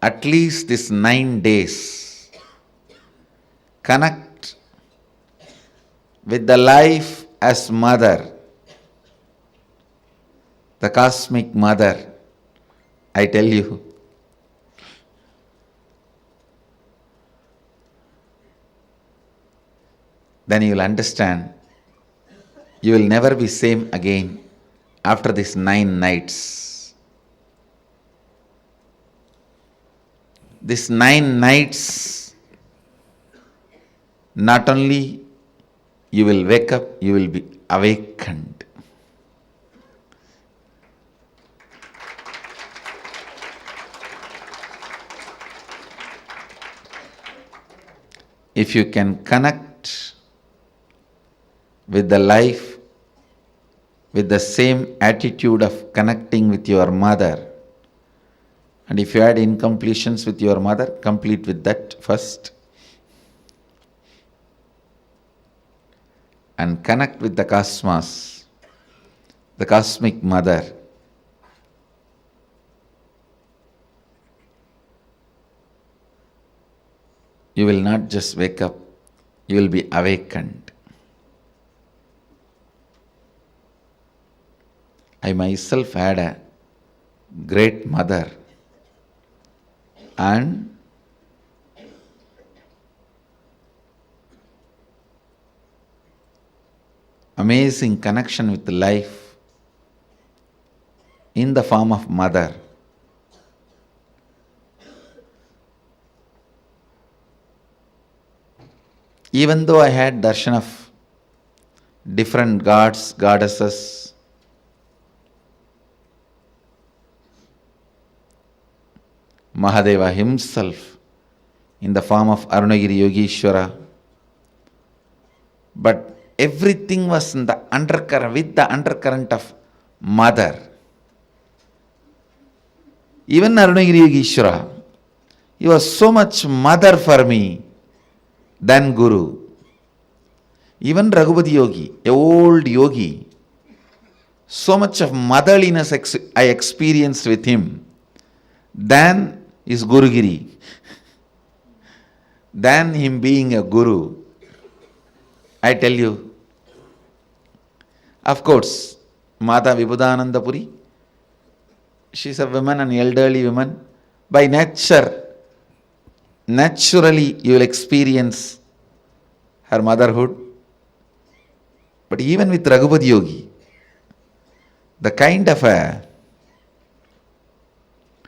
at least these 9 days, connect with the life as mother, the Cosmic Mother. I tell you, then you will understand you will never be same again after these 9 nights. These 9 nights, not only you will wake up, you will be awakened. If you can connect with the life with the same attitude of connecting with your mother, and if you had incompletions with your mother, complete with that first. And connect with the cosmos, the Cosmic Mother. You will not just wake up, you will be awakened. I myself had a great mother, and amazing connection with life in the form of mother. Even though I had darshan of different gods, goddesses, Mahadeva himself in the form of Arunagiri Yogeshwara, but everything was in the undercurrent, with the undercurrent of mother. Even Arunagiri Yogeshwara, he was so much mother for me than Guru. Even Raghupati Yogi, a old yogi, so much of motherliness I experienced with him than his Gurugiri, than him being a Guru. I tell you, of course, Mata Vibhudananda Puri, she is a woman, an elderly woman. By nature, naturally you will experience her motherhood. But even with Raghupati Yogi, the kind of a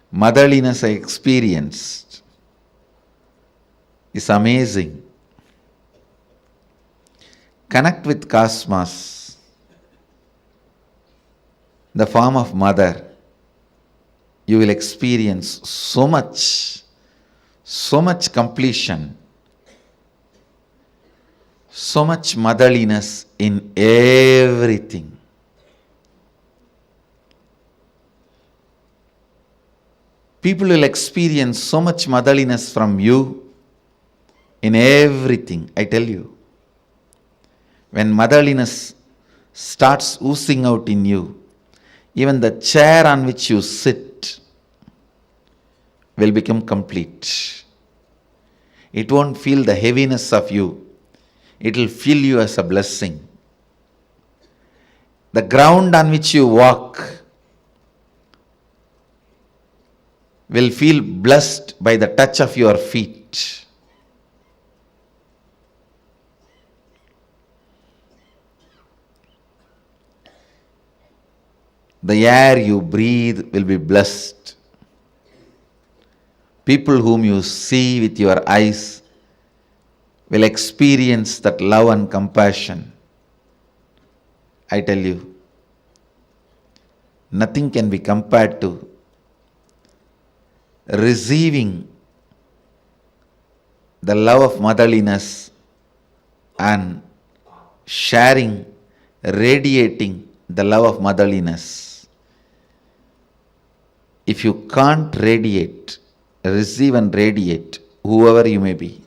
motherliness I experienced is amazing. Connect with cosmos, the form of mother. You will experience so much completion, so much motherliness in everything. People will experience so much motherliness from you in everything, I tell you. When motherliness starts oozing out in you, even the chair on which you sit will become complete. It won't feel the heaviness of you. It will feel you as a blessing. The ground on which you walk will feel blessed by the touch of your feet. The air you breathe will be blessed. People whom you see with your eyes will experience that love and compassion. I tell you, nothing can be compared to receiving the love of motherliness and sharing, radiating the love of motherliness. If you can't radiate, receive and radiate, whoever you may be,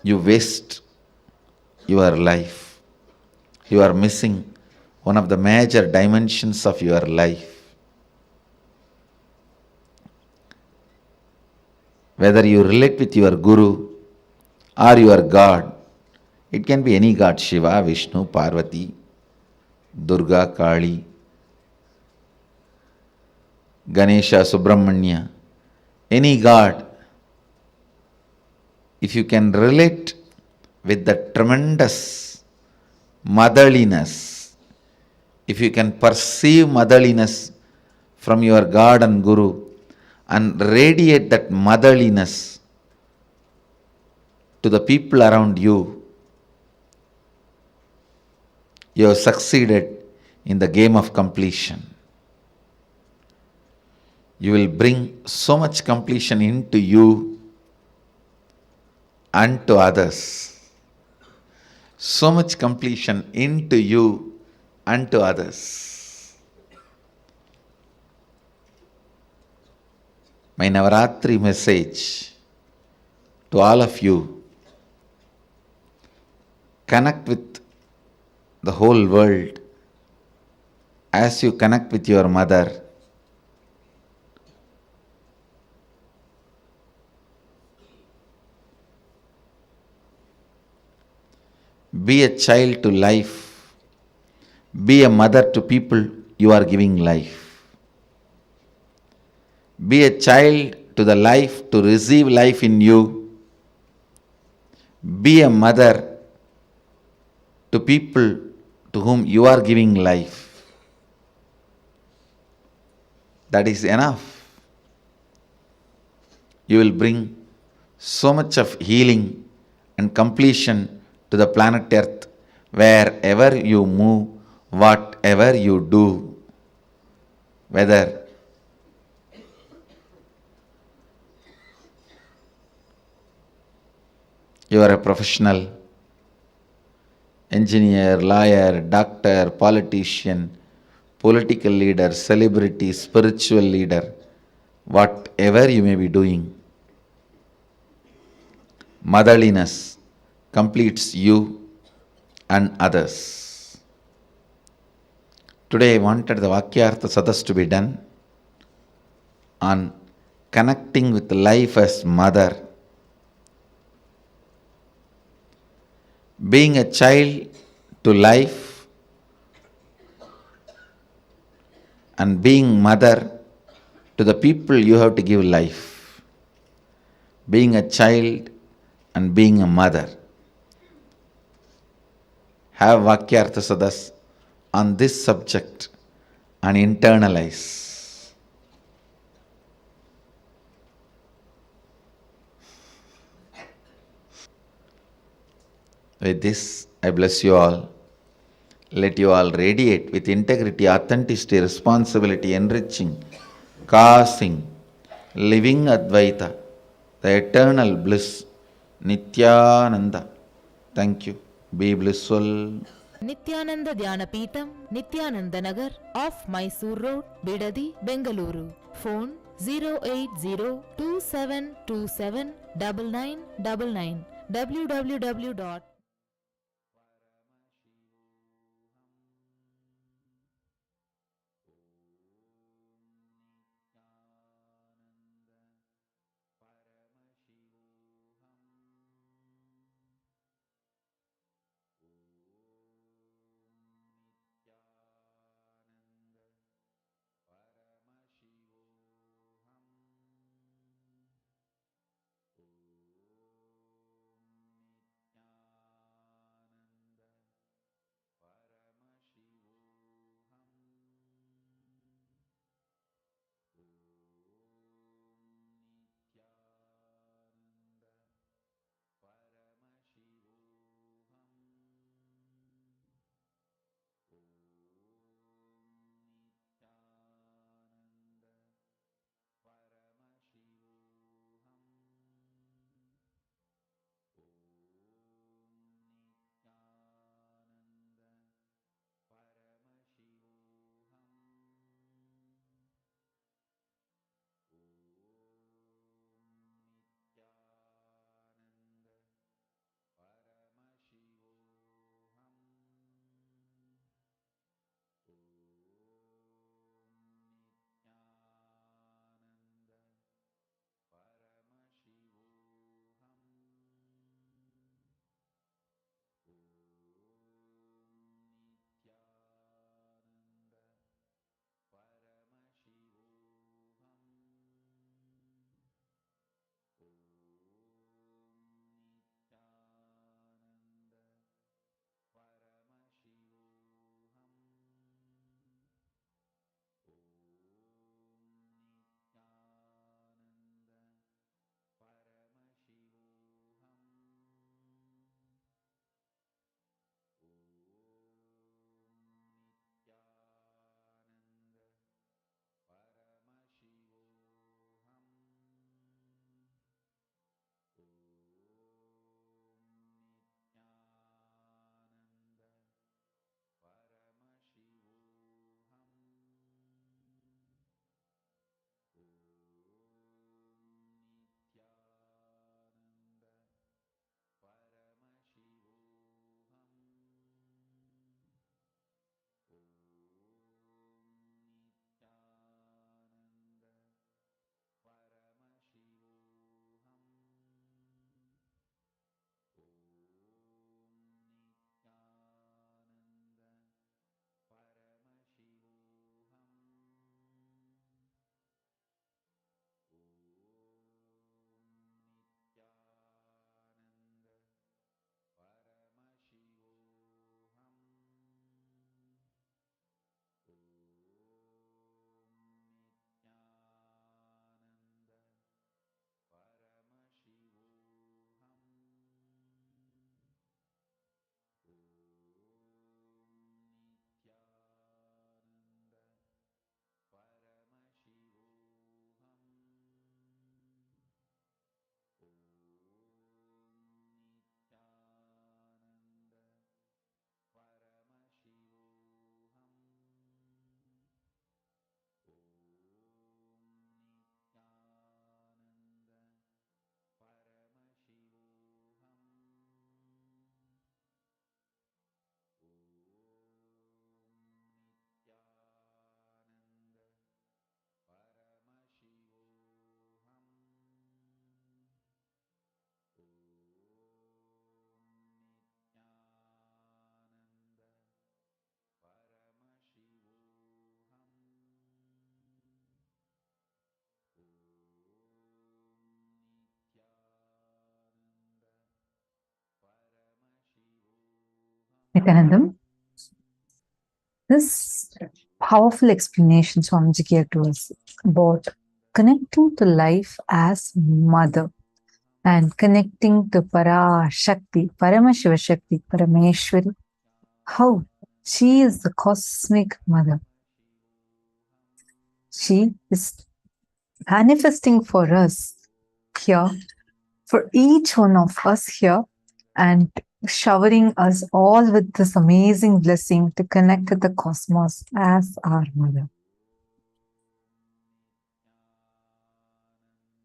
you waste your life. You are missing one of the major dimensions of your life. Whether you relate with your Guru or your God, it can be any God, Shiva, Vishnu, Parvati, Durga, Kali, Ganesha, Subramanya, any God. If you can relate with the tremendous motherliness, if you can perceive motherliness from your God and Guru and radiate that motherliness to the people around you, you have succeeded in the game of completion. You will bring so much completion into you and to others. So much completion into you and to others. My Navaratri message to all of you: connect with the whole world as you connect with your mother. Be a child to life. Be a mother to people you are giving life. Be a child to the life to receive life in you. Be a mother to people to whom you are giving life. That is enough. You will bring so much of healing and completion to the planet Earth wherever you move, whatever you do. Whether you are a professional, engineer, lawyer, doctor, politician, political leader, celebrity, spiritual leader, whatever you may be doing, motherliness completes you and others. Today I wanted the Vakyartha Sadas to be done on connecting with life as mother. Being a child to life and being mother to the people you have to give life. Being a child and being a mother. Have Vakyartha Sadas on this subject and internalize. With this, I bless you all. Let you all radiate with integrity, authenticity, responsibility, enriching, causing, living Advaita, the eternal bliss, Nithyananda. Thank you. Be blissful. Nithyananda Dhyanapitham, Nithyananda Nagar, off Mysore Road, Bidadi, Bengaluru. Phone 08027279999. www. Nityanandam, this powerful explanation Swamiji gave to us about connecting to life as mother and connecting to Parashakti, Paramashivoham, Parameshwari, how she is the cosmic mother. She is manifesting for us here, for each one of us here, and showering us all with this amazing blessing to connect with the cosmos as our mother.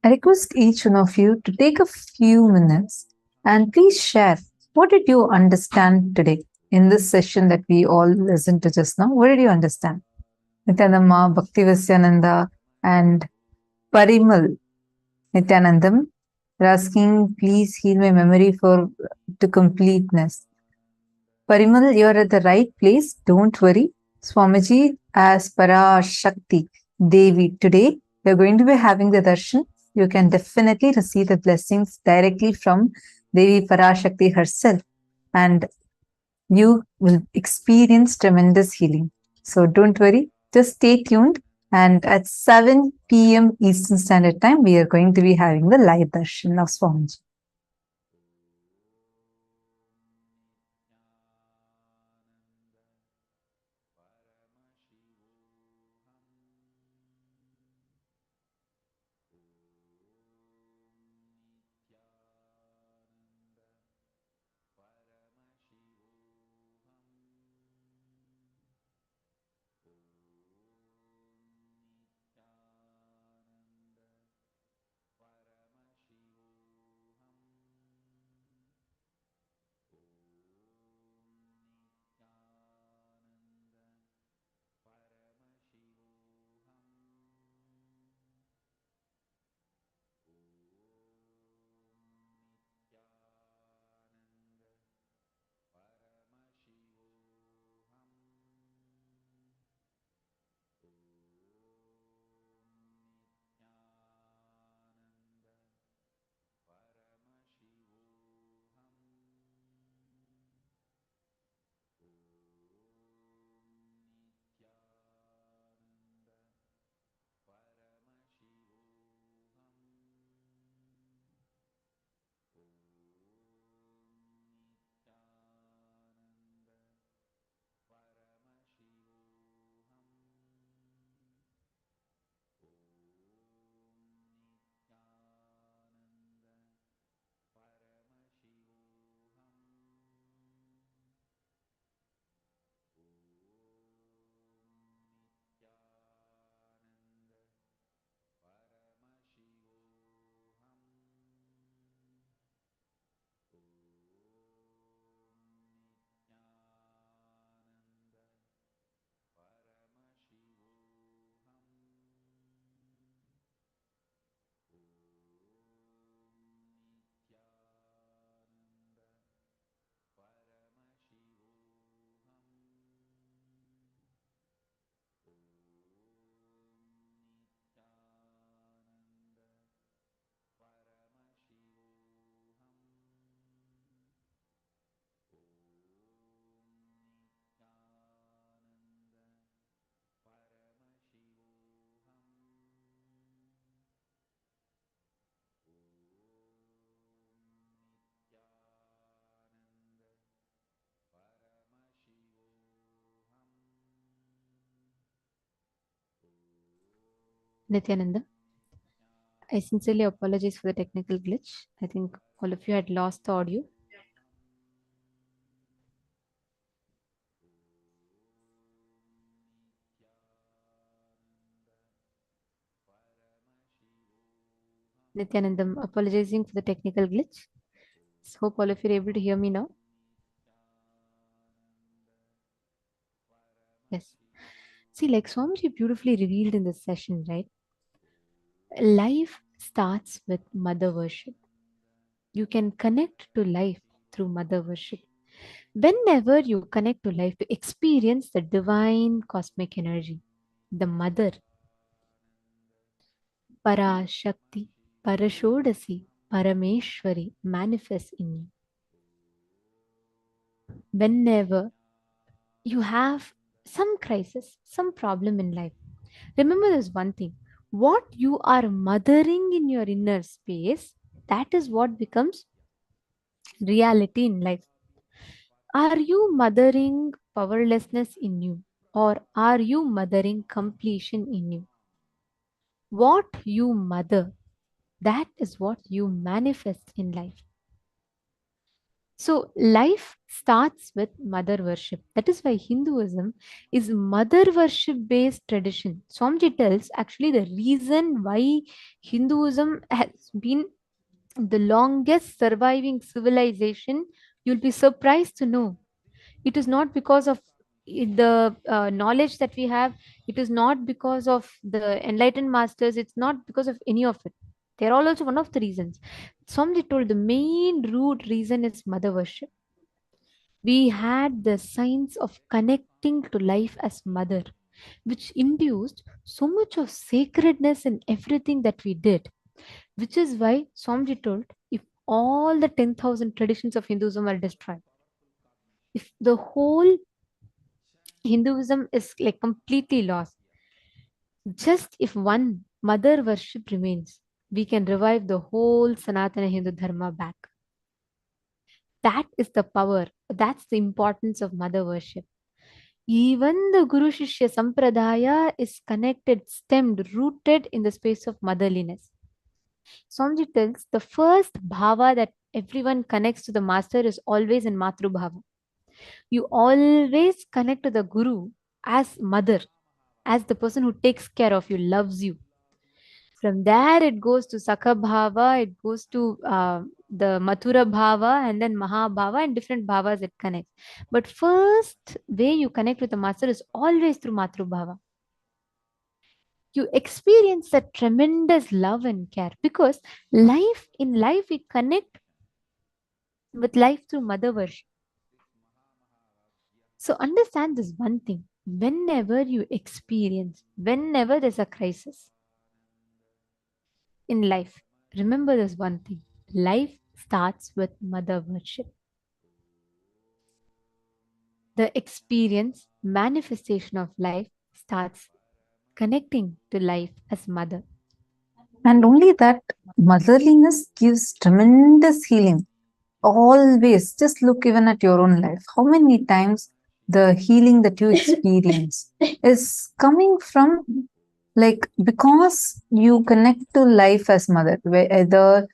I request each one of you to take a few minutes and please share what did you understand today in this session that we all listened to just now. What did you understand? Nityanamma, Bhaktivasyananda, and Parimal Nityanandam are asking, please heal my memory to completeness. Parimal, you are at the right place. Don't worry. Swamiji, as Parashakti Devi, today we are going to be having the darshan. You can definitely receive the blessings directly from Devi Parashakti herself, and you will experience tremendous healing. So don't worry. Just stay tuned. And at 7 p.m. Eastern Standard Time, we are going to be having the live darshan of Swamiji. Nityananda, I sincerely apologize for the technical glitch. I think all of you had lost the audio. Nityanandam, apologizing for the technical glitch. So hope all of you are able to hear me now. Yes. See, like Swamiji beautifully revealed in this session, right? Life starts with mother worship. You can connect to life through mother worship. Whenever you connect to life, to experience the divine cosmic energy, the mother, Parashakti, Parashodasi, Parameshwari manifests in you. Whenever you have some crisis, some problem in life, remember this one thing: what you are mothering in your inner space, that is what becomes reality in life. Are you mothering powerlessness in you, or are you mothering completion in you? What you mother, that is what you manifest in life. So, life starts with mother worship. That is why Hinduism is mother worship based tradition. Swamiji tells actually the reason why Hinduism has been the longest surviving civilization. You'll be surprised to know it is not because of the knowledge that we have, it is not because of the enlightened masters, it's not because of any of it. They're all also one of the reasons. Somebody told the main root reason is mother worship. We had the signs of connecting to life as mother, which induced so much of sacredness in everything that we did, which is why Swamiji told, if all the 10,000 traditions of Hinduism are destroyed, if the whole Hinduism is like completely lost, just if one mother worship remains, we can revive the whole Sanatana Hindu Dharma back. That is the power. That's the importance of mother worship. Even the Guru Shishya Sampradaya is connected, stemmed, rooted in the space of motherliness. Swamiji tells the first bhava that everyone connects to the master is always in Matru Bhava. You always connect to the Guru as mother, as the person who takes care of you, loves you. From there, it goes to Sakha Bhava, it goes to the Mathura Bhava, and then Mahabhava, and different bhavas it connects. But first way you connect with the master is always through Matru Bhava. You experience that tremendous love and care, because in life we connect with life through mother worship. So understand this one thing: whenever there's a crisis in life, remember this one thing: life starts with mother worship. The experience, manifestation of life starts connecting to life as mother. And only that motherliness gives tremendous healing. Always, just look even at your own life. How many times the healing that you experience is coming from, like, because you connect to life as mother, whether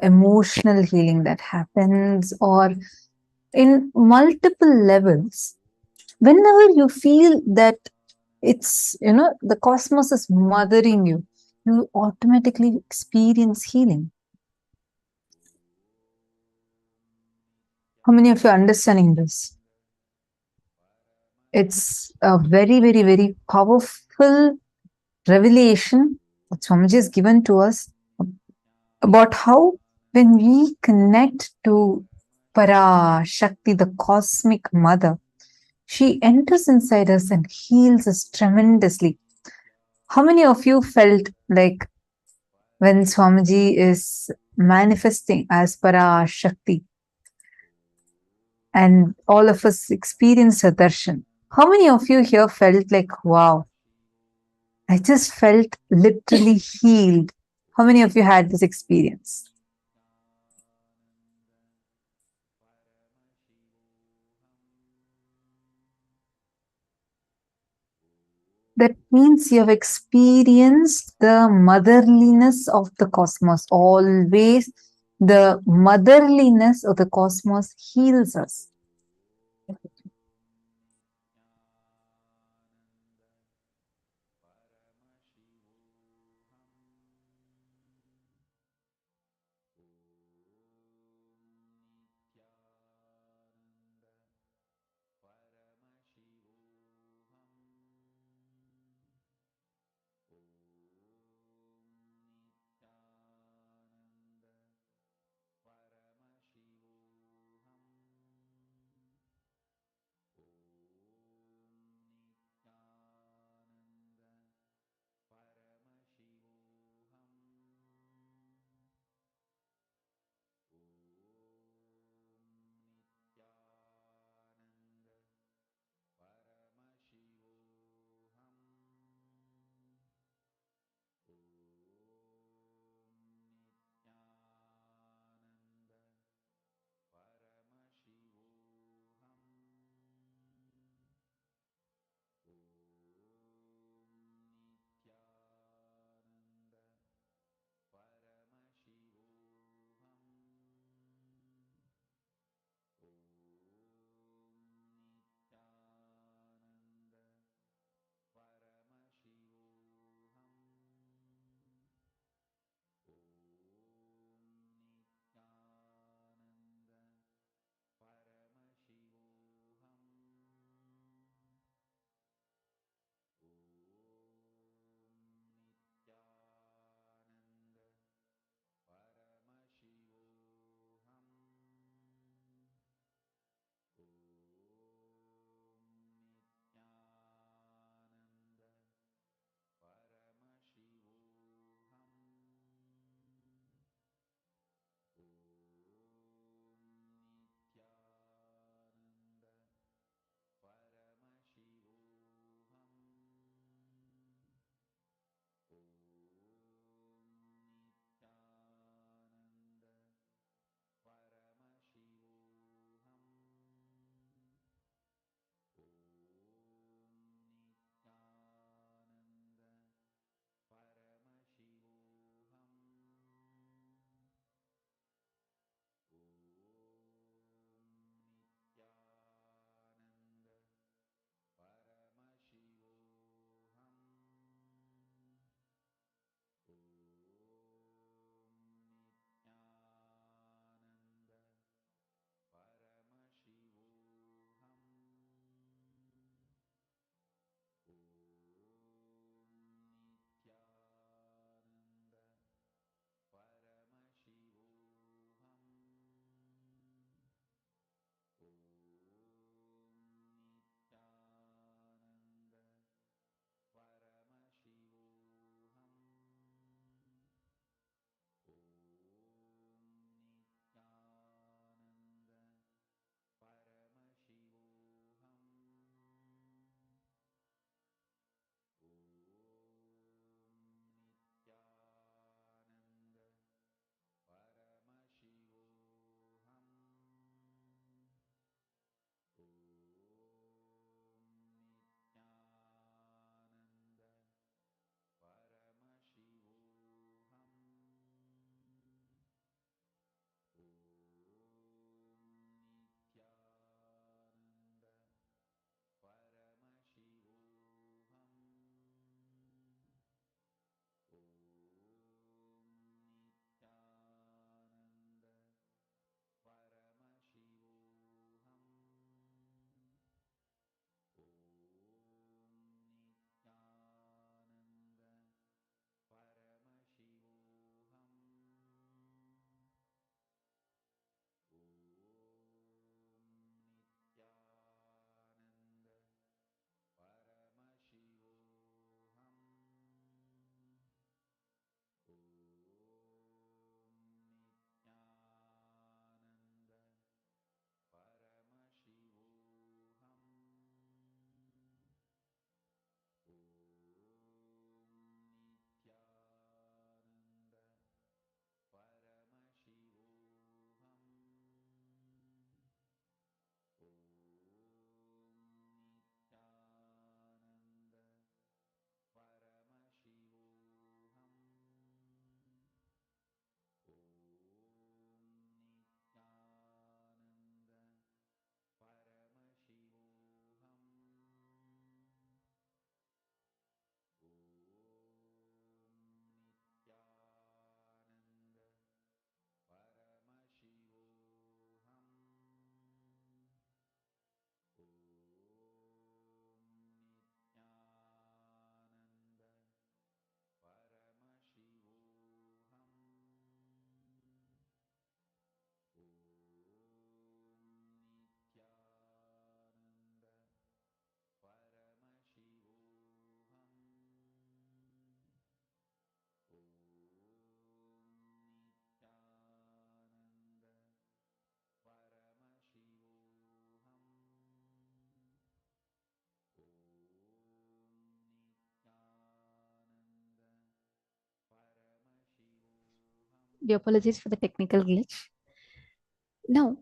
emotional healing that happens or in multiple levels. Whenever you feel that it's, the cosmos is mothering you, you automatically experience healing. How many of you are understanding this? It's a very, very, very powerful revelation that Swamiji has given to us about how when we connect to Parashakti, the Cosmic Mother, she enters inside us and heals us tremendously. How many of you felt like when Swamiji is manifesting as Parashakti and all of us experience her darshan? How many of you here felt like, wow, I just felt literally healed? How many of you had this experience? That means you have experienced the motherliness of the cosmos. Always the motherliness of the cosmos heals us. We apologize for the technical glitch. Now,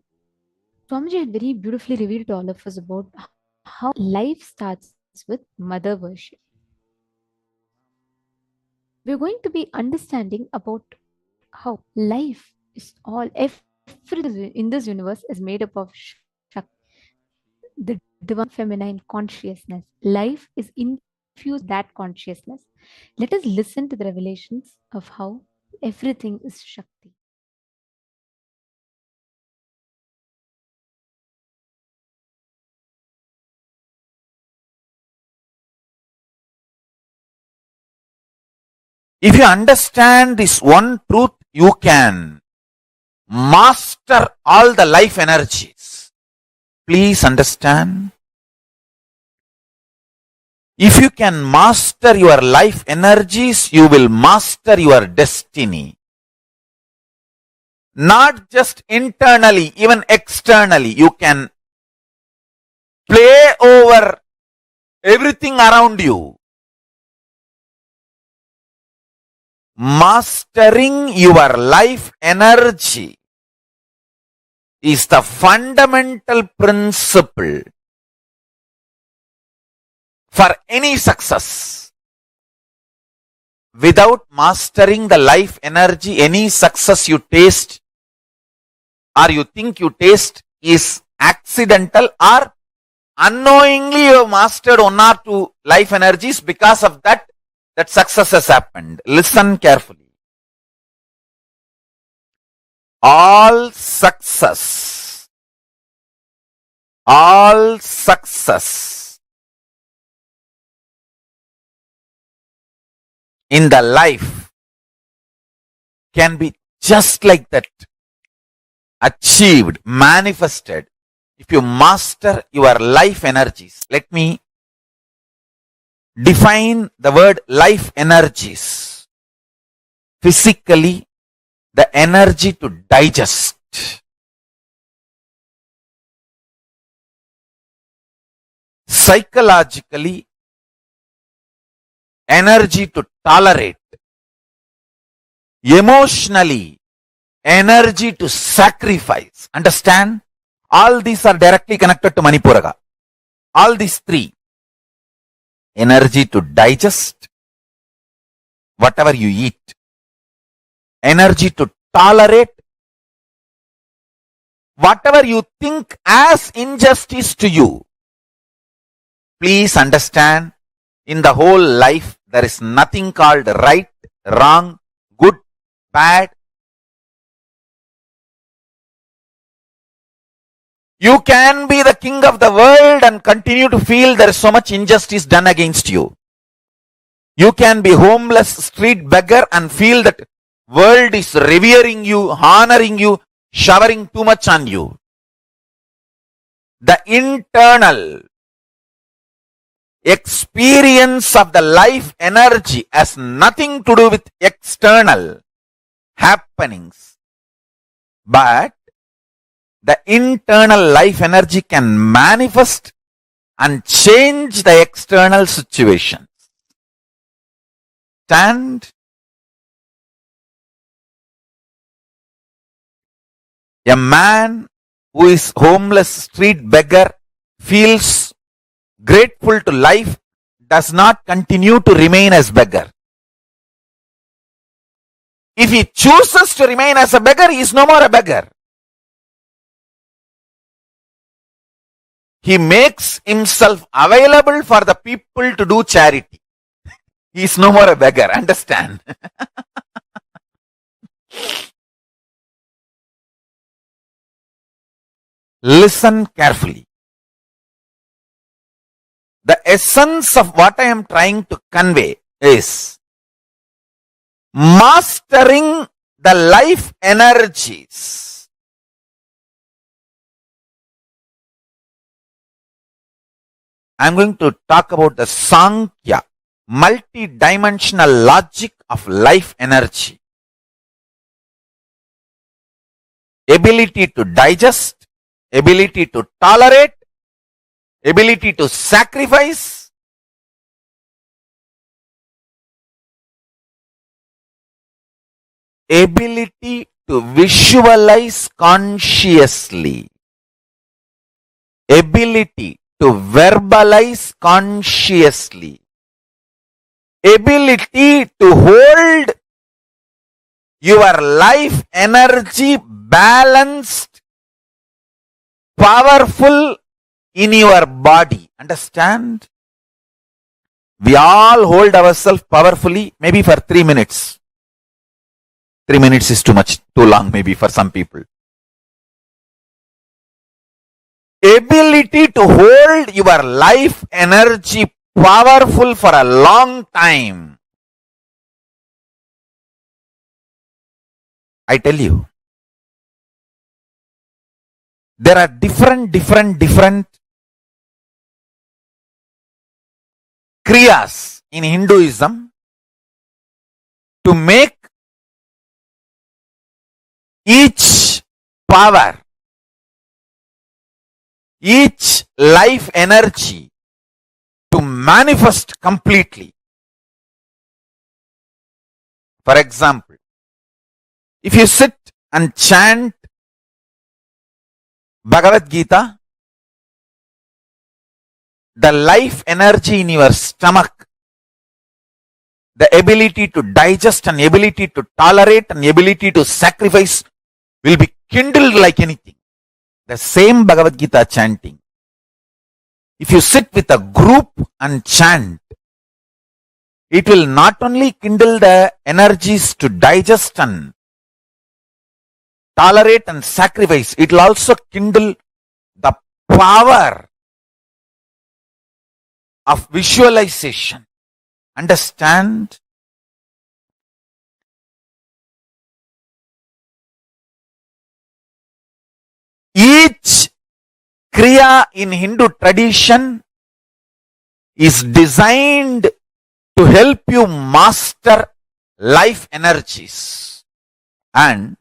Swamiji had very beautifully revealed to all of us about how life starts with mother worship. We're going to be understanding about how life is all, everything in this universe is made up of Shakti, the divine feminine consciousness. Life is infused with that consciousness. Let us listen to the revelations of how everything is Shakti. If you understand this one truth, you can master all the life energies. Please understand. If you can master your life energies, you will master your destiny. Not just internally, even externally. You can play over everything around you. Mastering your life energy is the fundamental principle for any success. Without mastering the life energy, any success you taste or you think you taste is accidental, or unknowingly you have mastered one or two life energies. Because of that success has happened. Listen carefully. All success in the life can be just like that, achieved, manifested, if you master your life energies. Let me define the word life energies. Physically, the energy to digest. Psychologically, energy to tolerate. Emotionally, energy to sacrifice. Understand? All these are directly connected to Manipuraga. All these three. Energy to digest whatever you eat. Energy to tolerate whatever you think as injustice to you. Please understand, in the whole life, there is nothing called right, wrong, good, bad. You can be the king of the world and continue to feel there is so much injustice done against you. You can be homeless street beggar and feel that world is revering you, honoring you, showering too much on you. The internal experience of the life energy has nothing to do with external happenings, but the internal life energy can manifest and change the external situations. Stand. A man who is homeless street beggar feels grateful to life, does not continue to remain as beggar. If he chooses to remain as a beggar, he is no more a beggar. He makes himself available for the people to do charity. He is no more a beggar. Understand? Listen carefully. The essence of what I am trying to convey is mastering the life energies. I am going to talk about the Sankhya, multi-dimensional logic of life energy. Ability to digest, ability to tolerate, ability to sacrifice, ability to visualize consciously, ability to verbalize consciously, ability to hold your life energy balanced, powerful in your body. Understand? We all hold ourselves powerfully, maybe for 3 minutes. 3 minutes is too much, too long maybe for some people. Ability to hold your life energy powerful for a long time. I tell you, there are different kriyas in Hinduism to make each power, each life energy to manifest completely. For example, if you sit and chant Bhagavad Gita, the life energy in your stomach, the ability to digest and ability to tolerate and ability to sacrifice will be kindled like anything. The same Bhagavad Gita chanting. If you sit with a group and chant, it will not only kindle the energies to digest and tolerate and sacrifice, it will also kindle the power of visualization. Understand? Each kriya in Hindu tradition is designed to help you master life energies. And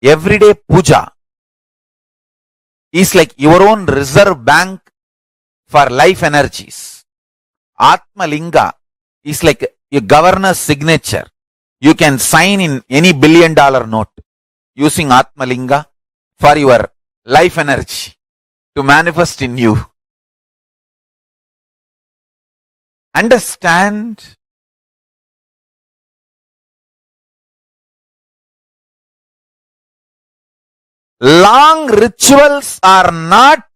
everyday puja is like your own reserve bank for life energies. Atma Linga is like a governor's signature. You can sign in any $1 billion note using Atma Linga for your life energy to manifest in you. Understand? Long rituals are not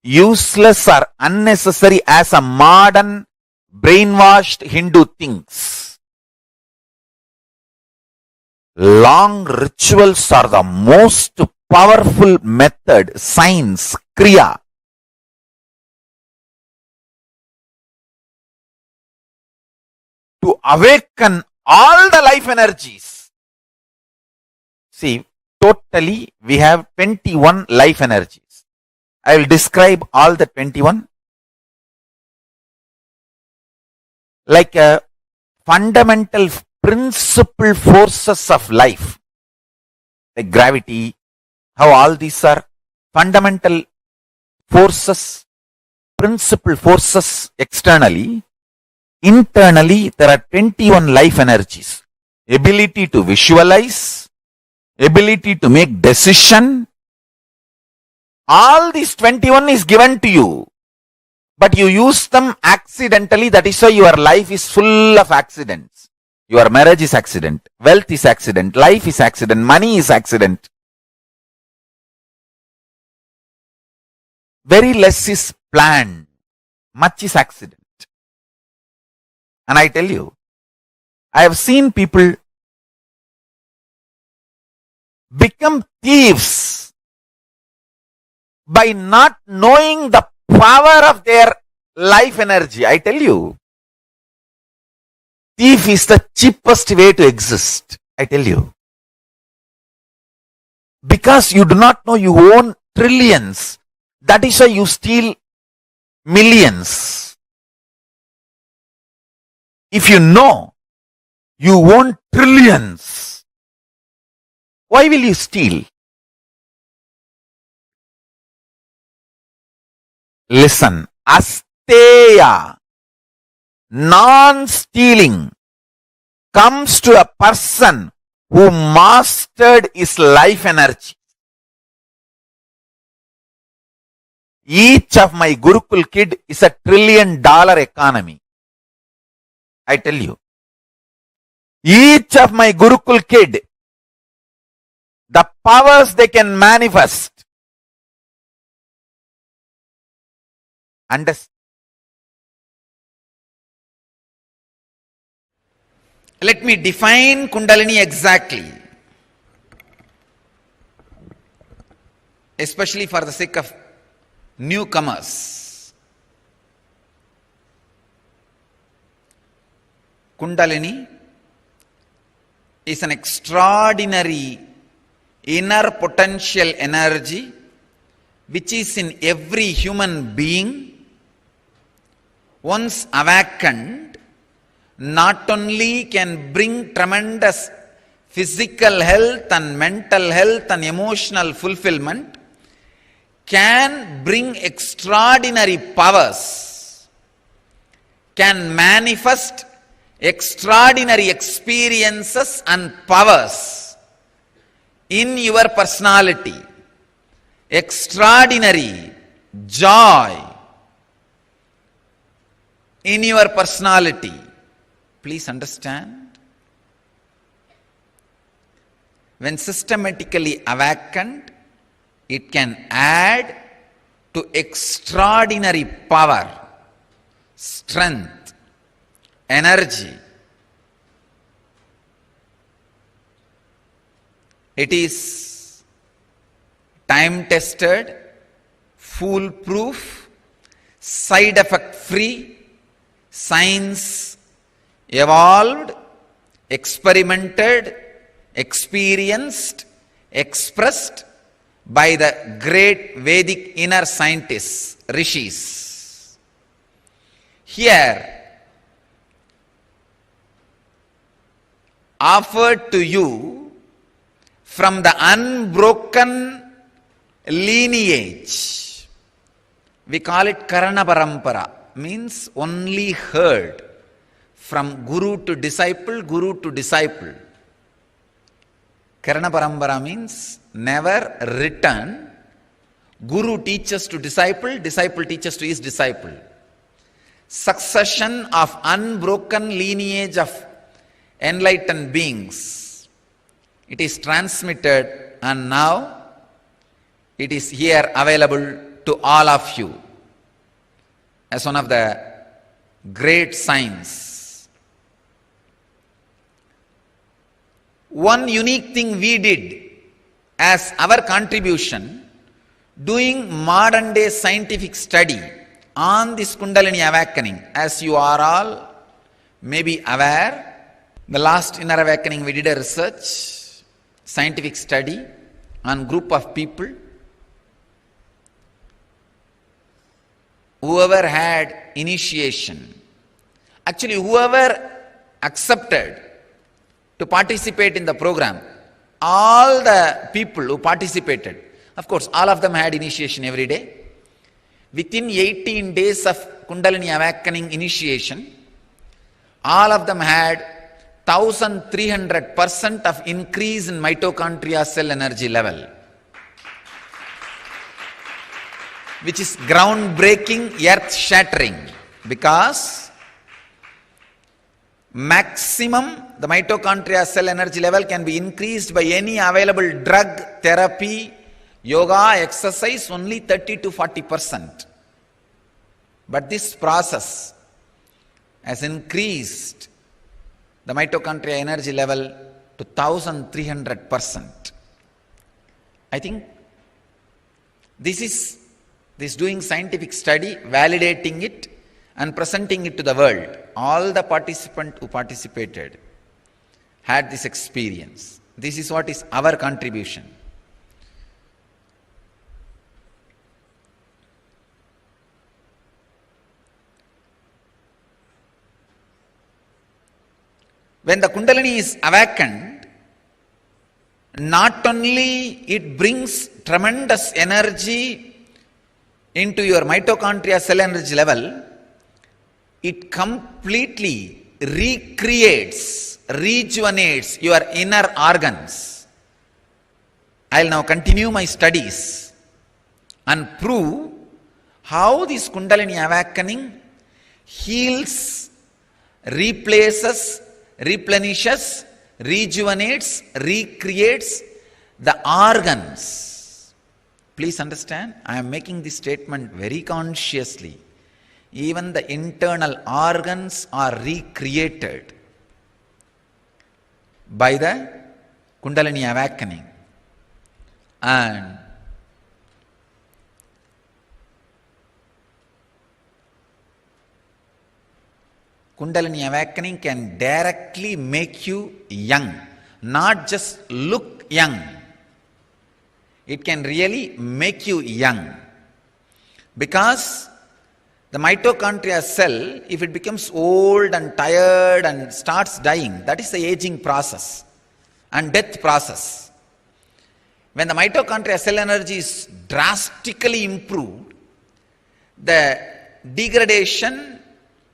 useless or unnecessary as a modern brainwashed Hindu thinks. Long rituals are the most powerful method, science, kriya, to awaken all the life energies. See, totally we have 21 life energies. I will describe all the 21 like a fundamental principal forces of life, like gravity, how all these are fundamental forces, principal forces externally. Internally, there are 21 life energies. Ability to visualize, ability to make decision. All these 21 is given to you, but you use them accidentally. That is why your life is full of accidents. Your marriage is accident, wealth is accident, life is accident, money is accident. Very less is planned, much is accident. And I tell you, I have seen people become thieves by not knowing the power of their life energy. I tell you, thief is the cheapest way to exist. I tell you. Because you do not know you own trillions. That is why you steal millions. If you know you own trillions, why will you steal? Listen, asteya. non-stealing comes to a person who mastered his life energy. Each of my Gurukul kid is a $1 trillion economy. I tell you. Each of my Gurukul kid, the powers they can manifest. Understand? Let me define Kundalini exactly, especially for the sake of newcomers. Kundalini is an extraordinary inner potential energy which is in every human being. Once awakened, not only can bring tremendous physical health and mental health and emotional fulfillment, can bring extraordinary powers, can manifest extraordinary experiences and powers in your personality, extraordinary joy in your personality. Please understand. When systematically awakened, it can add to extraordinary power, strength, energy. It is time-tested, foolproof, side-effect-free, science evolved, experimented, experienced, expressed by the great Vedic inner scientists, rishis. Here, offered to you from the unbroken lineage, we call it Karana Parampara, means only heard from guru to disciple, guru to disciple. Karana Parampara means never written. Guru teaches to disciple, disciple teaches to his disciple. Succession of unbroken lineage of enlightened beings. It is transmitted and now it is here available to all of you as one of the great signs. One unique thing we did as our contribution, doing modern day scientific study on this Kundalini awakening. As you are all maybe aware, the last inner awakening we did a research, scientific study on group of people. Whoever had initiation, actually whoever accepted to participate in the program, all the people who participated, of course all of them had initiation every day. Within 18 days of Kundalini awakening initiation, all of them had 1300% of increase in mitochondria cell energy level, which is groundbreaking, earth-shattering, because maximum the mitochondria cell energy level can be increased by any available drug, therapy, yoga, exercise, only 30 to 40%. But this process has increased the mitochondria energy level to 1300%. I think this doing scientific study, validating it and presenting it to the world. All the participants who participated had this experience. This is what is our contribution. When the Kundalini is awakened, not only it brings tremendous energy into your mitochondria cell energy level, it completely recreates, rejuvenates your inner organs. I'll now continue my studies and prove how this Kundalini awakening heals, replaces, replenishes, rejuvenates, recreates the organs. Please understand, I am making this statement very consciously. Even the internal organs are recreated by the Kundalini awakening. And Kundalini awakening can directly make you young, not just look young. It can really make you young. Because the mitochondria cell, if it becomes old and tired and starts dying, that is the aging process and death process. When the mitochondria cell energy is drastically improved, the degradation,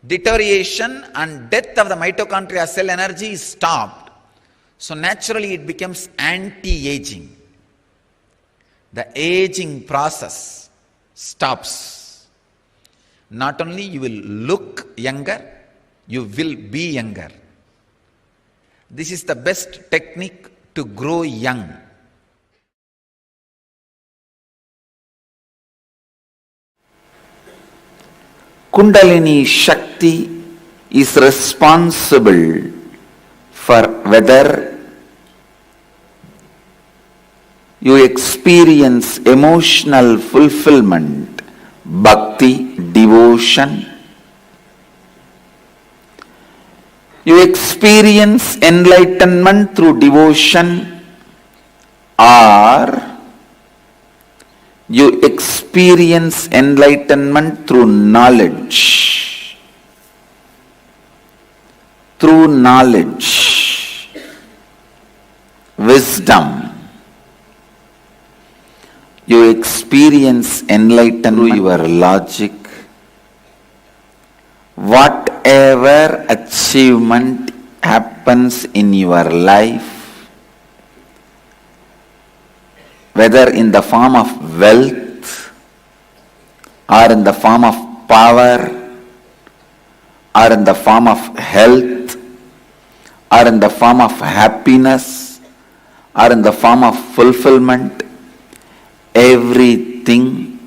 deterioration and death of the mitochondria cell energy is stopped. So naturally it becomes anti-aging. The aging process stops. Not only you will look younger, you will be younger. This is the best technique to grow young. Kundalini Shakti is responsible for whether you experience emotional fulfillment, bhakti, devotion. You experience enlightenment through devotion, or you experience enlightenment through knowledge. Through knowledge, wisdom. You experience enlightenment through your logic. Whatever achievement happens in your life, whether in the form of wealth, or in the form of power, or in the form of health, or in the form of happiness, or in the form of fulfillment, everything,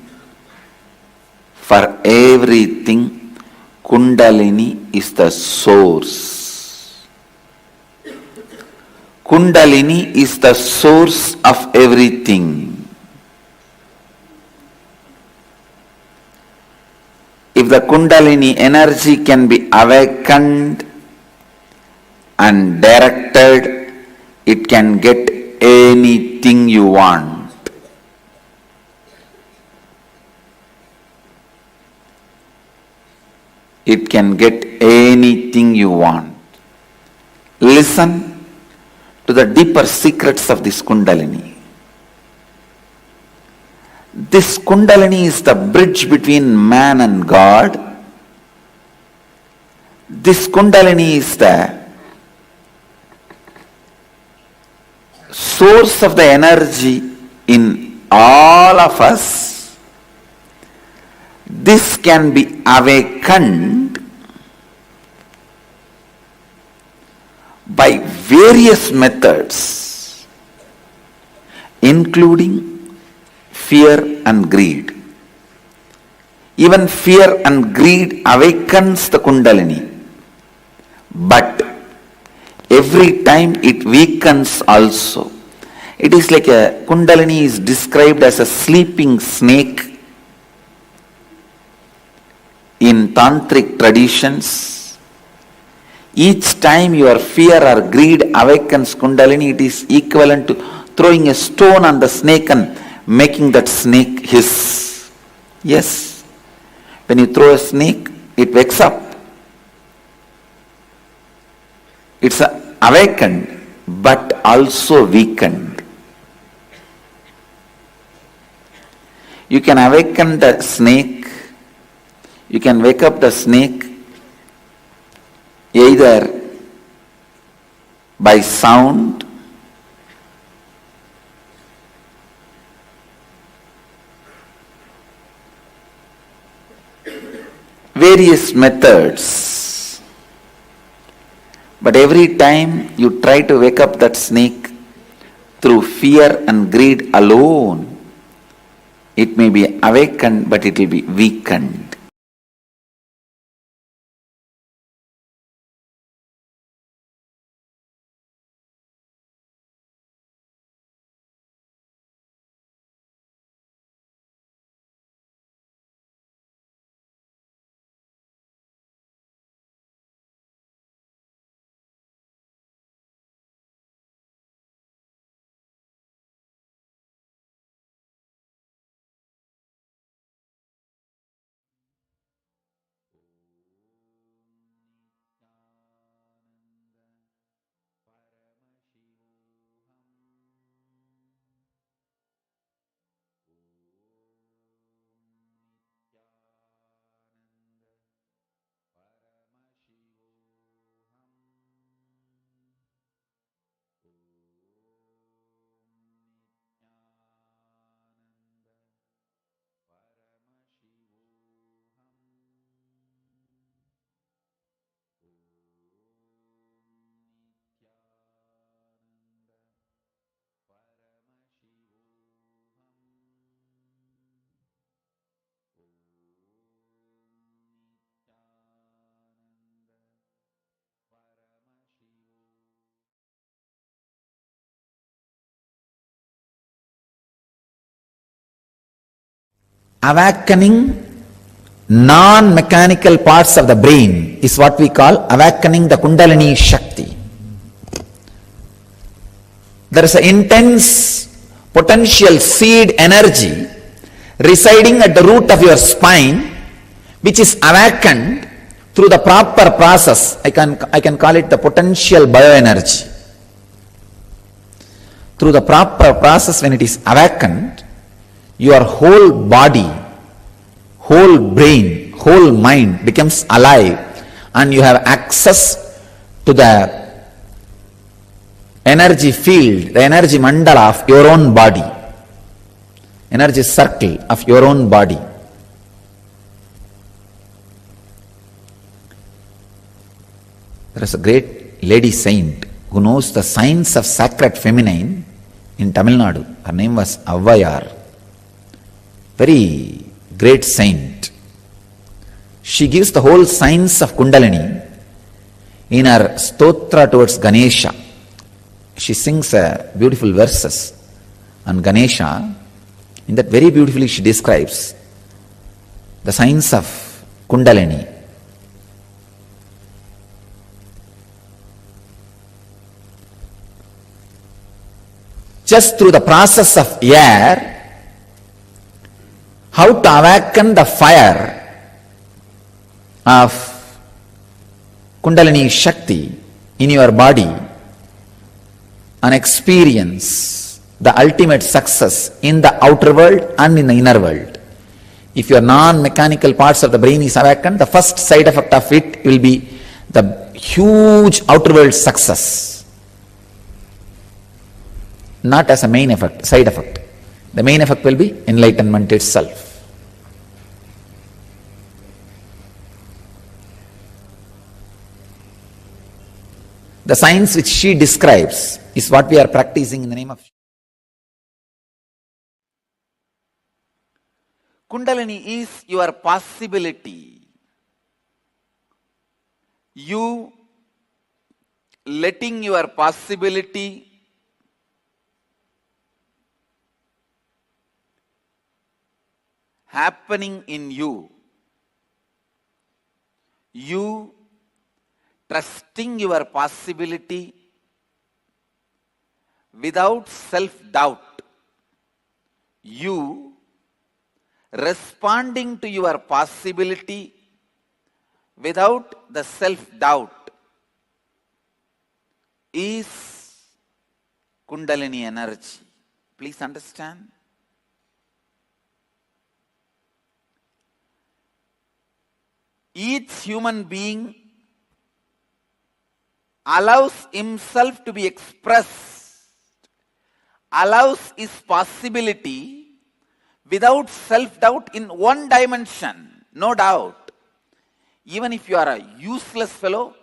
for everything, Kundalini is the source. Kundalini is the source of everything. If the Kundalini energy can be awakened and directed, it can get anything you want. It can get anything you want. Listen to the deeper secrets of this Kundalini. This Kundalini is the bridge between man and God. This Kundalini is the source of the energy in all of us. This can be awakened by various methods, including fear and greed. Even fear and greed awakens the Kundalini, but every time it weakens also. It is like a Kundalini is described as a sleeping snake in tantric traditions. Each time your fear or greed awakens Kundalini, it is equivalent to throwing a stone on the snake and making that snake hiss. Yes, when you throw a snake, it wakes up. It's awakened, but also weakened. You can awaken the snake, you can wake up the snake, either by sound, various methods. But every time you try to wake up that snake through fear and greed alone, it may be awakened, but it will be weakened. Awakening non-mechanical parts of the brain is what we call awakening the Kundalini Shakti. There is an intense potential seed energy residing at the root of your spine, which is awakened through the proper process. I can call it the potential bioenergy. Through the proper process, when it is awakened, your whole body, whole brain, whole mind becomes alive, and you have access to the energy field, the energy mandala of your own body, energy circle of your own body. There is a great lady saint who knows the science of sacred feminine in Tamil Nadu. Her name was Avvayar. Very great saint. She gives the whole science of Kundalini in her stotra towards Ganesha. She sings beautiful verses on Ganesha. In that very beautifully she describes the science of Kundalini. Just through the process of air, how to awaken the fire of Kundalini Shakti in your body and experience the ultimate success in the outer world and in the inner world. If your non-mechanical parts of the brain is awakened, the first side effect of it will be the huge outer world success. Not as a main effect, side effect. The main effect will be enlightenment itself. The science which she describes is what we are practicing in the name of Kundalini is your possibility. You letting your possibility happening in you. You trusting your possibility without self-doubt. You responding to your possibility without the self-doubt is Kundalini energy. Please understand. Each human being allows himself to be expressed, allows his possibility without self-doubt in one dimension, no doubt. Even if you are a useless fellow,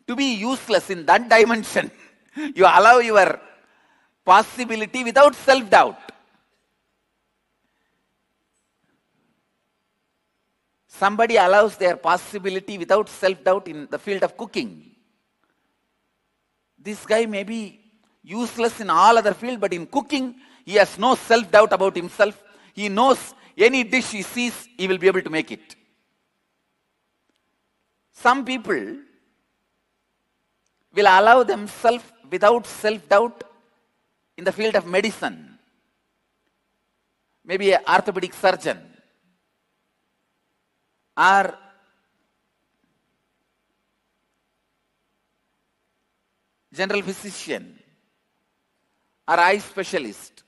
to be useless in that dimension, you allow your possibility without self-doubt. Somebody allows their possibility without self-doubt in the field of cooking. This guy may be useless in all other fields, but in cooking, he has no self-doubt about himself. He knows any dish he sees, he will be able to make it. Some people will allow themselves without self-doubt in the field of medicine. Maybe an orthopedic surgeon, or general physician, or eye specialist,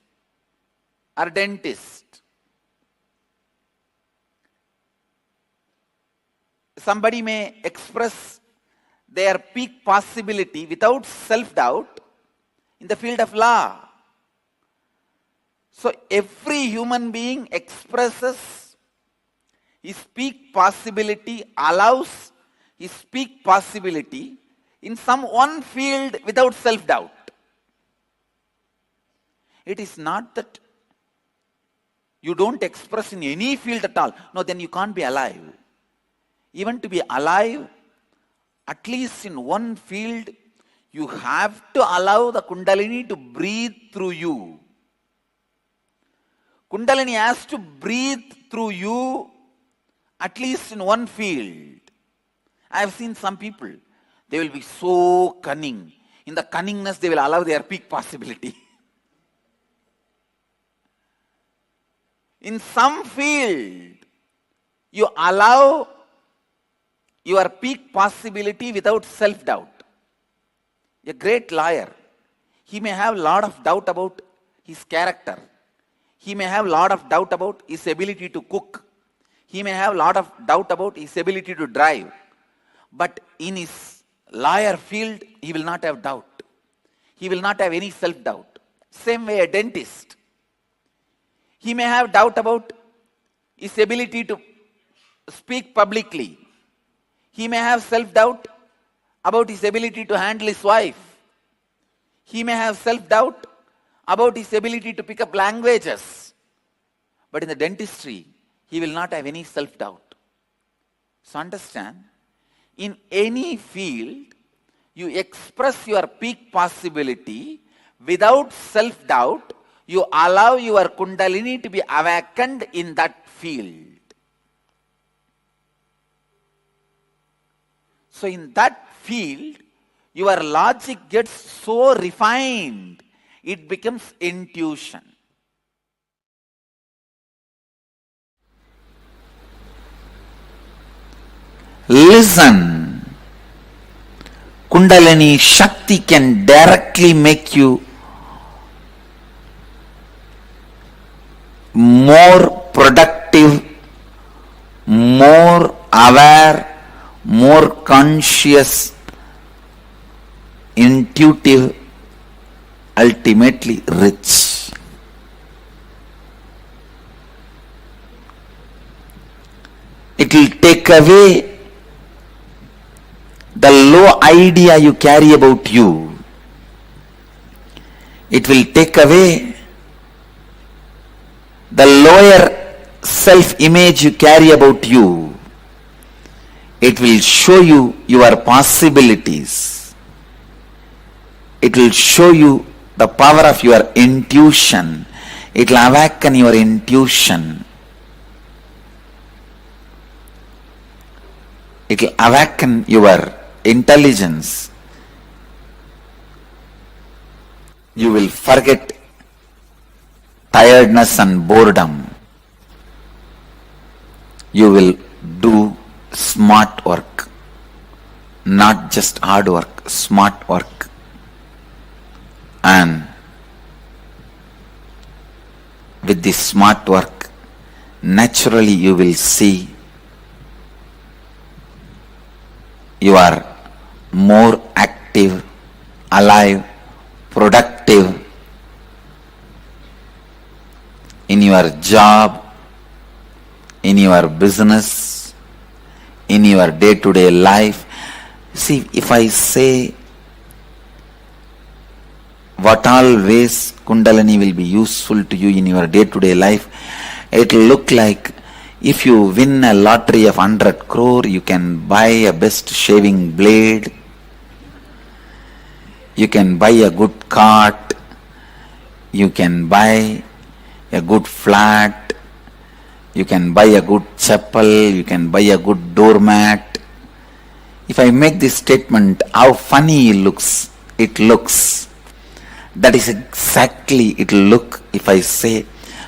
or dentist. Somebody may express their peak possibility without self-doubt in the field of law. So every human being expresses his peak possibility, allows his peak possibility in some one field without self-doubt. It is not that you don't express in any field at all. No, then you can't be alive. Even to be alive, at least in one field, you have to allow the Kundalini to breathe through you. Kundalini has to breathe through you at least in one field. I have seen some people, they will be so cunning. In the cunningness, they will allow their peak possibility. In some field, you allow your peak possibility without self-doubt. A great lawyer, he may have a lot of doubt about his character. He may have a lot of doubt about his ability to cook. He may have a lot of doubt about his ability to drive. But in his lawyer field, he will not have doubt. He will not have any self-doubt. Same way a dentist. He may have doubt about his ability to speak publicly. He may have self-doubt about his ability to handle his wife. He may have self-doubt about his ability to pick up languages. But in the dentistry, he will not have any self-doubt. So understand, in any field, you express your peak possibility without self-doubt. You allow your Kundalini to be awakened in that field. So in that field, your logic gets so refined, it becomes intuition. Listen. Kundalini Shakti can directly make you more productive, more aware, more conscious, intuitive, ultimately rich. It will take away the low idea you carry about you. It will take away the lower self-image you carry about you. It will show you your possibilities. It will show you the power of your intuition. It will awaken your intuition. It will awaken your intelligence. You will forget tiredness and boredom. You will do smart work, not just hard work, smart work. And with this smart work, naturally you will see you are more active, alive, productive in your job, in your business, in your day-to-day life. See, if I say what all ways Kundalini will be useful to you in your day-to-day life, it will look like if you win a lottery of 100 crore, you can buy a best shaving blade, you can buy a good cart, you can buy a good flat, you can buy a good chapel, you can buy a good doormat. If I make this statement, how funny it looks. That is exactly it will look if I say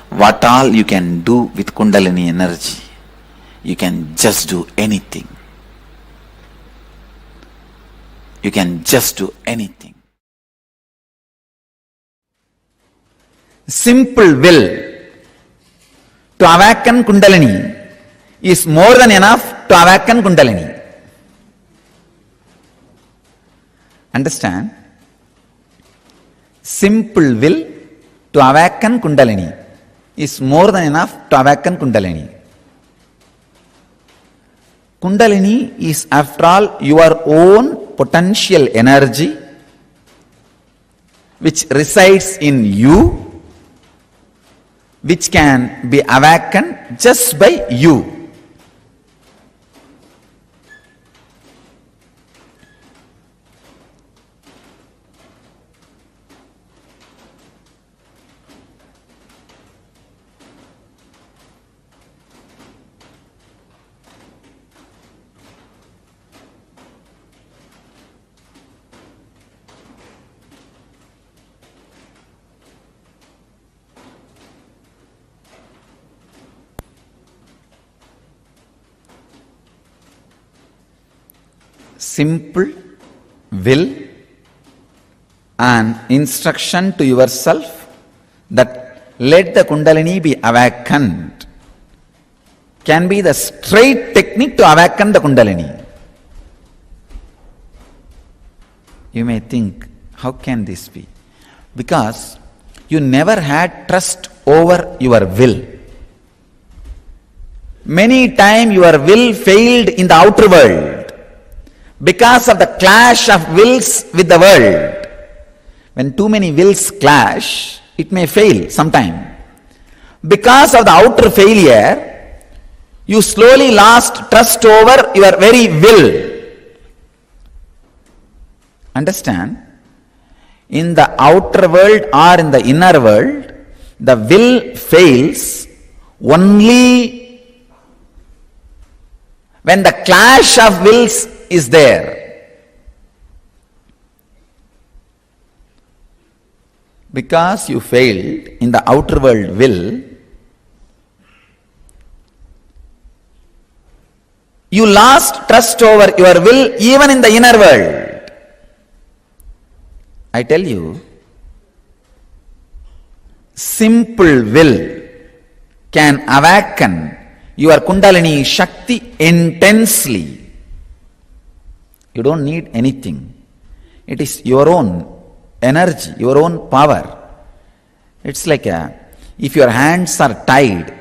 what all you can do with Kundalini energy. You can just do anything. You can just do anything. Simple will to awaken Kundalini is more than enough to awaken Kundalini. Understand? Simple will to awaken Kundalini is more than enough to awaken Kundalini. Kundalini is, after all, your own potential energy which resides in you, which can be awakened just by you. Simple will and instruction to yourself that let the Kundalini be awakened can be the straight technique to awaken the Kundalini. You may think, how can this be? Because you never had trust over your will. Many times your will failed in the outer world because of the clash of wills with the world. When too many wills clash, it may fail sometime. Because of the outer failure, you slowly lost trust over your very will. Understand? In the outer world or in the inner world, the will fails only when the clash of wills is there. Because you failed in the outer world will, you lost trust over your will even in the inner world. I tell you, simple will can awaken your Kundalini Shakti intensely. You don't need anything. It is your own energy, your own power. It's like if your hands are tied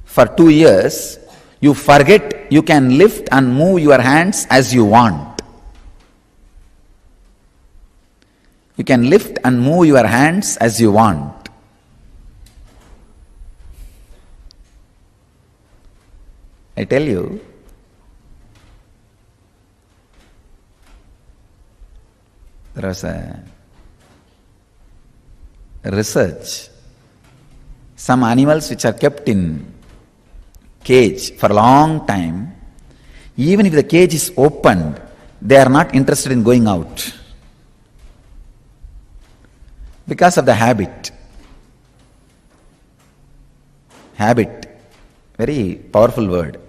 for 2 years, you forget you can lift and move your hands as you want. You can lift and move your hands as you want. I tell you, there was a research. Some animals which are kept in cage for a long time, even if the cage is opened, they are not interested in going out because of the habit. Habit, very powerful word.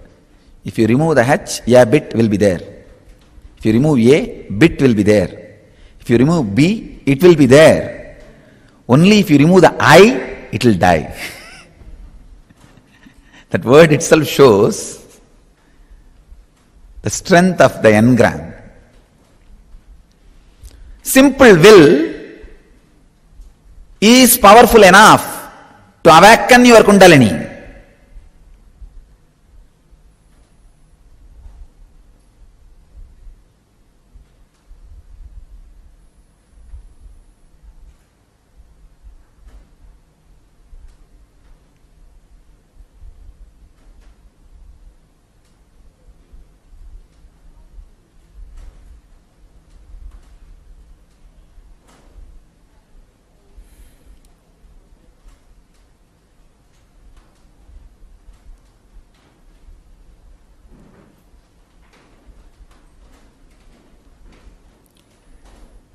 If you remove the H, a bit will be there. If you remove A, bit will be there. If you remove B, it will be there. Only if you remove the I, it will die. That word itself shows the strength of the engram. simple will is powerful enough to awaken your Kundalini.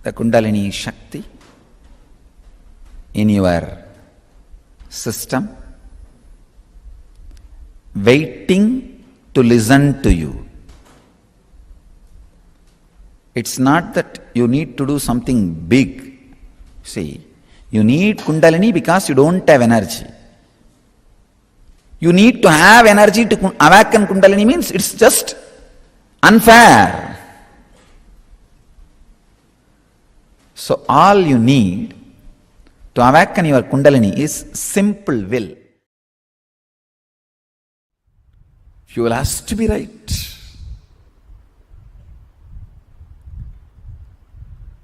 The Kundalini Shakti in your system, waiting to listen to you. It's not that you need to do something big. See, you need Kundalini because you don't have energy. You need to have energy to awaken Kundalini means it's just unfair. So all you need to awaken your Kundalini is simple will. Fuel has to be right.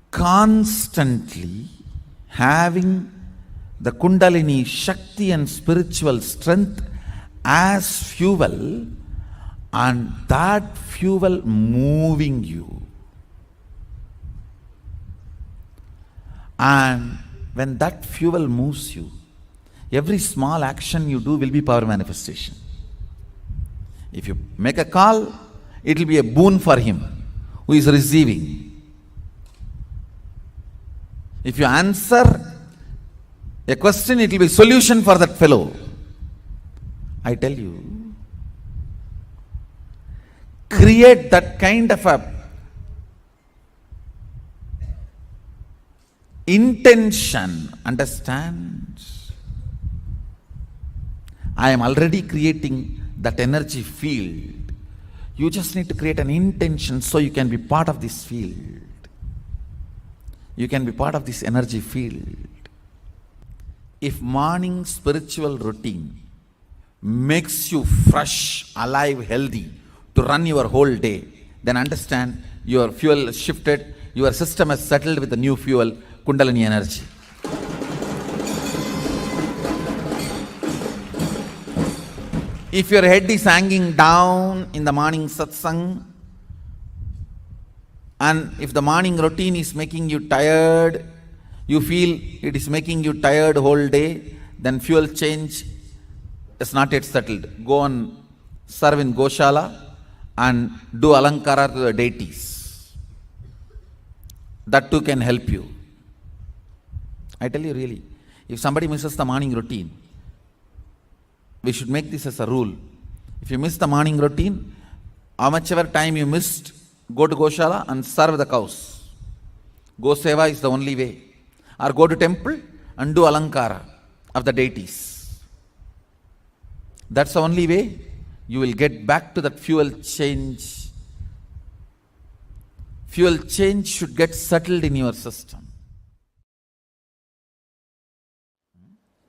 Constantly having the Kundalini Shakti and spiritual strength as fuel, and that fuel moving you. And when that fuel moves you, every small action you do will be power manifestation. If you make a call, it will be a boon for him who is receiving. If you answer a question, it will be a solution for that fellow. I tell you, create that kind of a intention. Understand? I am already creating that energy field. You just need to create an intention so you can be part of this field. You can be part of this energy field. If morning spiritual routine makes you fresh, alive, healthy to run your whole day, then understand your fuel shifted, your system has settled with the new fuel, Kundalini energy. If your head is hanging down in the morning satsang, and if the morning routine is making you tired, you feel it is making you tired whole day, then fuel change is not yet settled. Go and serve in Goshala and do alankara to the deities. That too can help you. I tell you really, if somebody misses the morning routine, we should make this as a rule. If you miss the morning routine, how much ever time you missed, go to Goshala and serve the cows. Go Seva is the only way. Or go to temple and do alankara of the deities. That's the only way you will get back to that fuel change. Fuel change should get settled in your system.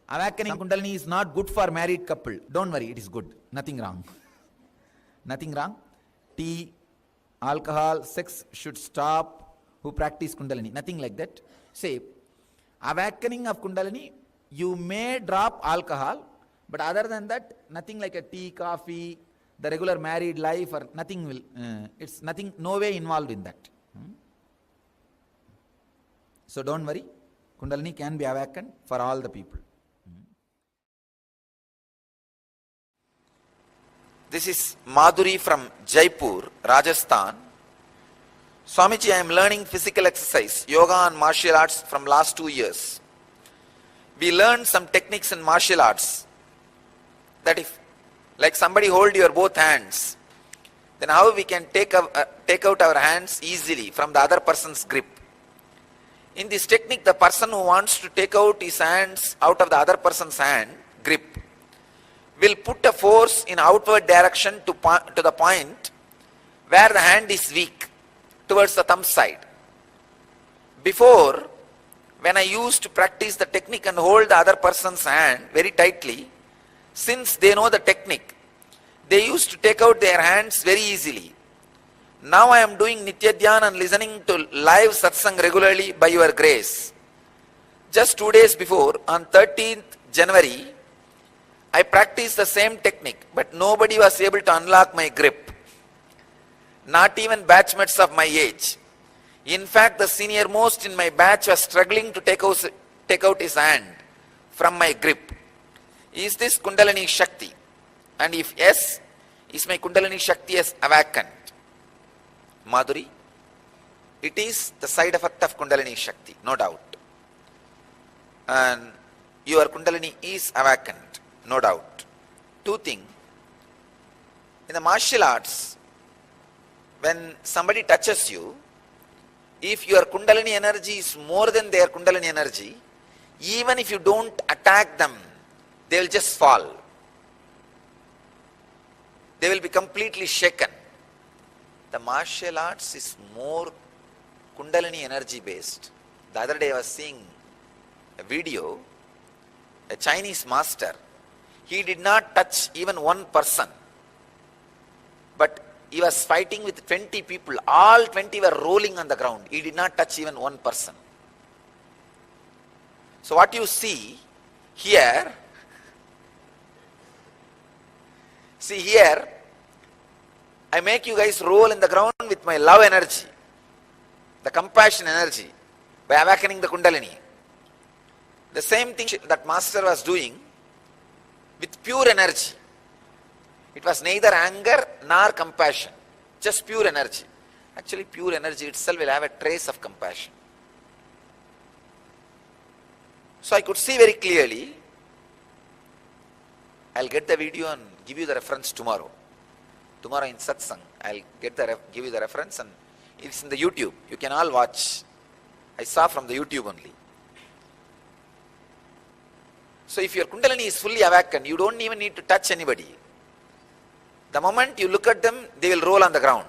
Awakening Kundalini is not good for married couple. Don't worry, it is good. Nothing wrong. Nothing wrong. Tea, alcohol, sex should stop who practice Kundalini. Nothing like that. Say, awakening of Kundalini, you may drop alcohol, but other than that, nothing like a tea, coffee, the regular married life, or nothing will, it's nothing, no way involved in that. So don't worry, Kundalini can be awakened for all the people. This is Madhuri from Jaipur, Rajasthan. Swamiji, I am learning physical exercise, yoga and martial arts from last 2 years. We learned some techniques in martial arts. That if, like somebody hold your both hands, then how we can take out our hands easily from the other person's grip. In this technique, the person who wants to take out his hands out of the other person's hand grip will put a force in outward direction to the point where the hand is weak, towards the thumb side. Before, when I used to practice the technique and hold the other person's hand very tightly, since they know the technique, they used to take out their hands very easily. Now I am doing Nitya Dhyana and listening to live satsang regularly by your grace. Just 2 days before, on 13th January, I practiced the same technique, but nobody was able to unlock my grip. Not even batchmates of my age. In fact, the senior most in my batch was struggling to take out his hand from my grip. Is this Kundalini Shakti? And if yes, is my Kundalini Shakti has awakened? Madhuri, it is the side effect of Kundalini Shakti, no doubt. And your Kundalini is awakened, no doubt. Two things. In the martial arts, when somebody touches you, if your Kundalini energy is more than their Kundalini energy, even if you don't attack them, they will just fall. They will be completely shaken. The martial arts is more Kundalini energy based. The other day I was seeing a video, a Chinese master, he did not touch even one person, but he was fighting with 20 people. All 20 were rolling on the ground. He did not touch even one person. So what you see here, I make you guys roll in the ground with my love energy, the compassion energy, by awakening the Kundalini. The same thing that master was doing with pure energy. It was neither anger nor compassion, just pure energy. Actually, pure energy itself will have a trace of compassion. So I could see very clearly. I'll get the video and give you the reference tomorrow. Tomorrow in satsang, I'll give you the reference, and it's in the YouTube. You can all watch. I saw from the YouTube only. So if your Kundalini is fully awakened, you don't even need to touch anybody. The moment you look at them, they will roll on the ground.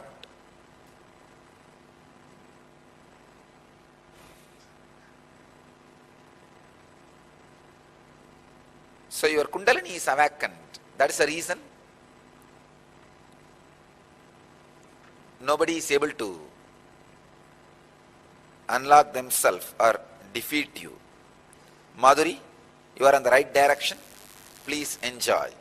So your Kundalini is awakened. That is the reason nobody is able to unlock themselves or defeat you. Madhuri, you are in the right direction. Please enjoy.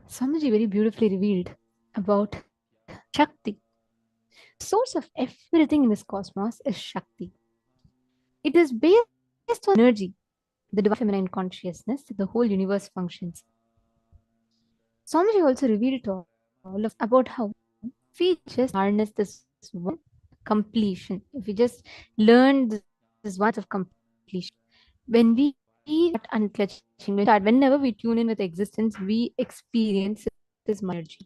Swamiji very beautifully revealed about Shakti. The source of everything in this cosmos is Shakti. It is based on energy, the divine feminine consciousness that the whole universe functions. Swamiji also revealed to all of about how we just harness this one completion. If we just learn this words of completion, when we start unclutching, whenever we tune in with existence, we experience this energy.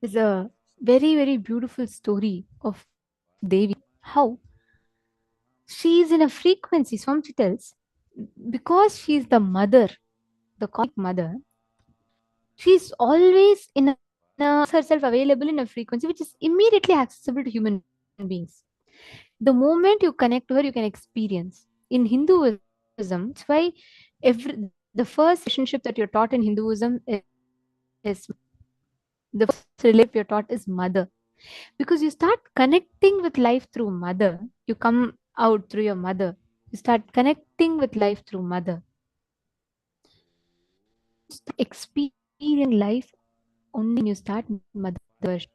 There's a very, very beautiful story of Devi, how she is in a frequency. Swamiji tells, because she is the mother, the cosmic mother, she's always in herself available in a frequency which is immediately accessible to human beings. The moment you connect to her, you can experience. In Hinduism, that's why the first relationship that you're taught in Hinduism is the first relationship you're taught is mother. Because you start connecting with life through mother, you come out through your mother. You start connecting with life through mother. Experience life only when you start mother worship.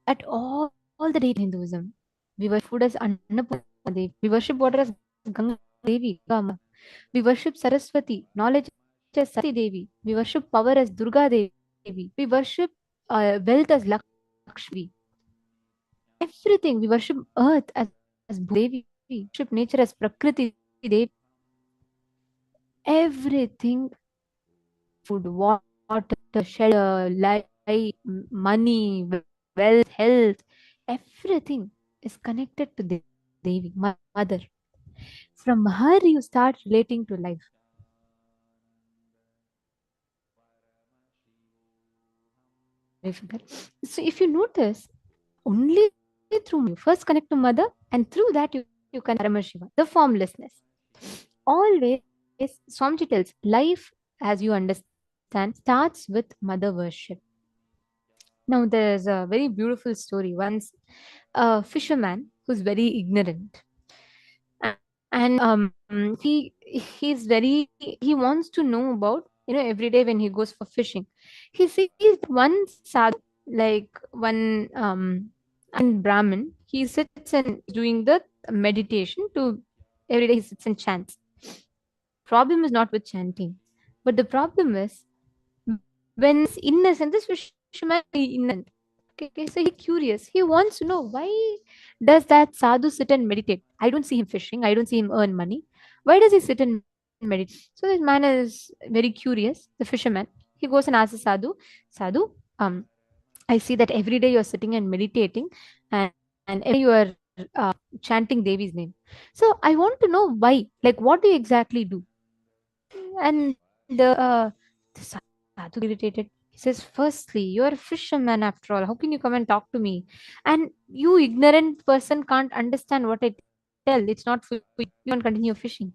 At all the days in Hinduism, we worship food as Annapurna Devi. We worship water as Ganga Devi. We worship Saraswati, knowledge as Saraswati Devi. We worship power as Durga Devi. We worship wealth as Lakshmi. Everything. We worship earth as Devi. We worship nature as Prakriti Devi. Everything, food, water, shelter, life, money, wealth, health, everything is connected to Devi, mother. From her, you start relating to life. So if you notice, only through you first connect to mother, and through that you can Paramashiva, the formlessness. Always, Swamiji tells, life as you understand starts with mother worship. Now there's a very beautiful story. Once a fisherman who's very ignorant, and he's very, he wants to know about, every day when he goes for fishing, he sees one sadhu, like one and Brahmin. He sits and doing the meditation to, every day he sits and chants. Problem is not with chanting, but the problem is when it's innocent, this fisherman is innocent. Okay, so he's curious. He wants to know, why does that sadhu sit and meditate? I don't see him fishing. I don't see him earn money. Why does he sit and meditate? So this man is very curious. The fisherman. He goes and asks the sadhu, Sadhu, I see that every day you are sitting and meditating, and every day you are chanting Devi's name. So I want to know why. Like, what do you exactly do? And the sadhu irritated. He says, firstly, you're a fisherman after all. How can you come and talk to me? And you ignorant person can't understand what I tell. It's not for you. You can't continue fishing.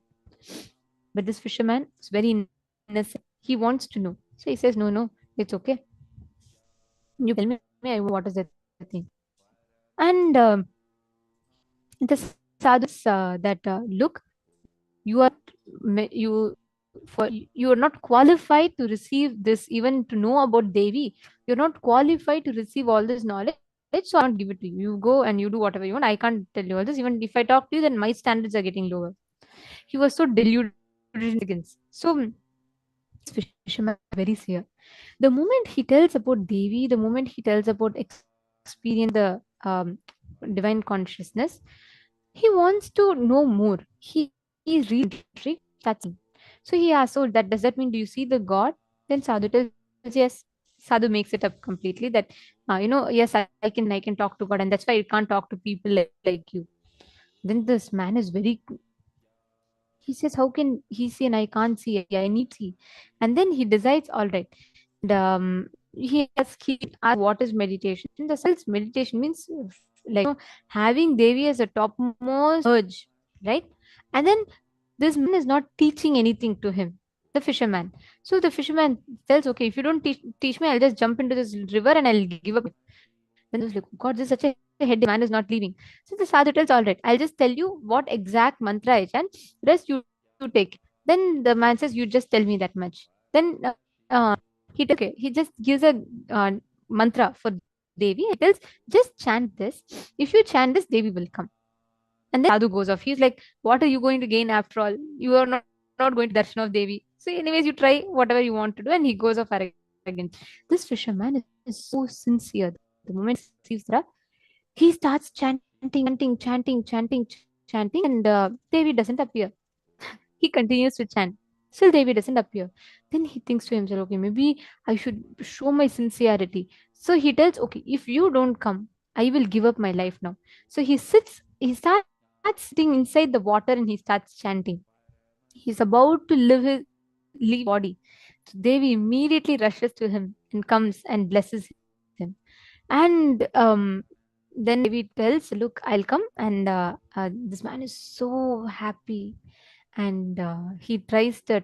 But this fisherman is very innocent. He wants to know. So he says, no, it's okay. You tell me, what is that thing? And the sadhu that look, you are you are not qualified to receive this, even to know about Devi. You're not qualified to receive all this knowledge, so I won't give it to you. You go and you do whatever you want. I can't tell you all this. Even if I talk to you, then my standards are getting lower. He was so deluded in seconds. So this fisherman very severe. The moment he tells about Devi, the moment he tells about experience the divine consciousness, he wants to know more. He is really intrigued. That's him. So he asks, "So that does that mean, do you see the God?" Then Sadhu tells, "Yes." Sadhu makes it up completely that, yes, I can talk to God, and that's why I can't talk to people like you. Then this man is very. He says, "How can he see and I can't see? I need to see." And then he decides, all right. And, he asks, what is meditation? The self meditation means, like, having Devi as a topmost urge, right? And then this man is not teaching anything to him, the fisherman. So the fisherman tells, okay, if you don't teach me, I'll just jump into this river and I'll give up. Then he was like, God, this is such a heady man is not leaving. So the sadhu tells, all right, I'll just tell you what exact mantra I chant. Rest you take. Then the man says, you just tell me that much. Then he just gives a uh, mantra for Devi. He tells, just chant this. If you chant this, Devi will come. And then Sadhu goes off. He's like, what are you going to gain after all? You are not going to darshan of Devi. So anyways, you try whatever you want to do. And he goes off arrogant. This fisherman is so sincere. The moment he receives Ra, he starts chanting, and Devi doesn't appear. He continues to chant. Still, Devi doesn't appear. Then he thinks to himself, okay, maybe I should show my sincerity. So he tells, okay, if you don't come, I will give up my life now. So he starts sitting inside the water and he starts chanting. He's about to leave his body. So Devi immediately rushes to him and comes and blesses him. And then Devi tells, look, I'll come. And this man is so happy. And he tries to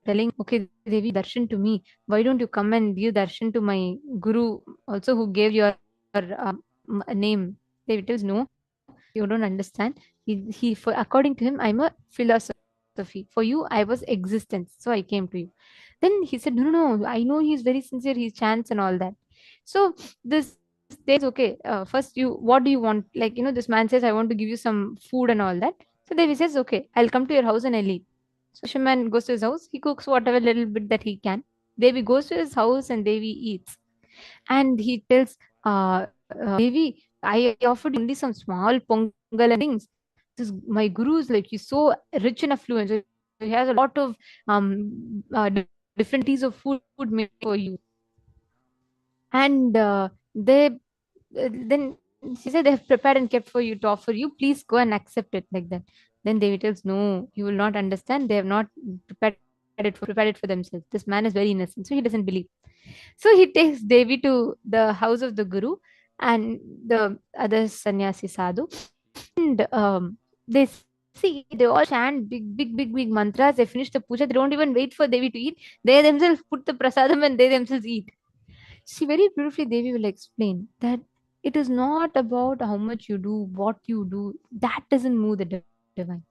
telling, okay, Devi, darshan to me. Why don't you come and give darshan to my guru also, who gave your name? Devi tells, no, you don't understand. According to him, I'm a philosophy. For you, I was existence. So I came to you. Then he said, no, I know he's very sincere. He chants and all that. So this Devi says, okay, first what do you want? Like, this man says, I want to give you some food and all that. So Devi says, okay, I'll come to your house and I'll eat. So fisherman goes to his house. He cooks whatever little bit that he can. Devi goes to his house and Devi eats. And he tells, Devi, I offered you only some small pongal and things. This my guru is like, he's so rich in affluence. So he has a lot of different varieties of food made for you. And then she said, they have prepared and kept for you to offer you. Please go and accept it, like that. Then Devi tells, no, you will not understand. They have not prepared it for themselves. This man is very innocent, so he doesn't believe. So he takes Devi to the house of the guru and the other sannyasi sadhu, and they see, they all chant big mantras. They finish the puja. They don't even wait for Devi to eat. They themselves put the prasadam and they themselves eat. See, very beautifully, Devi will explain that it is not about how much you do, what you do. That doesn't move the divine.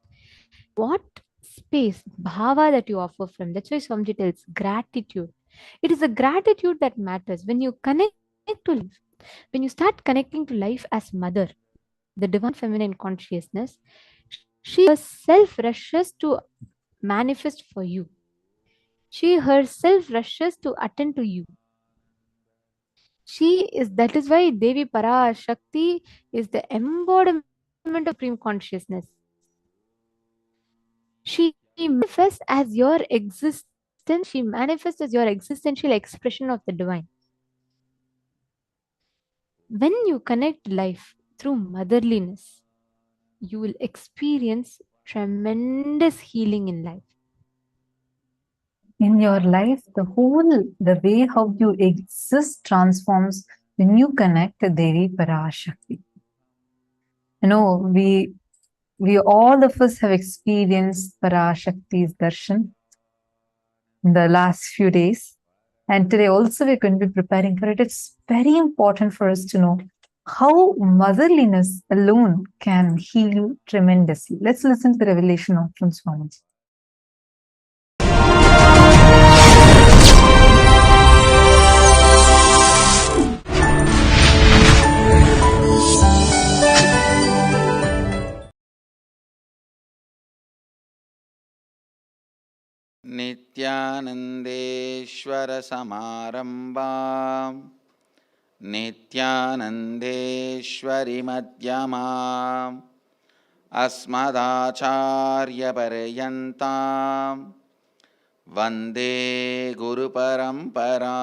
What space, bhava that you offer from. That's why Swamiji tells gratitude. It is the gratitude that matters. When you connect to life, when you start connecting to life as mother, the divine feminine consciousness, she herself rushes to manifest for you. She herself rushes to attend to you. That is why Devi Parashakti is the embodiment of supreme consciousness. She manifests as your existence, she manifests as your existential expression of the divine. When you connect life through motherliness, you will experience tremendous healing in life. In your life, the way how you exist transforms when you connect to Devi Parashakti. We all of us have experienced Parashakti's darshan in the last few days. And today also we're going to be preparing for it. It's very important for us to know how motherliness alone can heal you tremendously. Let's listen to the revelation from Swamiji. नित्यानन्देश्वर समारम्भां नित्यानन्देश्वरि मध्यमाम् अस्मदाचार्यपर्यन्तां वन्दे गुरुपरम्पराम्.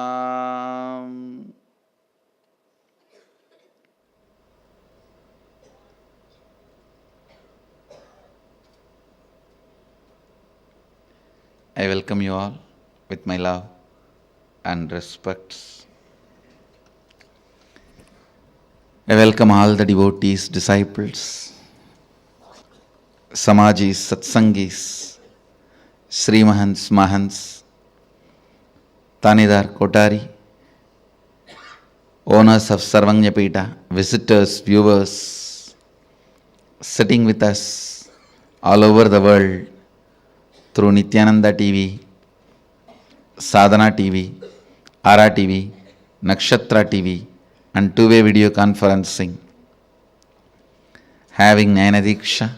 I welcome you all with my love and respects. I welcome all the devotees, disciples, Samajis, Satsangis, Sri Mahants, Mahants, Tanidar, Kotari, owners of Sarvanyapita, visitors, viewers, sitting with us all over the world, through Nithyananda TV, Sadhana TV, Ara TV, Nakshatra TV, and two-way video conferencing, having Nayana Diksha,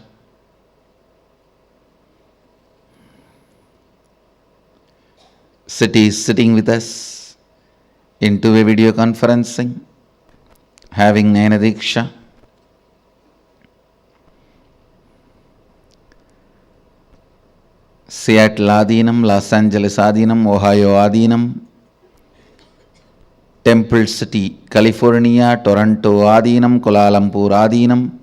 cities sitting with us in two-way video conferencing, having Nayana Diksha, Seattle Adinam, Los Angeles Adinam, Ohio Adinam, Temple City, California, Toronto Adinam, Kuala Lumpur Adinam,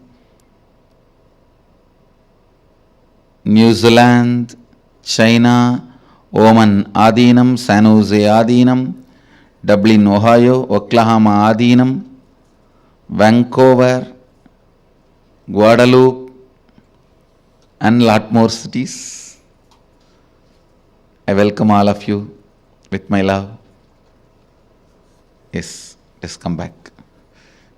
New Zealand, China, Oman Adinam, San Jose Adinam, Dublin, Ohio, Oklahoma Adinam, Vancouver, Guadeloupe, and lot more cities. I welcome all of you with my love. Yes, let's come back.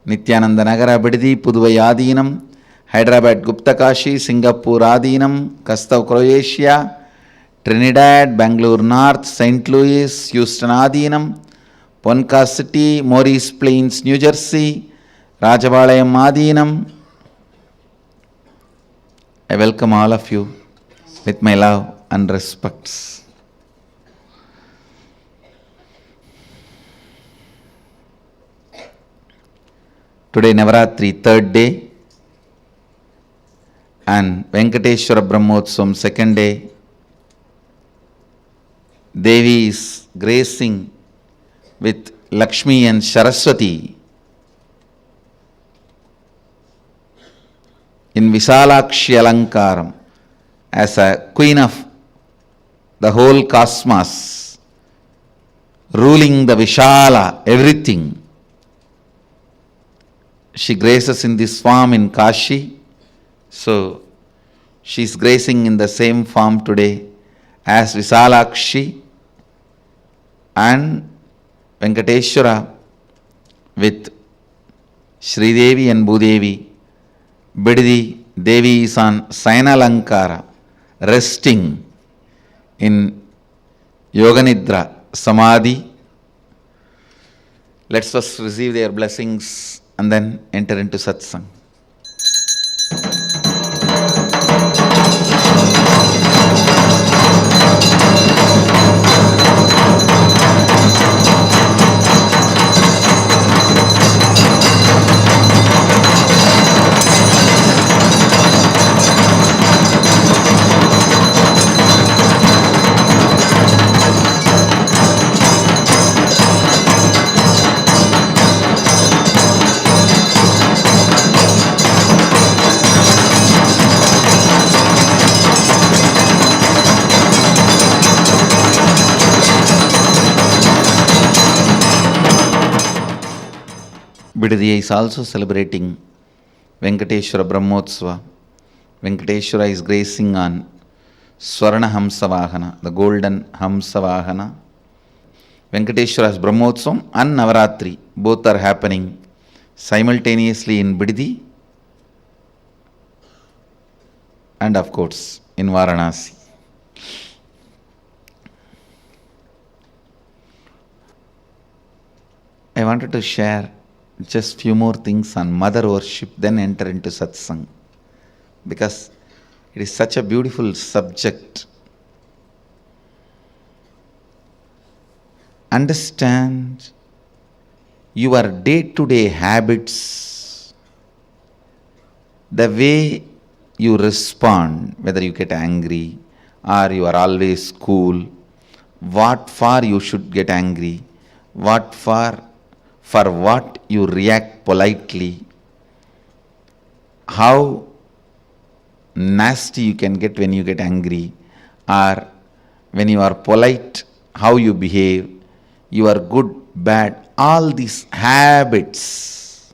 Nithyananda Nagara Bidadi, Puduvai Adinam, Hyderabad Guptakashi, Singapore Adinam, Kastav Croatia, Trinidad, Bangalore North, St. Louis, Houston Adinam, Ponca City, Morris Plains, New Jersey, Rajabalayam Adinam. I welcome all of you with my love and respects. Today Navaratri, third day, and Venkateshwara Brahmotsavam, second day. Devi is gracing with Lakshmi and Saraswati in Visalakshi Alankaram as a queen of the whole cosmos, ruling the Vishala, everything. She graces in this form in Kashi, so she is gracing in the same form today as Visalakshi and Venkateshwara with Sri Devi and Bhudevi. Bidadi Devi is on Sayanalankara, resting in Yoganidra Samadhi. Let's first receive their blessings and then enter into satsang. Bidadi is also celebrating Venkateshwara Brahmotsava. Venkateshwara is gracing on Swarna Hamsavahana, the golden Hamsavahana. Venkateshwara's Brahmotsavam and Navaratri, both are happening simultaneously in Bidadi and of course in Varanasi. I wanted to share just few more things on mother worship, then enter into satsang, because it is such a beautiful subject. Understand your day-to-day habits, the way you respond, whether you get angry or you are always cool, what for you should get angry, what for what you react politely, how nasty you can get when you get angry, or when you are polite, how you behave, you are good, bad, all these habits.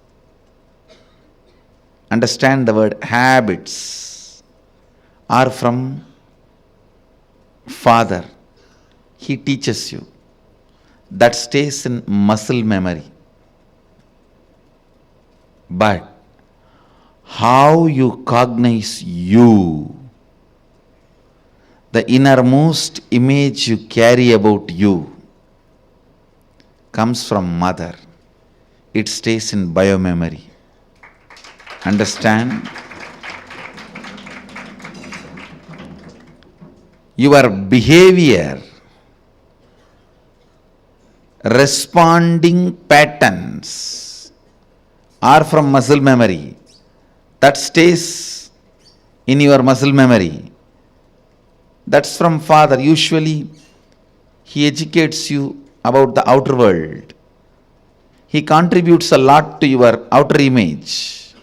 Understand the word habits are from Father. He teaches you. That stays in muscle memory. But how you cognize you, the innermost image you carry about you comes from mother. It stays in biomemory. Understand? Your behavior, responding patterns are from muscle memory. That stays in your muscle memory. That's from father. Usually, he educates you about the outer world. He contributes a lot to your outer image.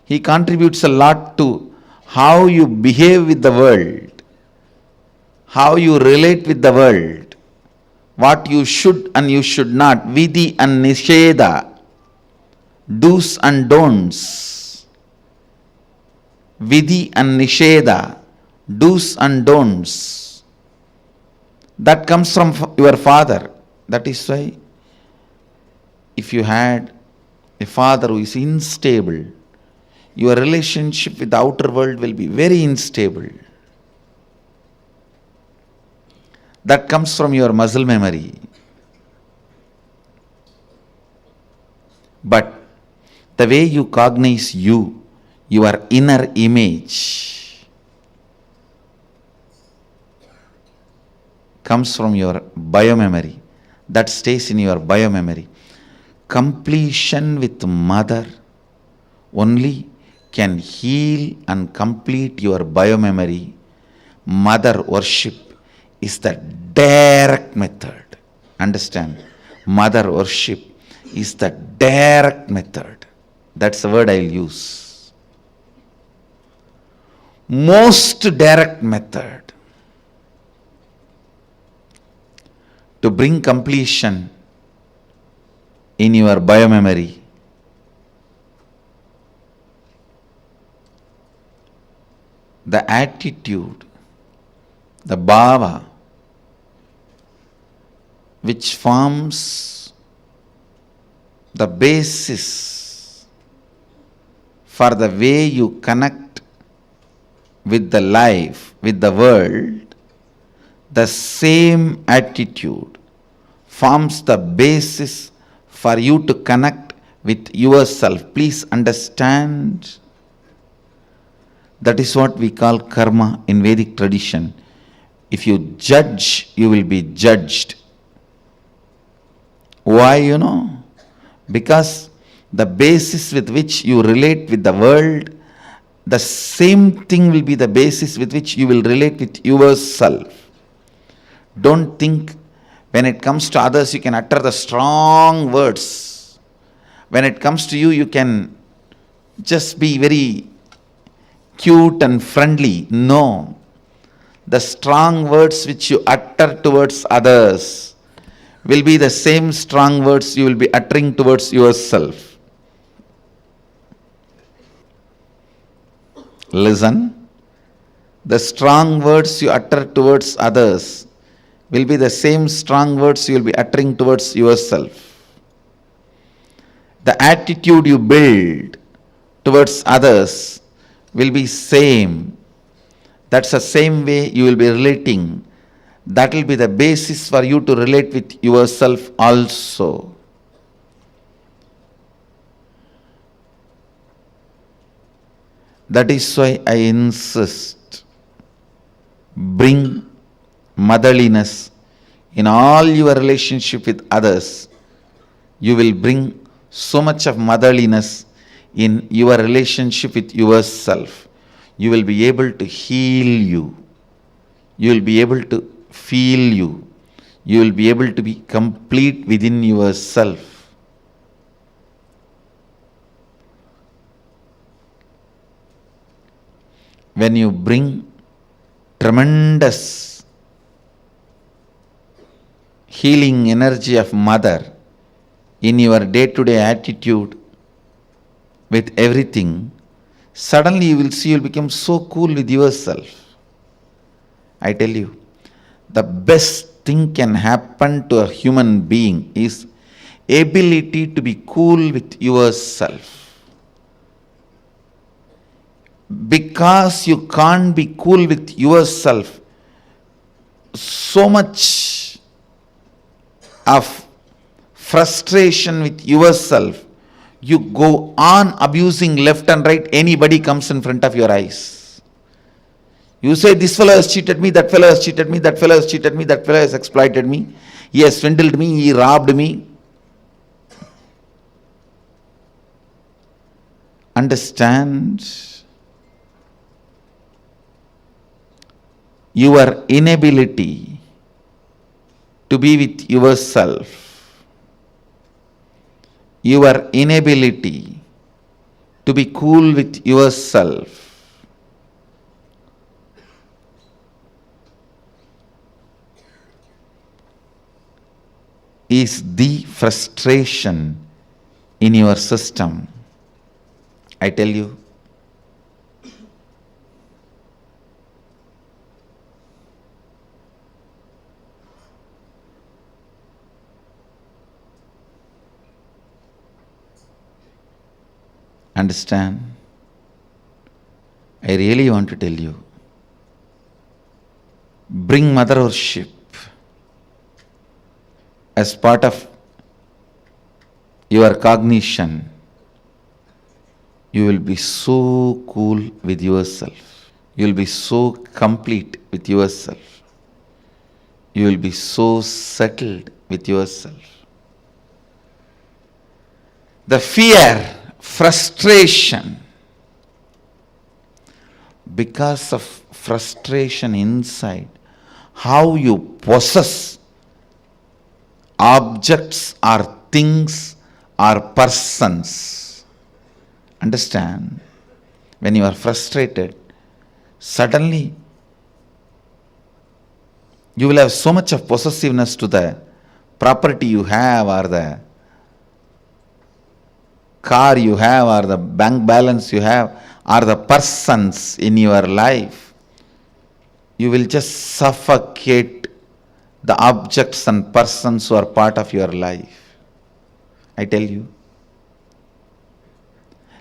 He contributes a lot to how you behave with the world, how you relate with the world, what you should and you should not, vidhi and nisheda, do's and don'ts. Vidhi and nisheda, do's and don'ts. That comes from your father. That is why if you had a father who is unstable, your relationship with the outer world will be very unstable. That comes from your muscle memory. But the way you cognize you, your inner image, comes from your biomemory. That stays in your biomemory. Completion with mother only can heal and complete your biomemory. Mother worship is the direct method. Understand? Mother worship is the direct method. That's the word I'll use. Most direct method to bring completion in your biomemory. The attitude, the bhava, which forms the basis for the way you connect with the life, with the world, the same attitude forms the basis for you to connect with yourself. Please understand. That is what we call karma in Vedic tradition. If you judge, you will be judged. Why, Because the basis with which you relate with the world, the same thing will be the basis with which you will relate with yourself. Don't think when it comes to others you can utter the strong words. When it comes to you, you can just be very cute and friendly. No. The strong words which you utter towards others will be the same strong words you will be uttering towards yourself. Listen. The strong words you utter towards others will be the same strong words you will be uttering towards yourself. The attitude you build towards others will be same. That's the same way you will be relating. That will be the basis for you to relate with yourself also. That is why I insist, bring motherliness in all your relationship with others. You will bring so much of motherliness in your relationship with yourself. You will be able to heal you. You will be able to feel you. You will be able to be complete within yourself. When you bring tremendous healing energy of mother in your day-to-day attitude with everything, suddenly you will see you will become so cool with yourself. I tell you, the best thing can happen to a human being is ability to be cool with yourself. because you can't be cool with yourself, so much of frustration with yourself, you go on abusing left and right anybody comes in front of your eyes. You say, this fellow has cheated me, that fellow has cheated me, that fellow has cheated me, that fellow has exploited me, he has swindled me, he robbed me. Understand your inability to be with yourself, your inability to be cool with yourself, is the frustration in your system. I tell you, understand? I really want to tell you, bring mother worship as part of your cognition. You will be so cool with yourself. You will be so complete with yourself. You will be so settled with yourself. The fear, frustration, because of frustration inside, how you possess objects or things or persons. Understand? When you are frustrated, suddenly you will have so much of possessiveness to the property you have, or the car you have, or the bank balance you have, or the persons in your life. You will just suffocate the objects and persons who are part of your life. I tell you.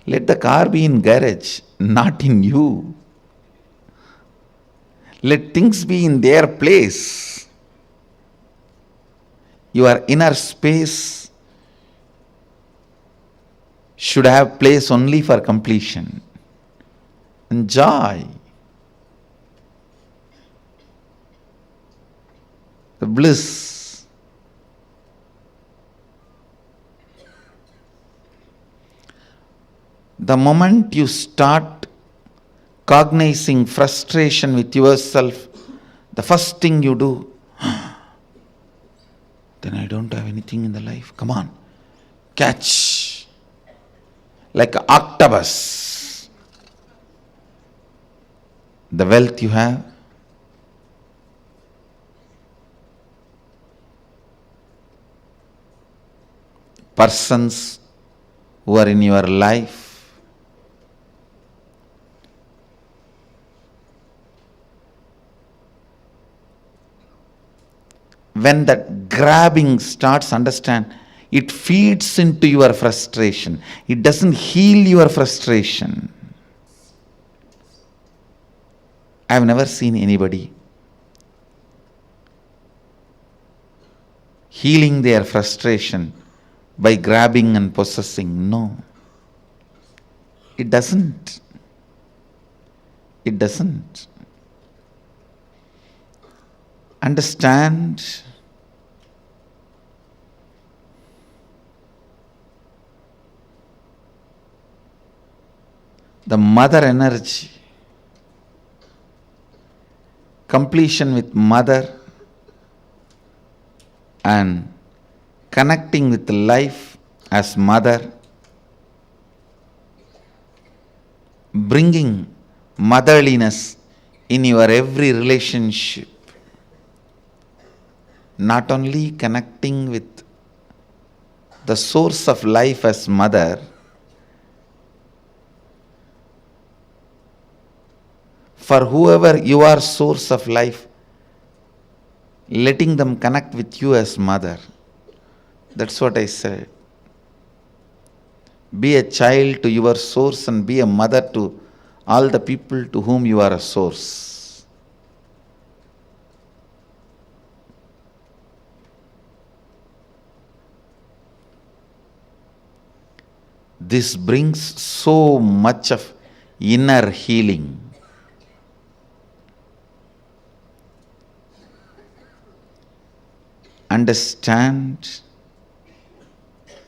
Let the car be in garage, not in you. Let things be in their place. Your inner space should have place only for completion and joy. The bliss. The moment you start cognizing frustration with yourself, the first thing you do, then I don't have anything in the life. Come on, catch. Like an octopus. The wealth you have, persons who are in your life, when that grabbing starts, understand, it feeds into your frustration. It doesn't heal your frustration. I have never seen anybody healing their frustration by grabbing and possessing. No. It doesn't. It doesn't. Understand? The mother energy, completion with mother, and connecting with life as mother, bringing motherliness in your every relationship, not only connecting with the source of life as mother, for whoever you are source of life, letting them connect with you as mother. That's what I said. Be a child to your source and be a mother to all the people to whom you are a source. This brings so much of inner healing. Understand,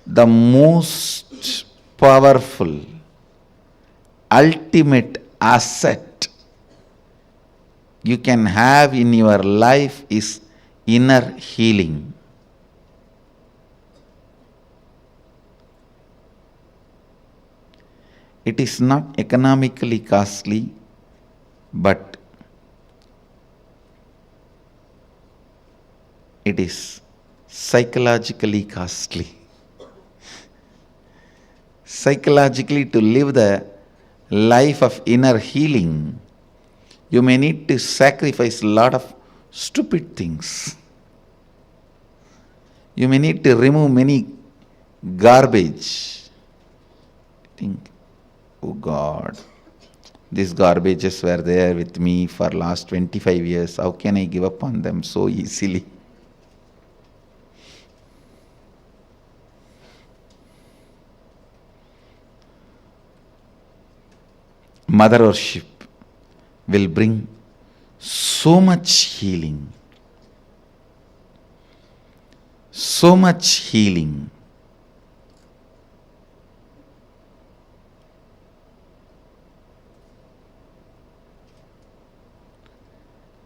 the most powerful, ultimate asset you can have in your life is inner healing. It is not economically costly, but it is psychologically costly. Psychologically, to live the life of inner healing, you may need to sacrifice a lot of stupid things. You may need to remove many garbage. Think, oh God, these garbages were there with me for last 25 years. How can I give up on them so easily? Mother worship will bring so much healing. So much healing.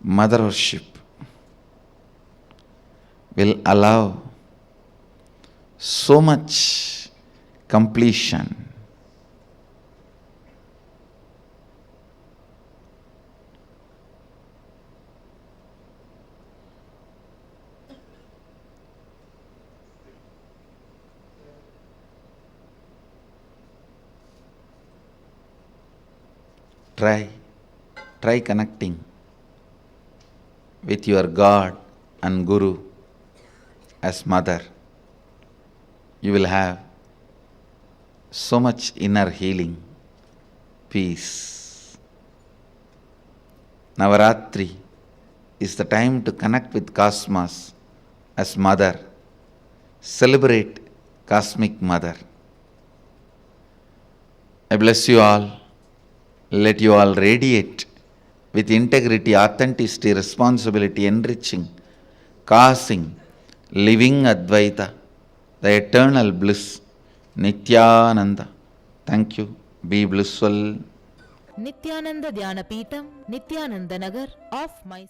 Mother worship will allow so much completion. Try connecting with your God and Guru as mother. You will have so much inner healing, peace. Navaratri is the time to connect with Cosmos as mother. Celebrate Cosmic Mother. I bless you all. Let you all radiate with integrity, authenticity, responsibility, enriching, causing, living Advaita, the eternal bliss, Nityananda. Thank you. Be blissful. Nithyananda Dhyanapeetam Nithyananda Nagar of my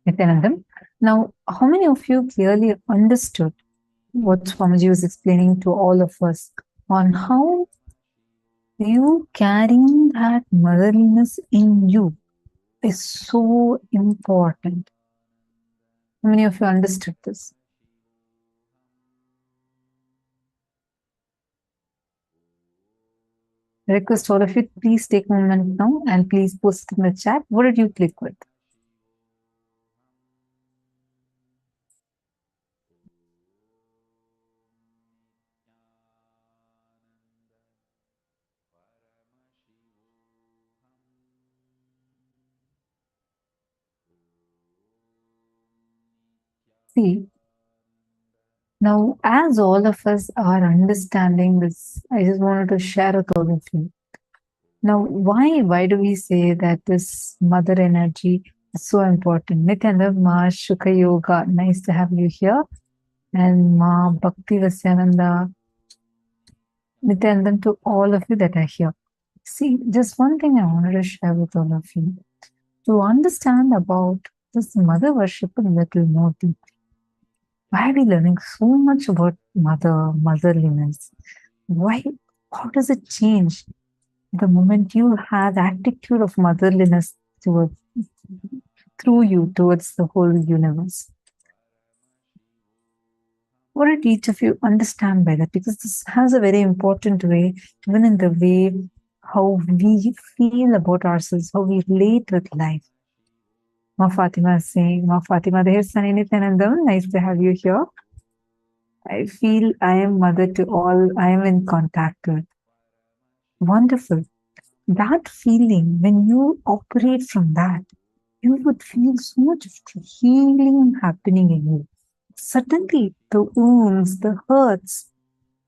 Nityanandam. Now, how many of you clearly understood what Swamiji was explaining to all of us on how you carrying that motherliness in you is so important? How many of you understood this? I request all of you, please take a moment now and please post in the chat. What did you click with? See, now as all of us are understanding this, I just wanted to share with all of you. Now, why do we say that this mother energy is so important? Nityananda, Ma Shukha Yoga, nice to have you here. And Ma Bhakti Vasyananda, Nityananda, to all of you that are here. See, just one thing I wanted to share with all of you. To understand about this mother worship a little more deeply. Why are we learning so much about motherliness? Why? How does it change the moment you have attitude of motherliness towards through you towards the whole universe? What did each of you understand by that? Because this has a very important way, even in the way how we feel about ourselves, how we relate with life. Ma Fatima is saying, Ma Fatima, there's Sunny Nityanandam. Nice to have you here. I feel I am mother to all I am in contact with. Wonderful. That feeling, when you operate from that, you would feel so much of healing happening in you. Suddenly, the wounds, the hurts,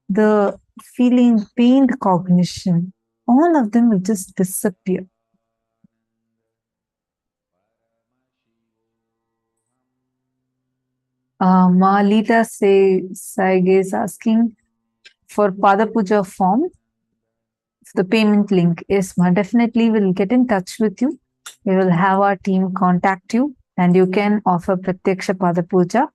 the feeling, pained cognition, all of them will just disappear. Malita Saige is asking for Pada Puja form, the payment link. Yes, ma, definitely we'll get in touch with you. We will have our team contact you and you can offer Pratyaksha Pada Puja.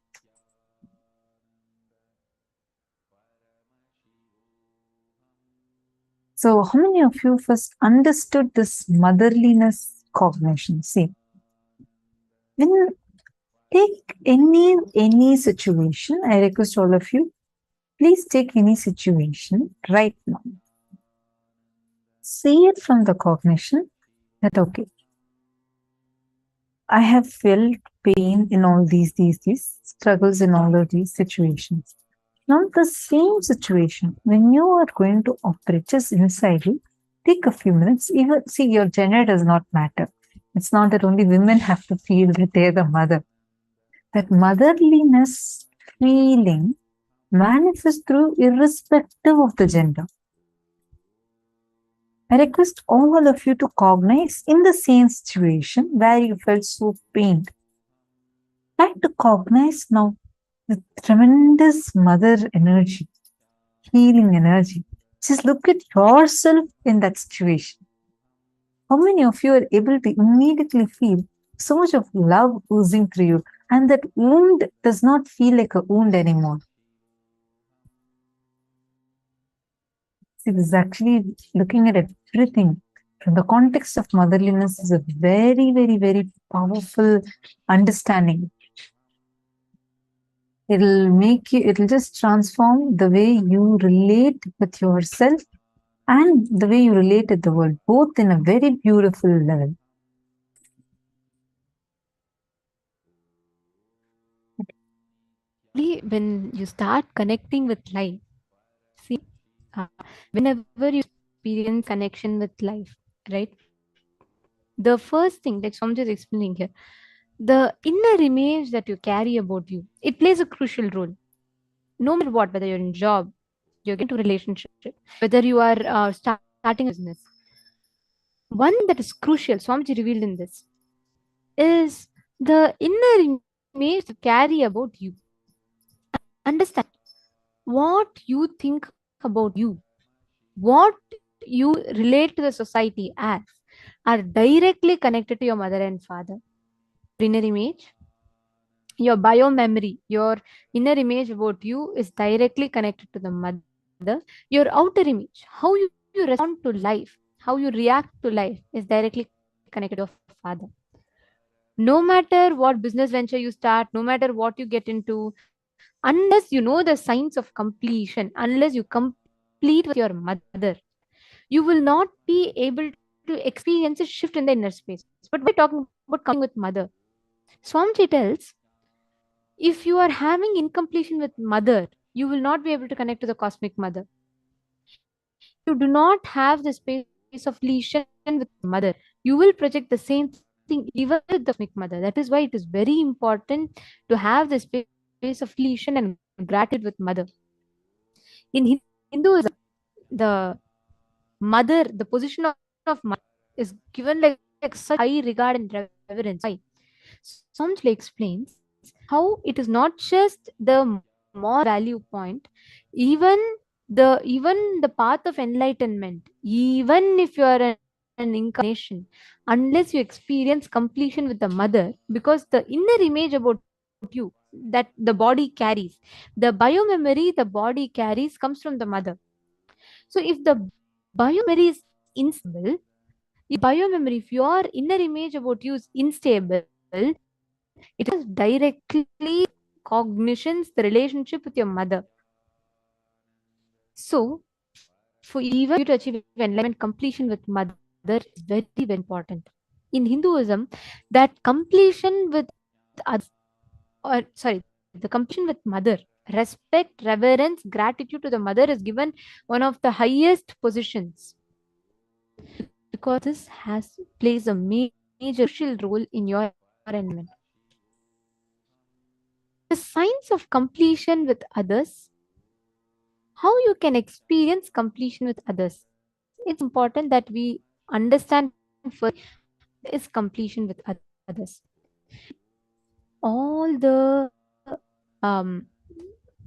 So, how many of you first understood this motherliness cognition? See, when take any situation, I request all of you, please take any situation right now. See it from the cognition that, okay, I have felt pain in all these struggles in all of these situations. Now, the same situation, when you are going to operate just inside you, take a few minutes. Even see, your gender does not matter. It's not that only women have to feel that they're the mother. That motherliness feeling manifests through irrespective of the gender. I request all of you to cognize in the same situation where you felt so pained. Try to cognize now the tremendous mother energy, healing energy. Just look at yourself in that situation. How many of you are able to immediately feel so much of love oozing through you, and that wound does not feel like a wound anymore? See, this is actually looking at everything from the context of motherliness is a very, very, very powerful understanding. It'll just transform the way you relate with yourself and the way you relate with the world, both in a very beautiful level. When you start connecting with life, see, whenever you experience connection with life, right? The first thing, like Somji is explaining here, the inner image that you carry about you, it plays a crucial role. No matter what, whether you're in job, you're getting to relationship, whether you are starting a business. One that is crucial, Swamiji revealed in this, is the inner image you carry about you. Understand what you think about you, what you relate to the society as, are directly connected to your mother and father. Inner image Your bio memory, your inner image about you is directly connected to the mother. Your outer image, how you respond to life, how you react to life, is directly connected to your father. No matter what business venture you start, no matter what you get into, unless you know the signs of completion, unless you complete with your mother, you will not be able to experience a shift in the inner space. But why are we talking about completing with mother? Swamiji tells, if you are having incompletion with mother, you will not be able to connect to the cosmic mother. If you do not have the space of completion with mother, you will project the same thing even with the cosmic mother. That is why it is very important to have the space of completion and gratitude with mother. In Hinduism, the mother, the position of mother is given like such high regard and reverence. Why? Somjli explains how it is not just the moral value point, even the path of enlightenment, even if you are an incarnation, unless you experience completion with the mother, because the inner image about you that the body carries, the biomemory the body carries, comes from the mother. So if the biomemory is instable, your biomemory, if your inner image about you is unstable, it has directly cognitions the relationship with your mother. So, for even you to achieve enlightenment, completion with mother is very, very important. In Hinduism, that completion with others, or sorry, the completion with mother, respect, reverence, gratitude to the mother is given one of the highest positions, because this has plays a major crucial role in your enlightenment. The signs of completion with others, how you can experience completion with others. It's important that we understand first what is completion with others. All the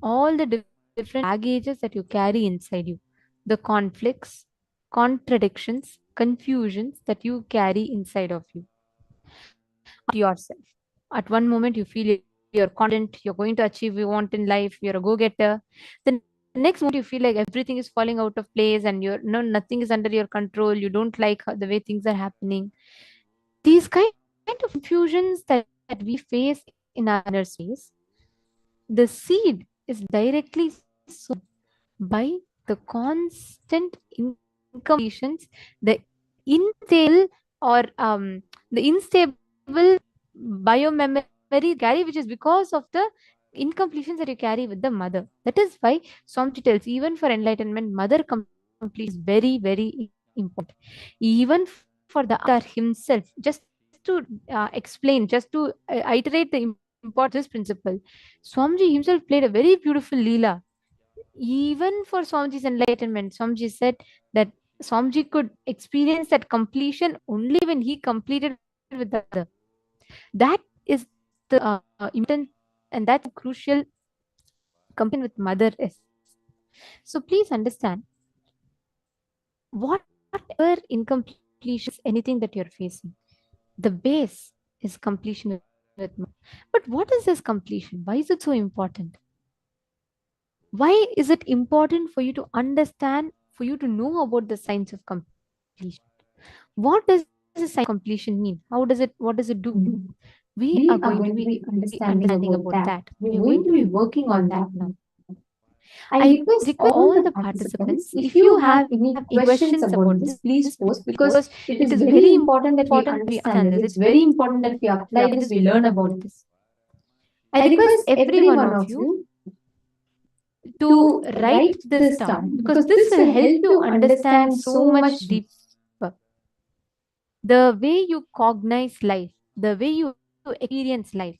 all the different baggages that you carry inside you, the conflicts, contradictions, confusions that you carry inside of you. Yourself. At one moment, you feel you're confident, you're going to achieve what you want in life, you're a go-getter. The next moment, you feel like everything is falling out of place and you're no nothing is under your control. You don't like the way things are happening. These kind of confusions that we face in our inner space, the seed is directly sown by the constant incompletions, the unstable or the unstable biomemory carry, which is because of the incompletions that you carry with the mother. That is why Swamiji tells, even for enlightenment, mother completion is very, very important. Even for the avatar himself, just to explain, just to iterate the importance of this principle, Swamiji himself played a very beautiful leela. Even for Swamiji's enlightenment, Swamiji said that Swamiji could experience that completion only when he completed with the mother. That is the important, and that's how crucial completion with mother is. So please understand, whatever incompletions, anything that you're facing, the base is completion with mother. But what is this completion? Why is it so important? Why is it important for you to understand, for you to know about the science of completion? What does the science of completion mean? What does it do? We are going to be understanding about that. We are going to be working on that now. I request all the participants, if you have any questions about this, please post, because it is very important that we understand this. It's very important that we apply this, we learn about this. I request every one of you to write this down, because this will help you understand so much deeper. The way you cognize life, the way you experience life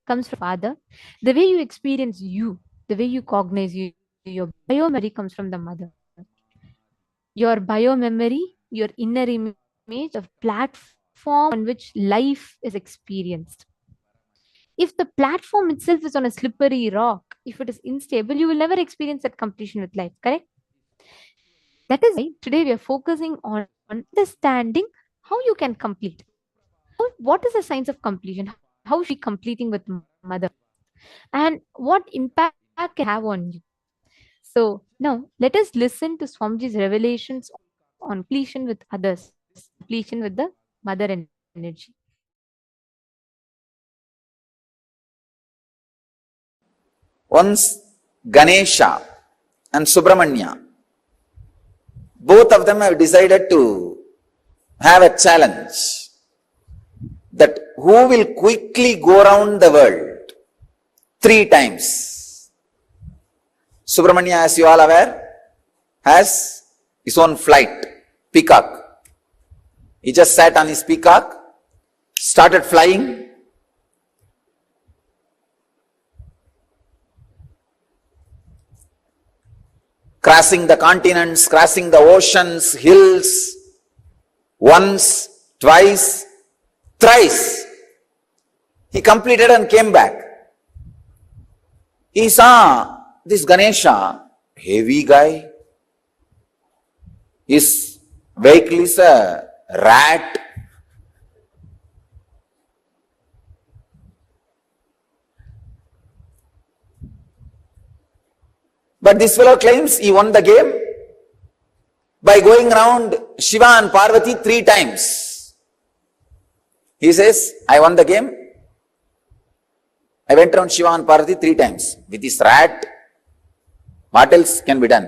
comes from father. The way you experience you, the way you cognize you, your biomemory comes from the mother. Your biomemory, your inner image of platform on which life is experienced. If the platform itself is on a slippery rock, if it is unstable, you will never experience that completion with life, correct? That is why today we are focusing on understanding how you can complete. What is the science of completion? how she completing with mother, and what impact can have on you. So now let us listen to Swamiji's revelations on completion with others, completion with the mother energy. Once Ganesha and Subramanya, both of them have decided to have a challenge that who will quickly go around the world 3 times. Subramanya, as you all aware, has his own flight, peacock. He just sat on his peacock, started flying, crossing the continents, crossing the oceans, hills, once, twice, thrice. He completed and came back. He saw this Ganesha, heavy guy. His vehicle is a rat. But this fellow claims he won the game by going around Shiva and Parvati 3 times. He says, I won the game. I went around Shiva and Parvati 3 times. With this rat, what else can be done?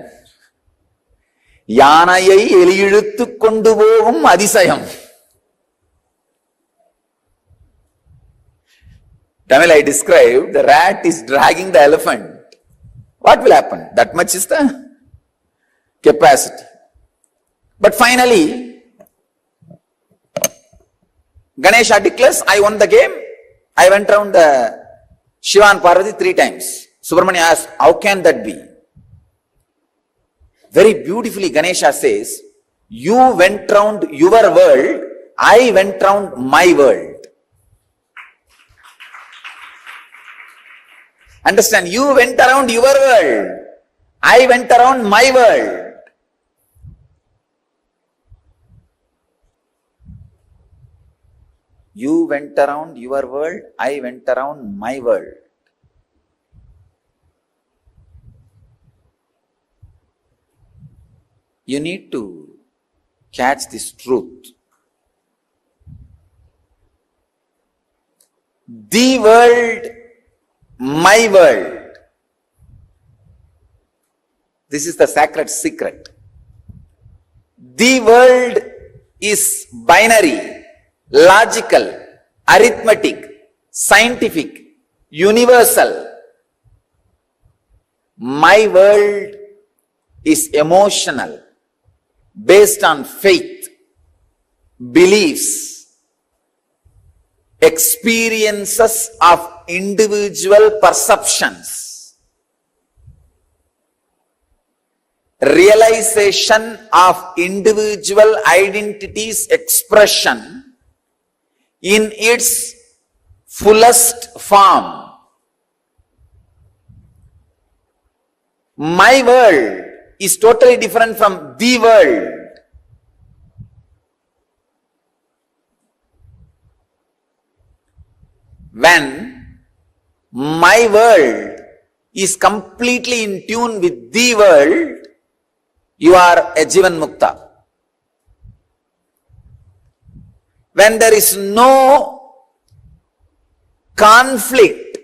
யானையை எலியிழுத்து கொண்டு போகும் அதிசயம். Tamil I described, the rat is dragging the elephant. What will happen? That much is the capacity. But finally, Ganesha declares, I won the game. I went around the Shiva and Parvati 3 times. Subramanya asks, how can that be? Very beautifully Ganesha says, you went round your world, I went round my world. Understand, you went around your world, I went around my world. You went around your world, I went around my world. You need to catch this truth. The world, my world. This is the sacred secret. The world is binary, logical, arithmetic, scientific, universal. My world is emotional, based on faith, beliefs, experiences of individual perceptions, realization of individual identity's expression in its fullest form. My world is totally different from the world. When my world is completely in tune with the world, you are a Jivan Mukta. When there is no conflict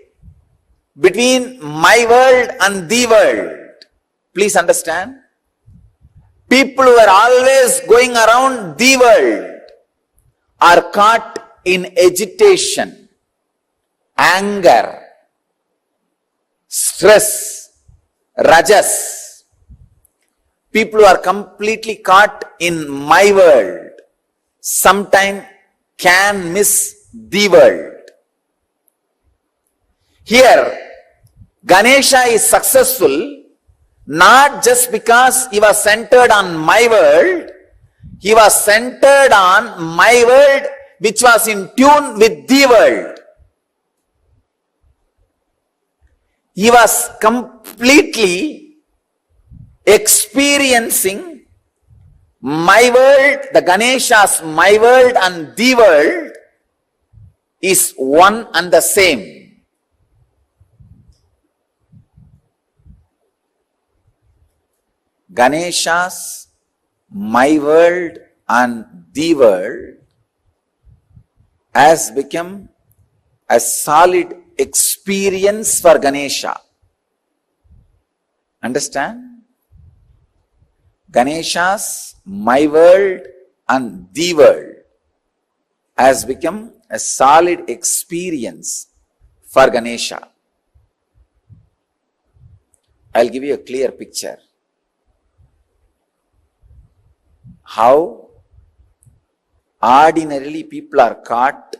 between my world and the world, please understand, people who are always going around the world are caught in agitation, anger, stress, rajas. People who are completely caught in my world sometimes can miss the world. Here, Ganesha is successful not just because he was centered on my world, he was centered on my world which was in tune with the world. He was completely experiencing my world, the Ganesha's my world and the world is one and the same. Ganesha's my world and the world has become a solid experience for Ganesha. Understand? Ganesha's my world and the world has become a solid experience for Ganesha. I'll give you a clear picture. How ordinarily people are caught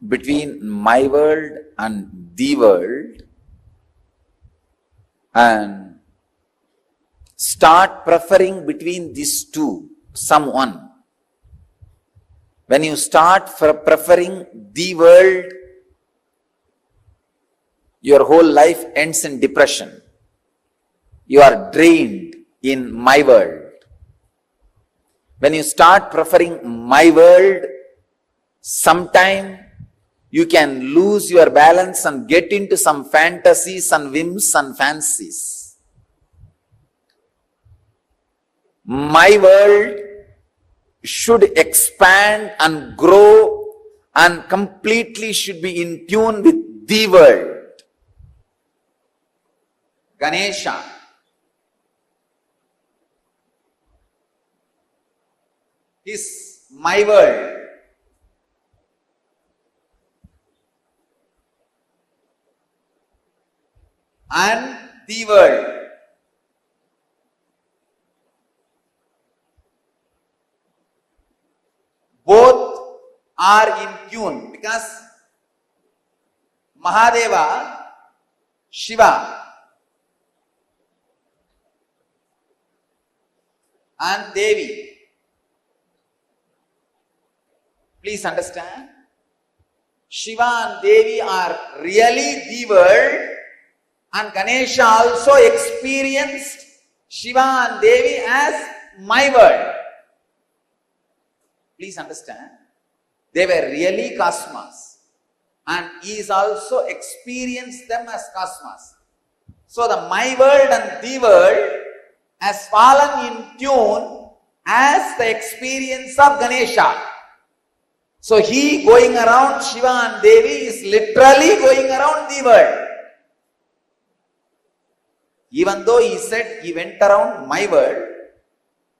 between my world and the world and start preferring between these two, someone. When you start preferring the world, your whole life ends in depression. You are drained in my world. When you start preferring my world, sometime you can lose your balance and get into some fantasies and whims and fancies. My world should expand and grow and completely should be in tune with the world. Ganesha is my world. And the world. Both are in tune because Mahadeva, Shiva, and Devi. Please understand, Shiva and Devi are really the world, and Ganesha also experienced Shiva and Devi as my world. Please understand, they were really cosmos, and he is also experienced them as cosmos. So the my world and the world has fallen in tune as the experience of Ganesha. So he going around Shiva and Devi is literally going around the world. Even though he said he went around my world,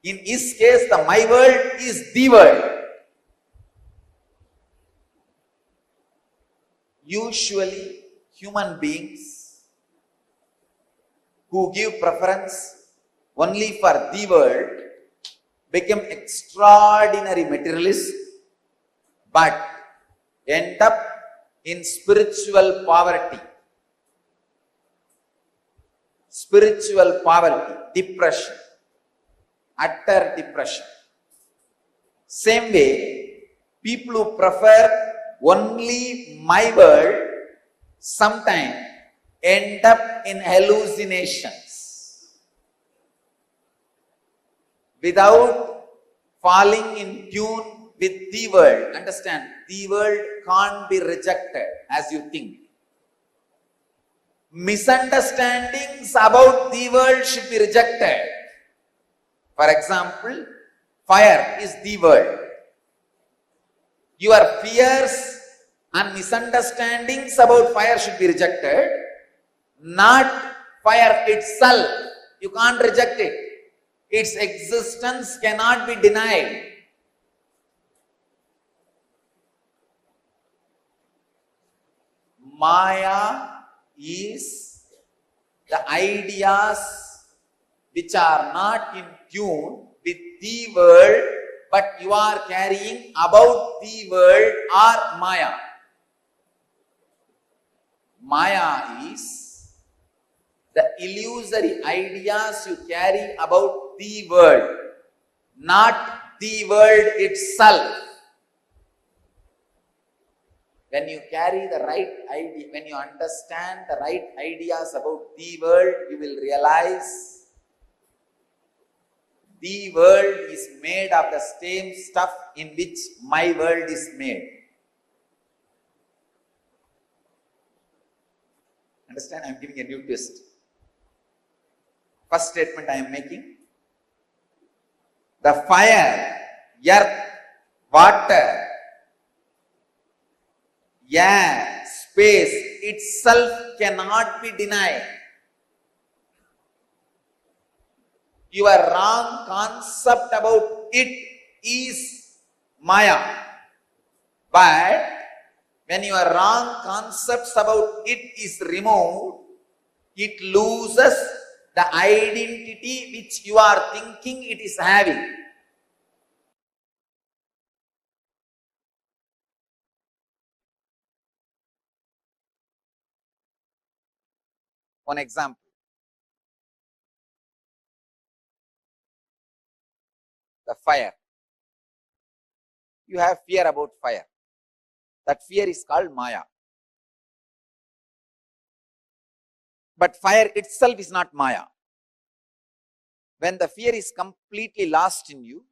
in his case the my world is the world. Usually human beings who give preference only for the world become extraordinary materialists but end up in spiritual poverty. Spiritual poverty, depression, utter depression. Same way, people who prefer only my world sometimes end up in hallucinations without falling in tune with the world. Understand, the world can't be rejected as you think. Misunderstandings about the world should be rejected. For example, fire is the world. Your fears and misunderstandings about fire should be rejected, not fire itself. You can't reject it. Its existence cannot be denied. Maya is the ideas which are not in tune with the world, but you are carrying about the world are Maya. Maya is the illusory ideas you carry about the world, not the world itself. When you carry the right idea, when you understand the right ideas about the world, you will realize the world is made of the same stuff in which my world is made. Understand? I am giving a new twist. First statement I am making. The fire, earth, water, air, space itself cannot be denied. Your wrong concept about it is Maya. But when your wrong concepts about it is removed, it loses the identity which you are thinking it is having. One example. The fire. You have fear about fire. That fear is called Maya. But fire itself is not Maya. When the fear is completely lost in you,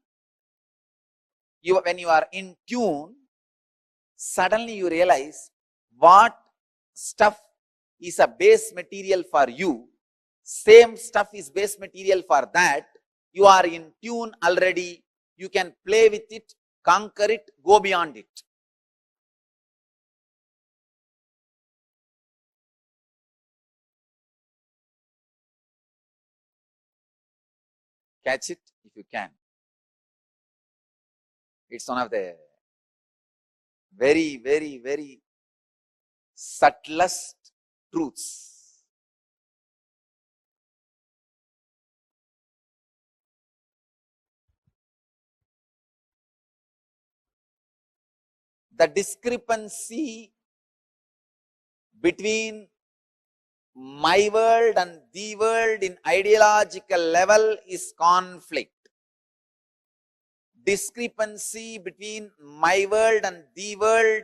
when you are in tune, suddenly you realize what stuff is a base material for you, same stuff is base material for that. You are in tune already. You can play with it, conquer it, go beyond it. Catch it if you can. It's one of the very, very, very subtlest truths. The discrepancy between my world and the world in ideological level is conflict. Discrepancy between my world and the world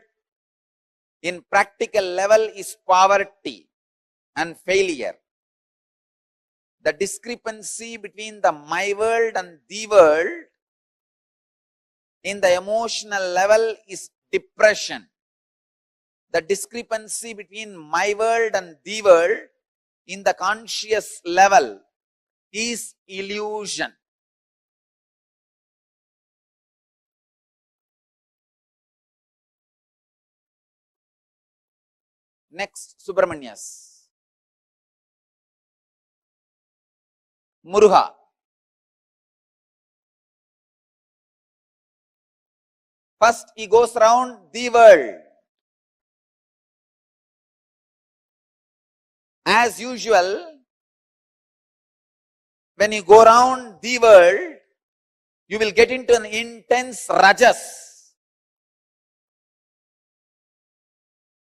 in practical level is poverty and failure. The discrepancy between the my world and the world in the emotional level is depression. The discrepancy between my world and the world in the conscious level is illusion. Next, Subramanyas. Muruga. First, he goes around the world. As usual, when you go around the world, you will get into an intense rajas.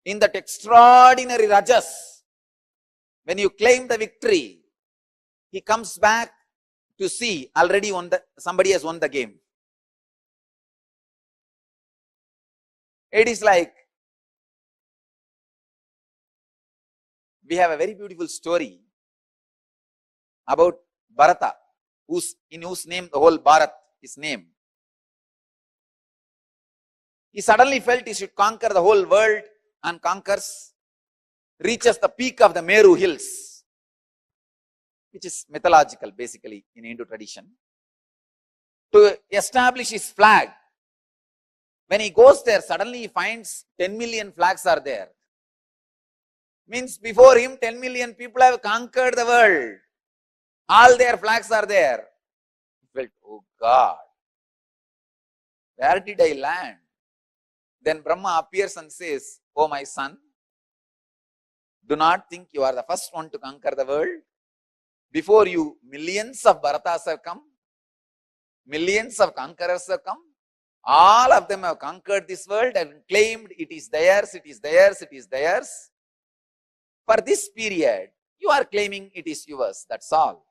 In that extraordinary rajas, when you claim the victory, he comes back to see already somebody has won the game. It is like, we have a very beautiful story about Bharata, in whose name the whole Bharat is named. He suddenly felt he should conquer the whole world and conquers, reaches the peak of the Meru hills, which is mythological basically in Hindu tradition, to establish his flag. When he goes there, suddenly he finds 10 million flags are there. Means before him 10 million people have conquered the world. All their flags are there. He felt, oh God, where did I land? Then Brahma appears and says, oh my son, do not think you are the first one to conquer the world. Before you, millions of Bharatas have come. Millions of conquerors have come. All of them have conquered this world and claimed it is theirs, it is theirs, it is theirs. For this period, you are claiming it is yours. That's all.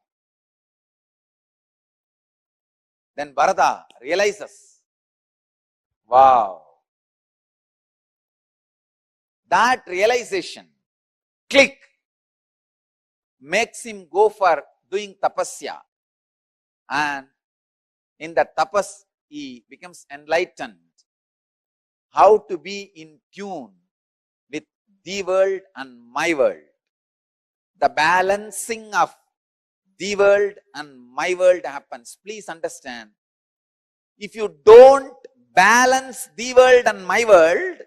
Then Bharata realizes, wow. That realization, click, makes him go for doing tapasya and In the tapas, he becomes enlightened. How to be in tune with the world and my world. The balancing of the world and my world happens. Please understand, if you don't balance the world and my world,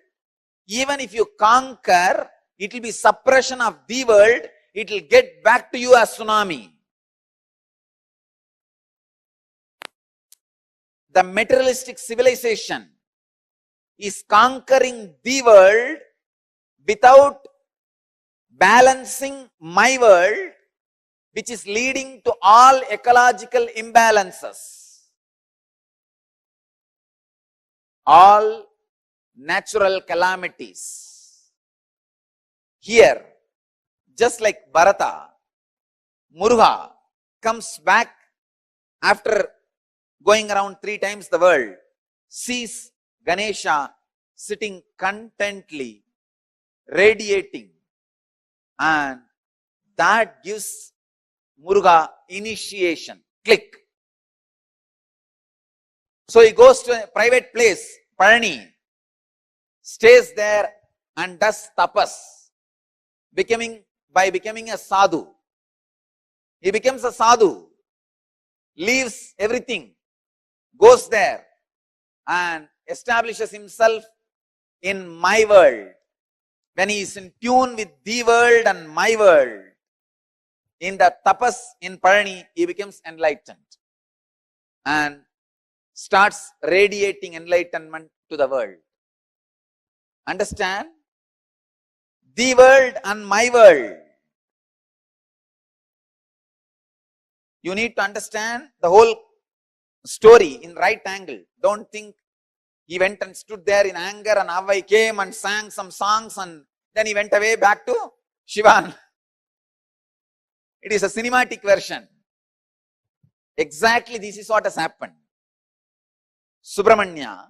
even if you conquer, it will be suppression of the world, it will get back to you as tsunami. The materialistic civilization is conquering the world without balancing my world, which is leading to all ecological imbalances, all natural calamities. Here, just like Bharata, Muruga comes back after going around 3 times the world, sees Ganesha sitting contently, radiating, and that gives Muruga initiation. Click. So he goes to a private place, Parani, stays there and does tapas, by becoming a sadhu. He becomes a sadhu, leaves everything, goes there and establishes himself in my world. When he is in tune with the world and my world, in the tapas in Parani, he becomes enlightened and starts radiating enlightenment to the world. Understand? The world and my world. You need to understand the whole story in right angle. Don't think he went and stood there in anger and Avai came and sang some songs and then he went away back to Shivan. It is a cinematic version. Exactly this is what has happened. Subramanya,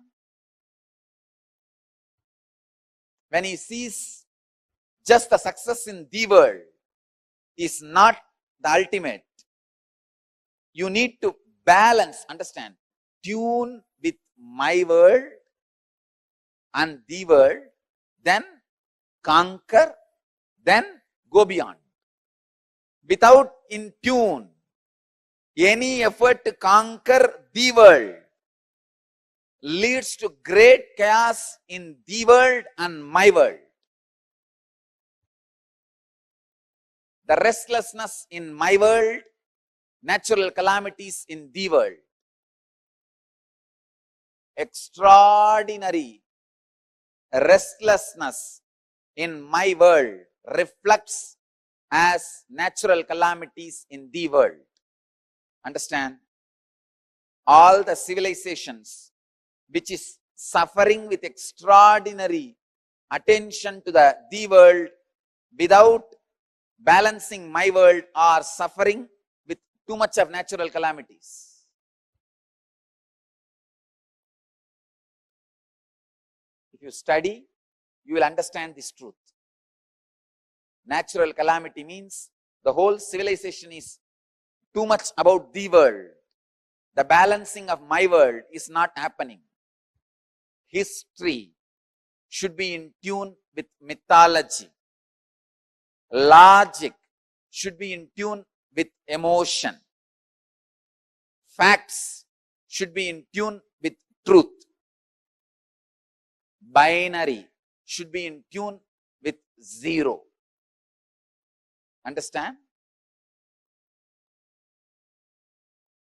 when he sees just the success in the world is not the ultimate, you need to balance, understand, tune with my world and the world, then conquer, then go beyond. Without in tune, any effort to conquer the world leads to great chaos in the world and my world. The restlessness in my world, natural calamities in the world. Extraordinary restlessness in my world reflects as natural calamities in the world. Understand? All the civilizations which is suffering with extraordinary attention to the world without balancing my world are suffering with too much of natural calamities. If you study, you will understand this truth. Natural calamity means the whole civilization is too much about the world. The balancing of my world is not happening. History should be in tune with mythology. Logic should be in tune with emotion. Facts should be in tune with truth. Binary should be in tune with zero. Understand?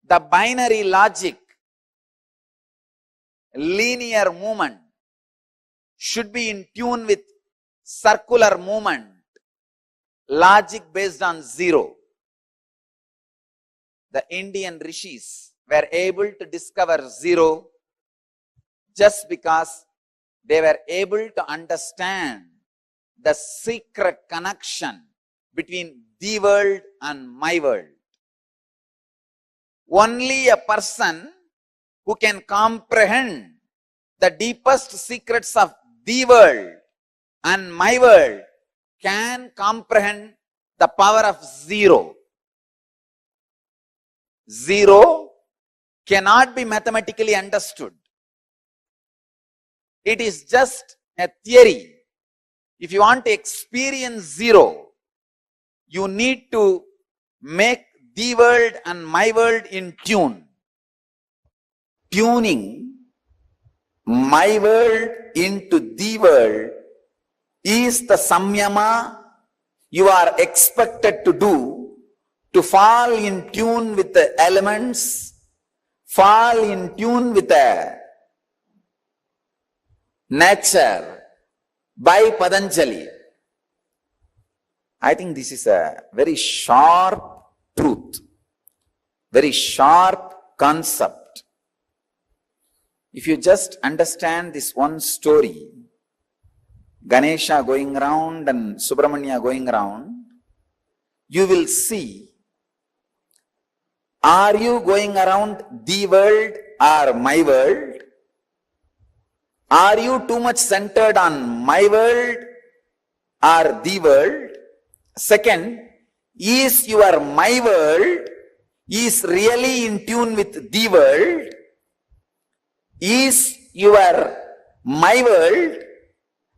The binary logic, linear movement should be in tune with circular movement, logic based on zero. The Indian rishis were able to discover zero just because they were able to understand the secret connection between the world and my world. Only a person who can comprehend the deepest secrets of the world and my world can comprehend the power of zero. Zero cannot be mathematically understood. It is just a theory. If you want to experience zero, you need to make the world and my world in tune. Tuning my world into the world is the samyama you are expected to do to fall in tune with the elements, fall in tune with the nature by Patanjali. I think this is a very sharp truth, very sharp concept. If you just understand this one story, Ganesha going around and Subramanya going around, you will see, are you going around the world or my world? Are you too much centered on my world or the world? Second, is your my world is really in tune with the world? Is your my world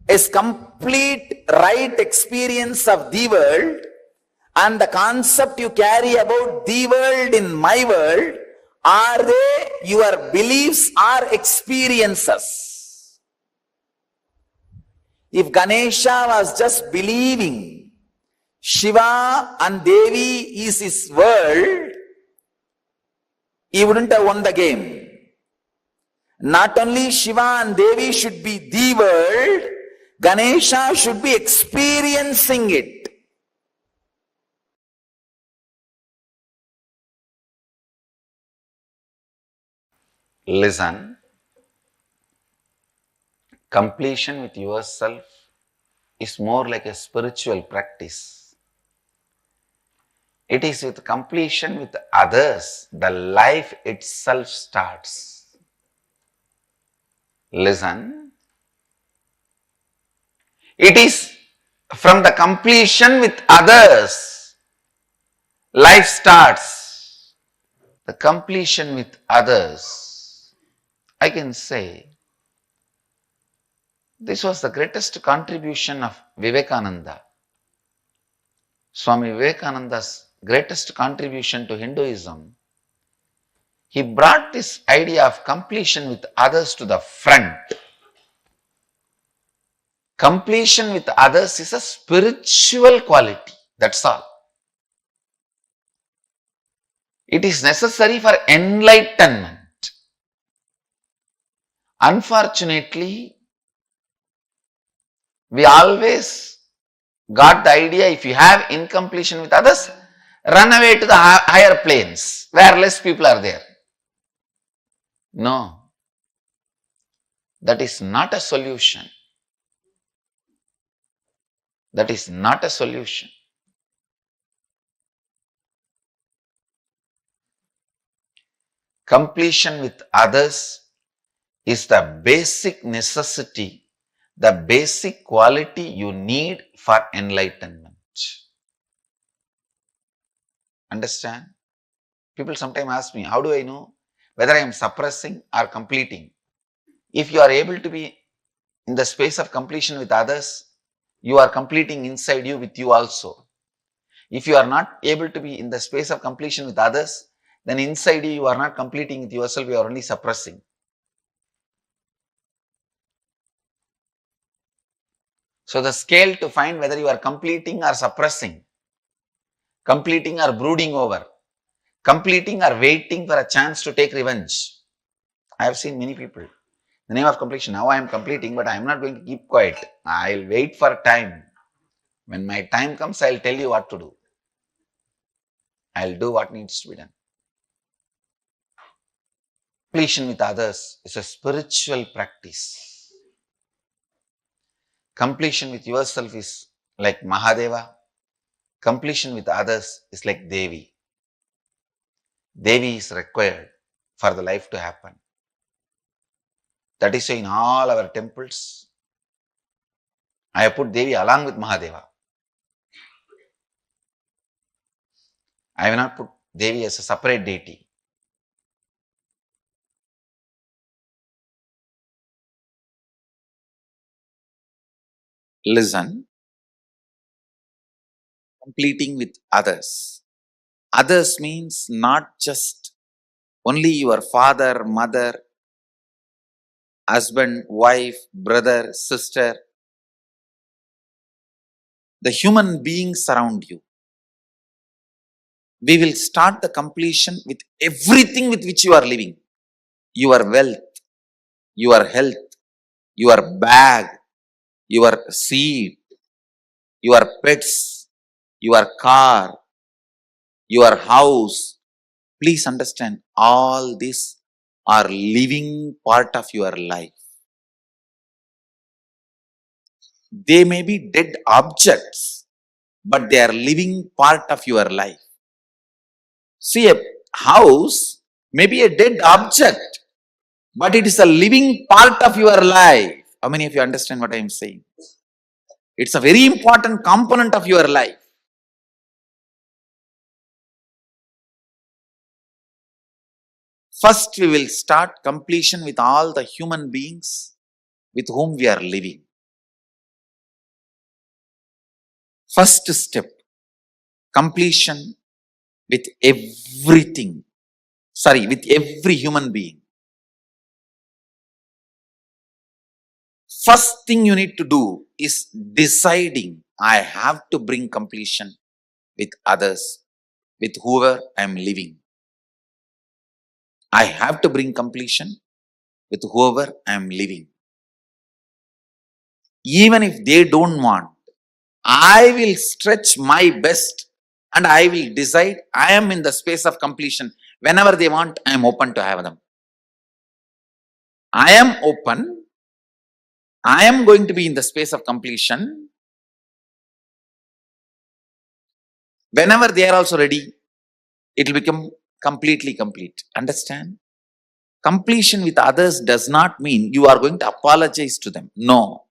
is complete right experience of the world, and the concept you carry about the world in my world, are they your beliefs or experiences? If Ganesha was just believing Shiva and Devi is his world, he wouldn't have won the game. Not only Shiva and Devi should be the world, Ganesha should be experiencing it. Listen, completion with yourself is more like a spiritual practice. It is with completion with others, the life itself starts. Listen, it is from the completion with others, life starts. The completion with others, I can say, this was the greatest contribution of Vivekananda. Swami Vivekananda's greatest contribution to Hinduism. He brought this idea of completion with others to the front. Completion with others is a spiritual quality, that's all. It is necessary for enlightenment. Unfortunately, we always got the idea, if you have incompletion with others, run away to the higher planes where less people are there. No, that is not a solution. That is not a solution. Completion with others is the basic necessity, the basic quality you need for enlightenment. Understand? People sometimes ask me, how do I know whether I am suppressing or completing? If you are able to be in the space of completion with others, you are completing inside you with you also. If you are not able to be in the space of completion with others, then inside you are not completing with yourself, you are only suppressing. So the scale to find whether you are completing or suppressing, completing or brooding over, completing or waiting for a chance to take revenge. I have seen many people. The name of completion, now I am completing, but I am not going to keep quiet. I will wait for time. When my time comes, I will tell you what to do. I will do what needs to be done. Completion with others is a spiritual practice. Completion with yourself is like Mahadeva. Completion with others is like Devi. Devi is required for the life to happen. That is why in all our temples, I have put Devi along with Mahadeva. I have not put Devi as a separate deity. listen, completing with others. Others means not just only your father, mother, husband, wife, brother, sister, the human beings around you. We will start the completion with everything with which you are living. Your wealth, your health, your bag, your seat, your pets, your car, your house. Please understand, all these are living part of your life. They may be dead objects, but they are living part of your life. See, a house may be a dead object, but it is a living part of your life. How many of you understand what I am saying? It's a very important component of your life. First, we will start completion with all the human beings with whom we are living. First step, completion with everything. With every human being. First thing you need to do is deciding, I have to bring completion with others, with whoever I am living. I have to bring completion with whoever I am living. Even if they don't want, I will stretch my best and I will decide I am in the space of completion. Whenever they want, I am open to have them. I am open. I am going to be in the space of completion. Whenever they are also ready, it will become completely complete. Understand? Completion with others does not mean you are going to apologize to them. No.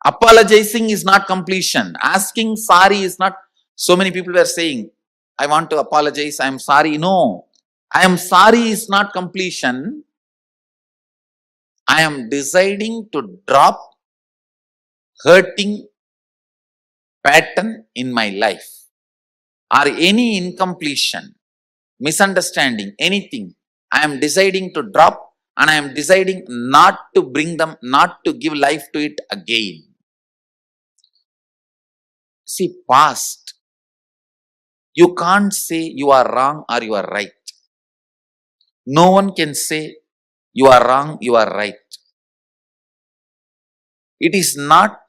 Apologizing is not completion. Asking sorry is not. So many people were saying, I want to apologize, I am sorry. No. I am sorry is not completion. I am deciding to drop hurting pattern in my life or any incompletion, misunderstanding, anything. I am deciding to drop and I am deciding not to bring them, not to give life to it again. See, past, you can't say you are wrong or you are right. No one can say you are wrong, you are right. It is not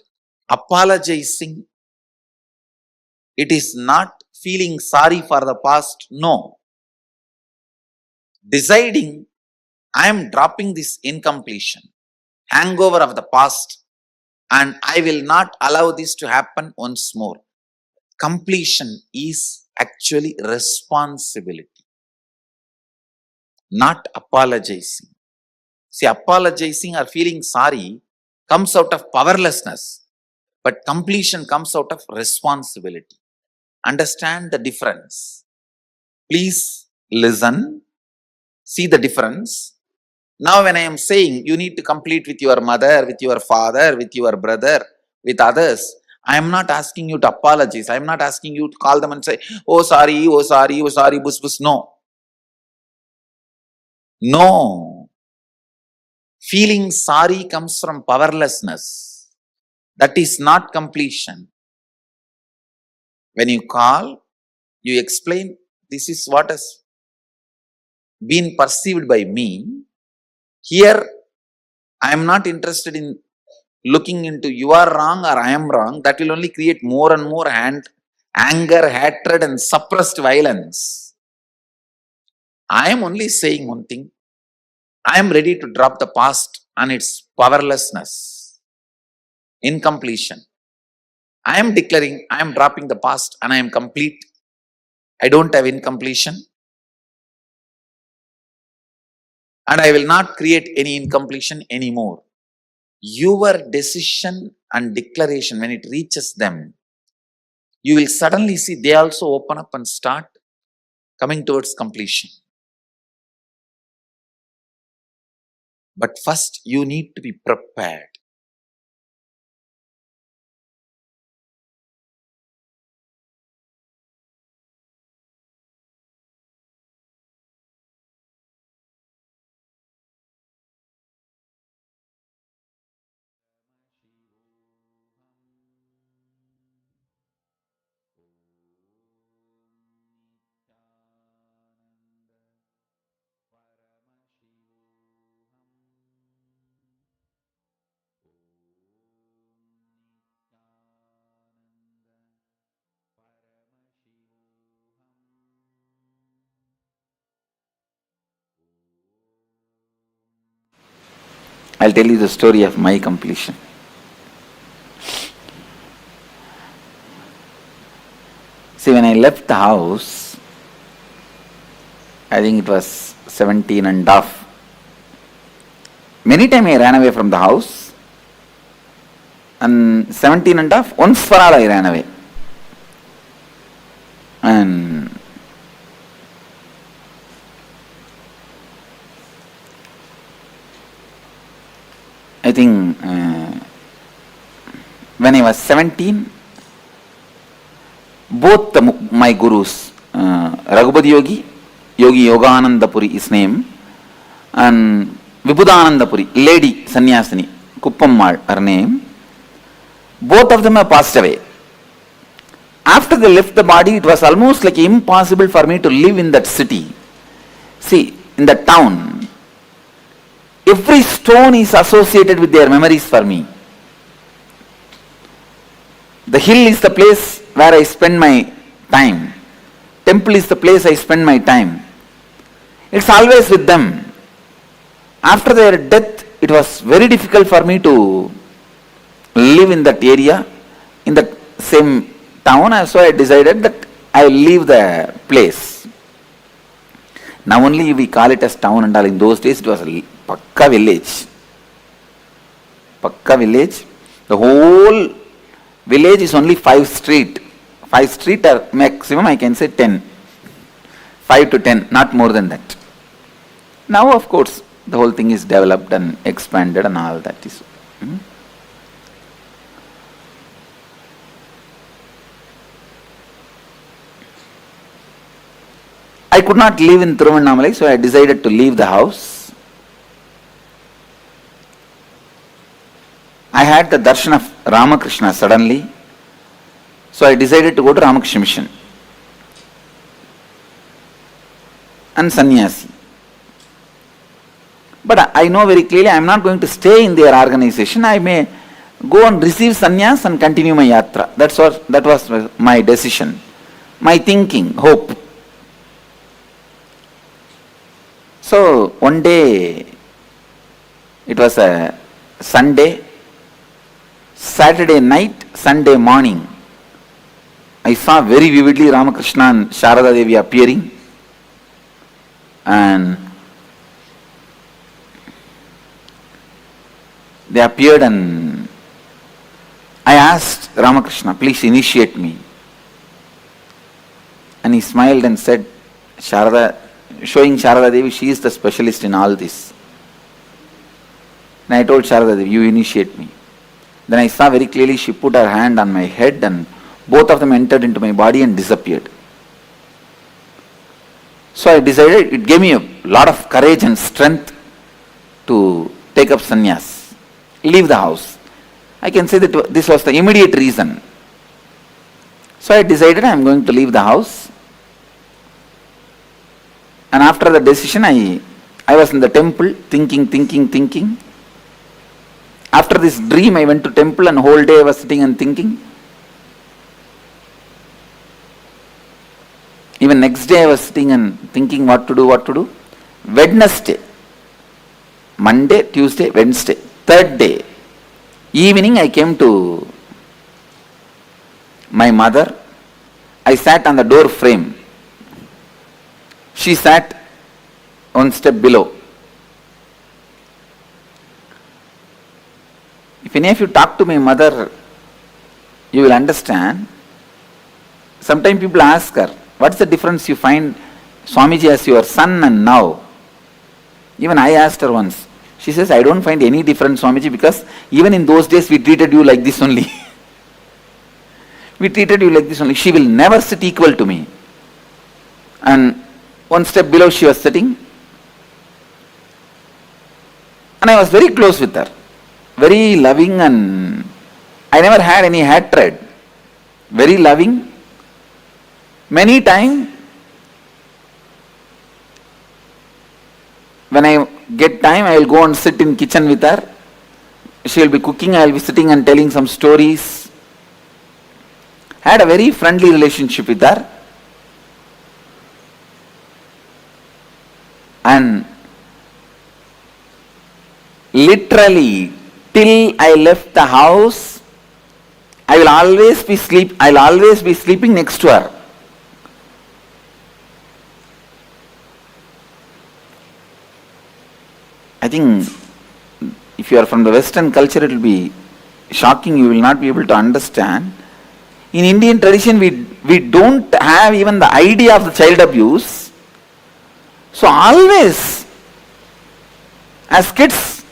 apologizing. It is not feeling sorry for the past. No. Deciding, I am dropping this incompletion, hangover of the past, and I will not allow this to happen once more. Completion is actually responsibility, not apologizing. See, apologizing or feeling sorry comes out of powerlessness, but completion comes out of responsibility. Understand the difference. Please listen, see the difference. Now when I am saying you need to complete with your mother, with your father, with your brother, with others, I am not asking you to apologize. I am not asking you to call them and say, oh sorry, oh sorry, oh sorry, bus bus. No. No. Feeling sorry comes from powerlessness. That is not completion. When you call, you explain, this is what has been perceived by me. Here, I am not interested in looking into you are wrong or I am wrong. That will only create more and more anger, hatred and suppressed violence. I am only saying one thing. I am ready to drop the past and its powerlessness, incompletion. I am declaring I am dropping the past and I am complete. I don't have incompletion. And I will not create any incompletion anymore. Your decision and declaration, when it reaches them, you will suddenly see they also open up and start coming towards completion. But first, you need to be prepared. I'll tell you the story of my completion. See, when I left the house, I think it was 17 and a half. Many times I ran away from the house, and 17 and a half, once for all I ran away. And I think when I was 17, both my gurus, Raghupati Yogi, Yogi Yogananda Puri, his name, and Vibhudananda Puri, lady sannyasini, Kuppammal, her name, both of them have passed away. After they left the body, it was almost like impossible for me to live in that city. See, in that town, every stone is associated with their memories for me. The hill is the place where I spend my time. Temple is the place I spend my time. It's always with them. After their death, it was very difficult for me to live in that area, in the same town, so I decided that I will leave the place. Now only we call it as town and all. In those days it was a Pakka village. Pakka village. The whole village is only 5 street. 5 street or maximum I can say 10. 5 to 10, not more than that. Now of course the whole thing is developed and expanded and all that is. I could not live in Tiruvannamalai, so I decided to leave the house. I had the darshan of Ramakrishna suddenly, so I decided to go to Ramakrishna Mission and sannyasi. But I know very clearly I am not going to stay in their organization. I may go and receive sannyas and continue my yatra. That was my decision, my thinking, hope. So one day, it was a Sunday, Saturday night, Sunday morning, I saw very vividly Ramakrishna and Sharada Devi appearing, and they appeared, and I asked Ramakrishna, please initiate me. And he smiled and said, showing Sharada Devi, she is the specialist in all this. And I told Sharada Devi, you initiate me. Then I saw very clearly she put her hand on my head and both of them entered into my body and disappeared. So I decided, it gave me a lot of courage and strength to take up sannyas, leave the house. I can say that this was the immediate reason. So I decided I am going to leave the house. And after the decision, I was in the temple thinking. After this dream, I went to temple and whole day I was sitting and thinking. Even next day I was sitting and thinking what to do. Wednesday, Monday, Tuesday, Wednesday, third day, evening I came to my mother. I sat on the door frame. She sat one step below. If any of you talk to my mother, you will understand. Sometimes people ask her, what's the difference you find Swamiji as your son and now? Even I asked her once. She says, I don't find any difference, Swamiji, because even in those days we treated you like this only. We treated you like this only. She will never sit equal to me. And one step below she was sitting. And I was very close with her. Very loving, and I never had any hatred. Very loving. Many times, when I get time, I will go and sit in kitchen with her. She will be cooking, I will be sitting and telling some stories. Had a very friendly relationship with her. And literally, till I left the house, I'll always be sleeping next to her. I think if you are from the Western culture, it will be shocking, you will not be able to understand. In Indian tradition, we don't have even the idea of the child abuse. So always, as kids,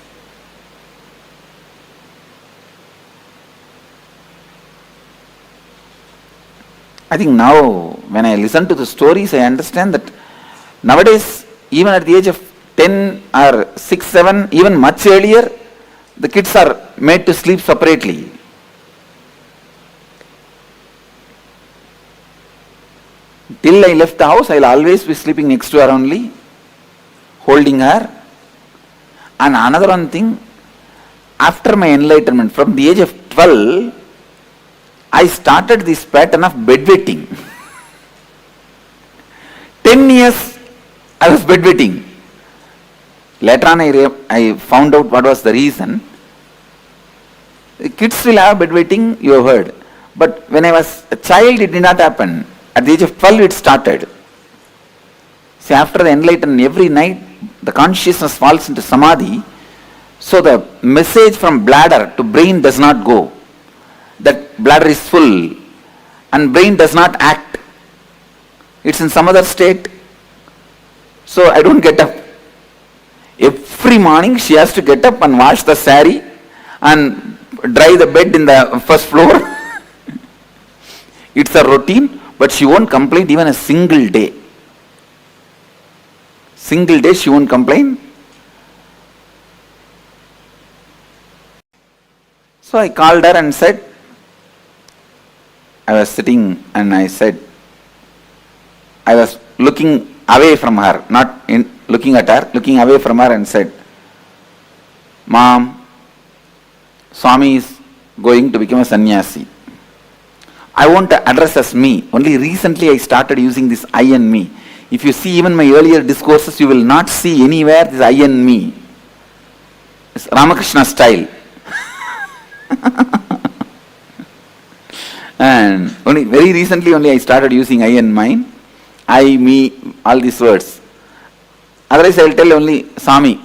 I think now when I listen to the stories, I understand that nowadays, even at the age of 10 or 6, 7, even much earlier, the kids are made to sleep separately. Till I left the house, I'll always be sleeping next to her only, holding her. And another one thing, after my enlightenment, from the age of 12, I started this pattern of bedwetting. 10 years I was bedwetting. Later on I found out what was the reason. The kids will have bedwetting, you have heard. But when I was a child, it did not happen. At the age of 12, it started. See, after the enlightenment, every night the consciousness falls into samadhi, so the message from bladder to brain does not go. That bladder is full and brain does not act. It's in some other state. So I don't get up. Every morning she has to get up and wash the sari and dry the bed in the first floor. It's a routine, but she won't complain even a single day. Single day she won't complain. So I called her and said, I was sitting and I said, I was looking away from her, not looking at her, looking away from her and said, Mom, Swami is going to become a sannyasi. I won't address as me. Only recently I started using this I and me. If you see even my earlier discourses, you will not see anywhere this I and me. It's Ramakrishna style. And only very recently only I started using I and mine. I, me, all these words. Otherwise I will tell only Swami.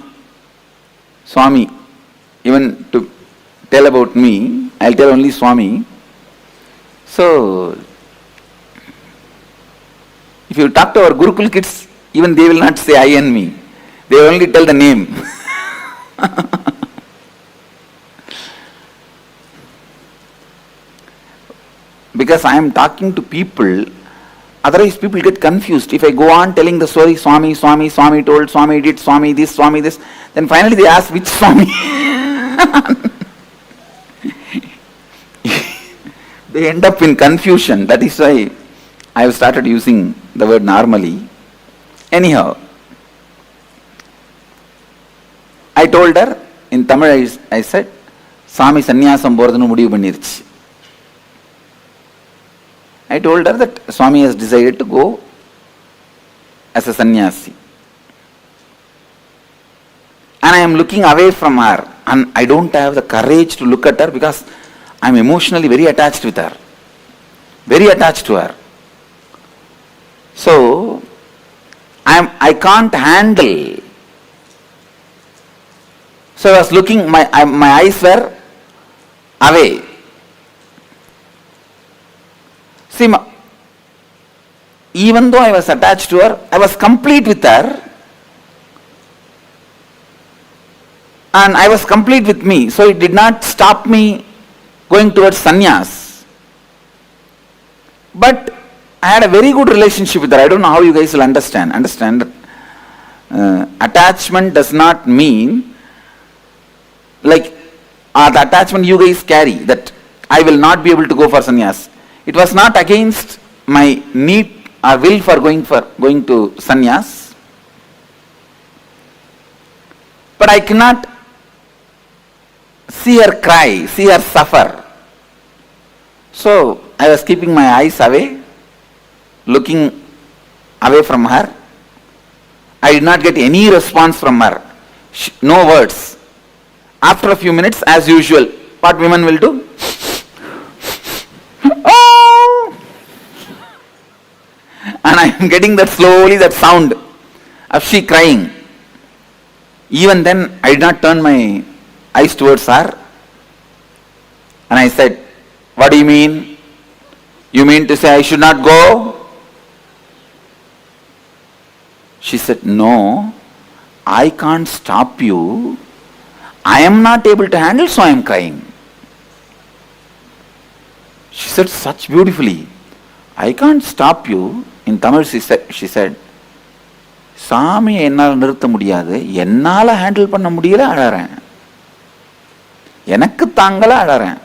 Even to tell about me, I will tell only Swami. So, if you talk to our Gurukul kids, even they will not say I and me. They will only tell the name. Because I am talking to people, otherwise people get confused. If I go on telling the story, Swami told, Swami did, Swami this, then finally they ask which Swami. They end up in confusion. That is why I have started using the word normally. Anyhow, I told her, in Tamil I said, Swami sannyasam போறதுன்னு முடிவு பண்ணிருச்சு. I told her that Swami has decided to go as a sannyasi. And I am looking away from her. And I don't have the courage to look at her because I am emotionally very attached with her. Very attached to her. So, I can't handle. So I was looking, my eyes were away. See, even though I was attached to her, I was complete with her. And I was complete with me. So it did not stop me going towards sannyas. But I had a very good relationship with her. I don't know how you guys will understand. Understand that attachment does not mean like the attachment you guys carry, that I will not be able to go for sannyas. It was not against my need or will for going to sannyas. But I cannot see her cry, see her suffer. So I was keeping my eyes away, looking away from her. I did not get any response from her. No words. After a few minutes, as usual, what women will do? Oh! And I am getting that slowly, that sound of she crying. Even then, I did not turn my eyes towards her. And I said, what do you mean? You mean to say I should not go? She said, no, I can't stop you. I am not able to handle, so I am crying. She said such beautifully, I can't stop you. In Tamil she said, சாமி என்னால் நிறுத்த முடியாது, என்னால் handle பண்ண முடியல, அழறேன். எனக்கு தாங்கல, அழறேன்.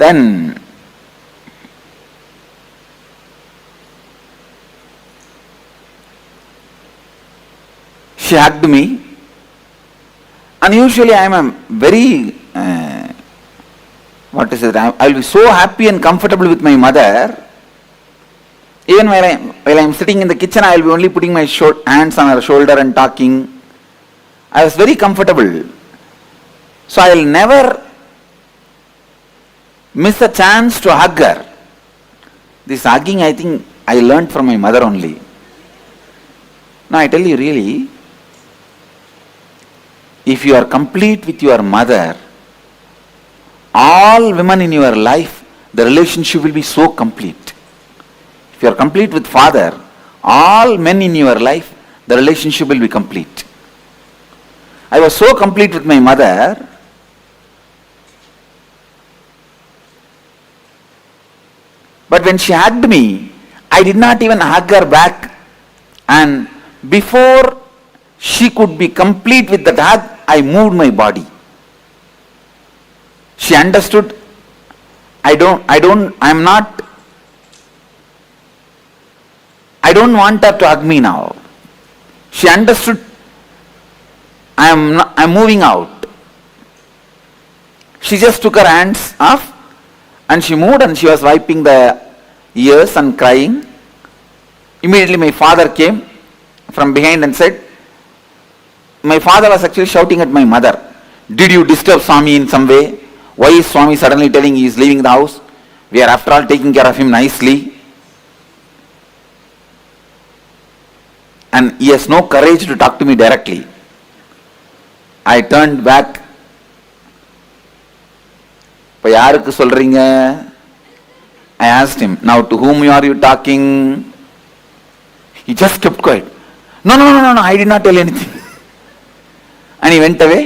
Then she hugged me, and usually I am a very I will be so happy and comfortable with my mother. Even while I am sitting in the kitchen, I will be only putting my hands on her shoulder and talking. I was very comfortable. So I will never miss a chance to hug her. This hugging, I think, I learned from my mother only. Now I tell you really, if you are complete with your mother, all women in your life, the relationship will be so complete. If you are complete with father, all men in your life, the relationship will be complete. I was so complete with my mother, but when she hugged me, I did not even hug her back, and before she could be complete with that hug, I moved my body. She understood, I don't want her to hug me now. She understood, I'm moving out. She just took her hands off and she moved, and she was wiping the ears and crying. Immediately my father came from behind and said, my father was actually shouting at my mother, did you disturb Swami in some way? Why is Swami suddenly telling he is leaving the house? We are after all taking care of him nicely. And he has no courage to talk to me directly. I turned back. இப்போ யாருக்கு சொல்றீங்க? I asked him, now to whom are you talking? He just kept quiet. No, I did not tell anything. And he went away.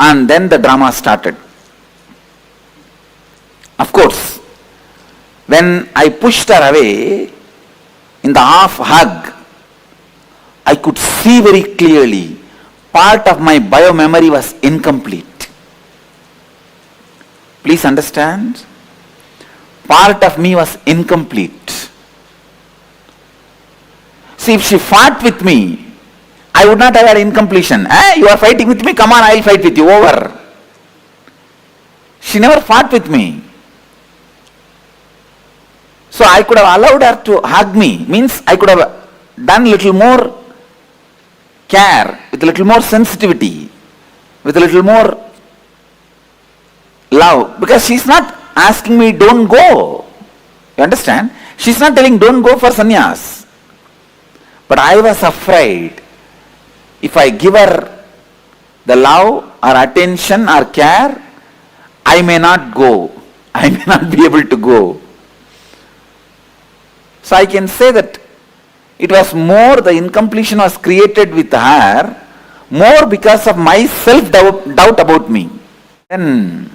And then the drama started. Of course, when I pushed her away, in the half hug, I could see very clearly part of my bio-memory was incomplete. Please understand, part of me was incomplete. See, if she fought with me, I would not have had incompletion. You are fighting with me, come on, I will fight with you, over. She never fought with me. So I could have allowed her to hug me, means I could have done little more care, with a little more sensitivity, with a little more love, because she's not asking me don't go. You understand? She's not telling don't go for sannyas. But I was afraid if I give her the love or attention or care, I may not go. I may not be able to go. So I can say that it was more, the incompletion was created with her, more because of my self-doubt about me. Then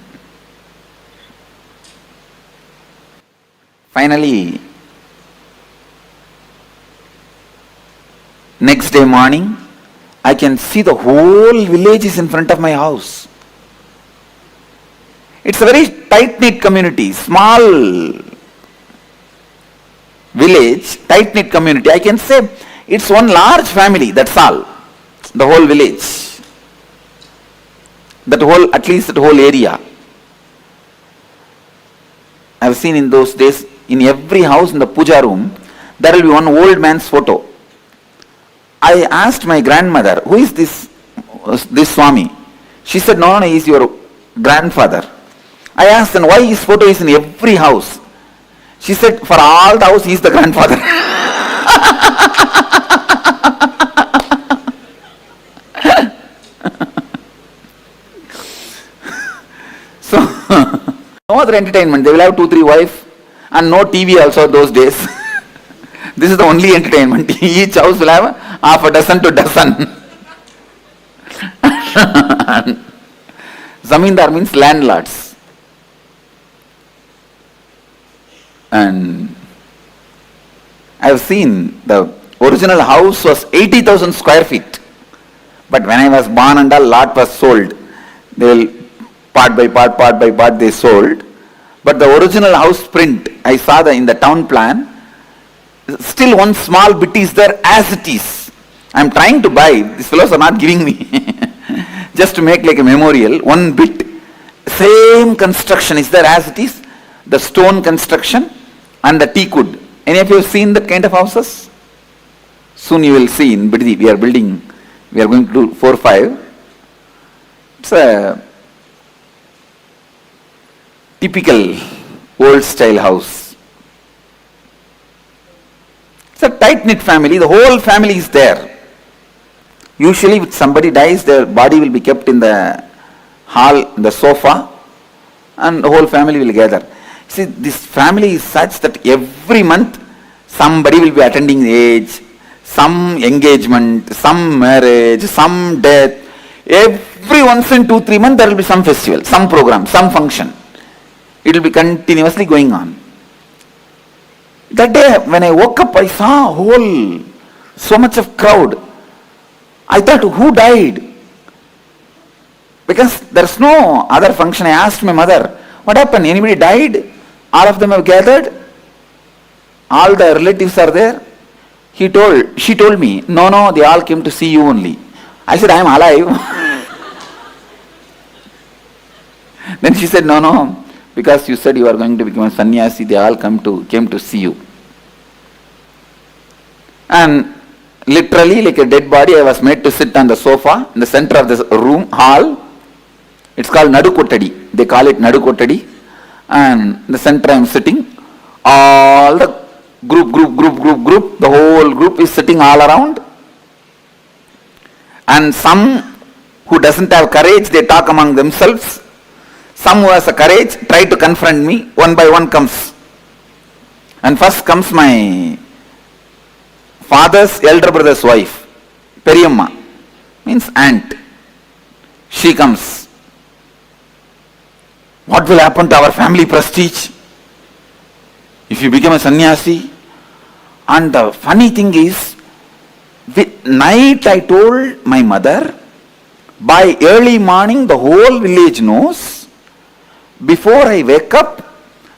finally, next day morning, I can see the whole village is in front of my house. It's a very tight-knit community, small village, tight-knit community. I can say it's one large family, that's all. The whole village. At least that whole area. I have seen in those days, in every house in the puja room, there will be one old man's photo. I asked my grandmother, who is this Swami? She said, no, he is your grandfather. I asked, then why his photo is in every house? She said, for all the house, he is the grandfather. So, no other entertainment. They will have 2-3 wives and no TV also those days. This is the only entertainment. Each house will have half a dozen to dozen. Zamindar means landlords. And I have seen the original house was 80,000 square feet. But when I was born and a lot was sold. They will part by part they sold. But the original house print, I saw in the town plan, still one small bit is there as it is. I am trying to buy, these fellows are not giving me, just to make like a memorial, one bit, same construction is there as it is, the stone construction and the teak wood. Any of you have seen that kind of houses? Soon you will see in Biddi, we are going to do 4-5. It's a typical old style house. It's a tight-knit family, the whole family is there. Usually if somebody dies, their body will be kept in the hall, in the sofa, and the whole family will gather. See, this family is such that every month somebody will be attending age, some engagement, some marriage, some death. Every once in 2-3 months there will be some festival, some program, some function. It will be continuously going on. That day when I woke up, I saw so much of crowd. I thought, who died? Because there's no other function. I asked my mother, what happened? Anybody died? All of them have gathered? All the relatives are there? She told me, no, they all came to see you only. I said, I am alive. Then she said, no, because you said you are going to become a sannyasi, they all came to see you. And literally like a dead body, I was made to sit on the sofa in the center of this room, hall. It's called Nadu Kottadi. They call it Nadu Kottadi. And in the center I am sitting. All the group, the whole group is sitting all around. And some who doesn't have courage, they talk among themselves. Some who has a courage try to confront me. One by one comes. And first comes my father's elder brother's wife, Periyamma, means aunt. She comes. What will happen to our family prestige if you become a sannyasi? And the funny thing is, night I told my mother, by early morning the whole village knows. Before I wake up,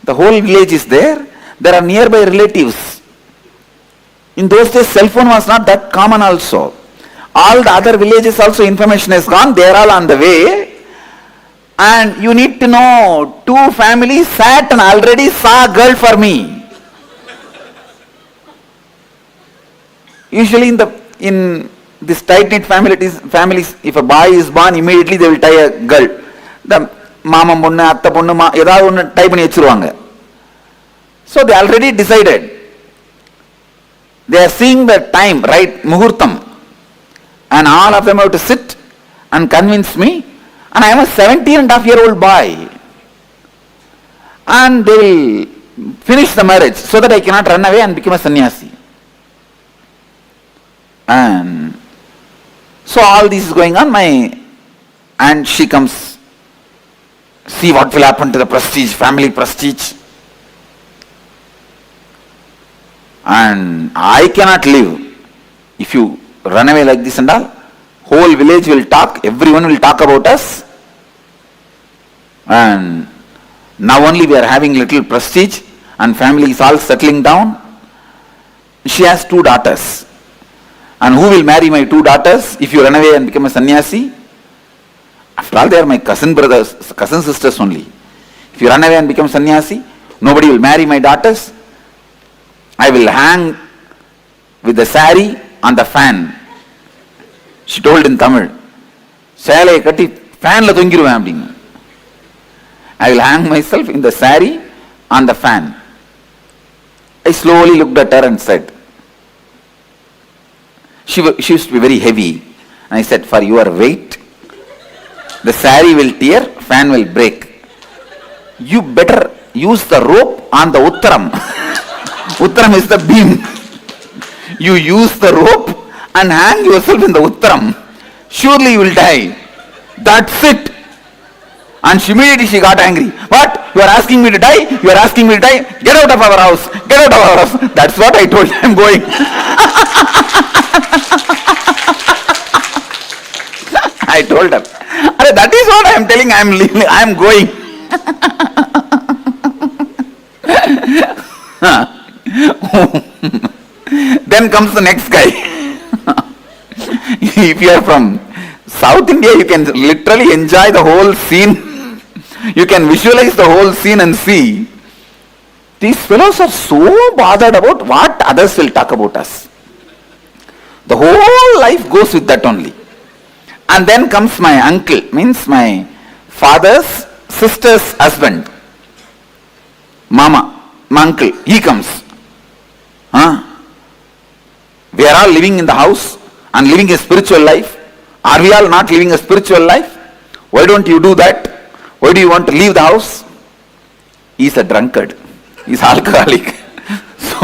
the whole village is there. There are nearby relatives. In those days, cell phone was not that common also. All the other villages also information is gone. They are all on the way. And you need to know, 2 families sat and already saw a girl for me. Usually in this tight-knit families, if a boy is born, immediately they will tie a girl. The mama ponnu, atta ponnu, edavadhu one tie panni vechiruvanga. So they already decided. They are seeing the time, right, muhurtam. And all of them have to sit and convince me. And I am a 17.5-year-old boy. And they will finish the marriage so that I cannot run away and become a sannyasi. And so all this is going on. And she comes. See what will happen to the prestige, family prestige. And I cannot live if you run away like this and all. Whole village will talk, everyone will talk about us. And now only we are having little prestige and family is all settling down. She has 2 daughters. And who will marry my 2 daughters if you run away and become a sannyasi? After all, they are my cousin sisters only. If you run away and become sannyasi, nobody will marry my daughters. I will hang with the sari on the fan She told in Tamil, சேலையை கட்டி ஃபேன்ல தொங்கிடுவேன் அப்படின்னு. I will hang myself in the saree on the fan. I slowly looked at her and said, she used to be very heavy. And I said, for your weight, the saree will tear, fan will break. You better use the rope on the Uttaram. Uttaram is the beam. You use the rope and hang yourself in the Uttaram. Surely you will die. That's it. And immediately she got angry. What? You are asking me to die? You are asking me to die? Get out of our house. Get out of our house. That's what I told you. I'm going. I told her. That is what I am telling. I am going. Then comes the next guy. If you are from South India, you can literally enjoy the whole scene. You can visualize the whole scene and see. These fellows are so bothered about what others will talk about us. The whole life goes with that only. And then comes my uncle, means my father's sister's husband. Mama, my uncle, he comes. We are all living in the house and living a spiritual life. Are we all not living a spiritual life? Why don't you do that? Why do you want to leave the house? He is a drunkard. He is alcoholic. So,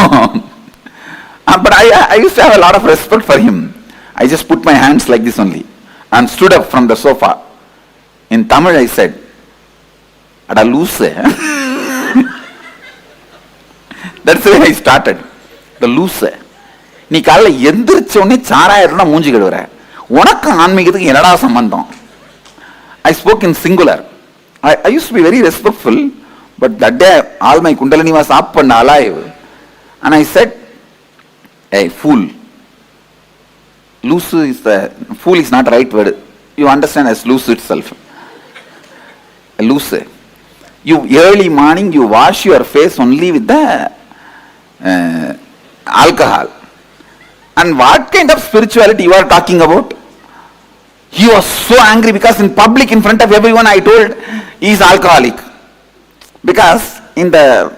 but I used to have a lot of respect for him. I just put my hands like this only and stood up from the sofa. In Tamil I said, Ada loose. That's the way I started. The loose. நீ காலைல எந்திரிச்ச உடனே சாராயிரம்னா மூஞ்சி கழுவுற, உனக்கு ஆன்மீகத்துக்கு என்னடா சம்பந்தம்? I spoke in singular. I used to be very respectful, but that day all my kundalini was up and alive. And I said, hey, fool. Loose is the, fool is not the right word. You understand as loose itself. Loose. You early morning you wash your face only with the alcohol. And what kind of spirituality you are talking about? He was so angry because in public, in front of everyone, I told he is alcoholic. Because in the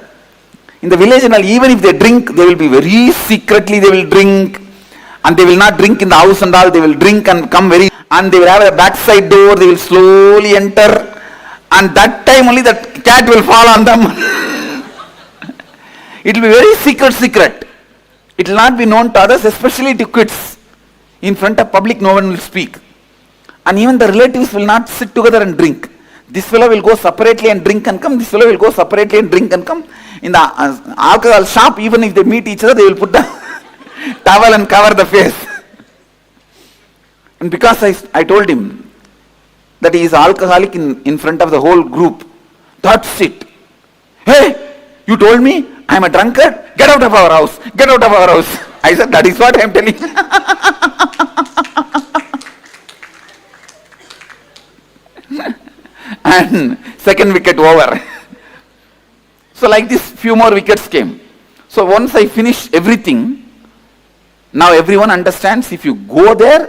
village, even if they drink, they will be very secretly, they will drink. And they will not drink in the house and all, they will drink and come very, and they will have a backside door, they will slowly enter. And that time only that cat will fall on them. It will be very secret. It will not be known to others, especially to kids. In front of public, no one will speak. And even the relatives will not sit together and drink. This fellow will go separately and drink and come. This fellow will go separately and drink and come. In the alcohol shop, even if they meet each other, they will put the towel and cover the face. And because I told him that he is alcoholic in front of the whole group, that's it. Hey, you told me I am a drunkard? Get out of our house. Get out of our house. I said, that is what I am telling. And second wicket over. So like this, few more wickets came. So once I finished everything, now everyone understands if you go there,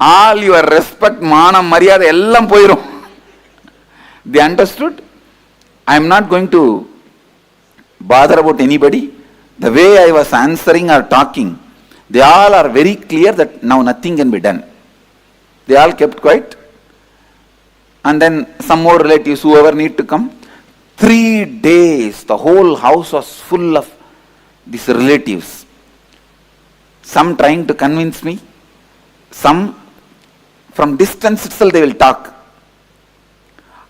all your respect, manam, maryada, ellam poirum. They understood. I am not going to bother about anybody. The way I was answering or talking, they all are very clear that now nothing can be done. They all kept quiet. And then some more relatives, whoever need to come. 3 days, the whole house was full of these relatives. Some trying to convince me. Some from distance itself they will talk.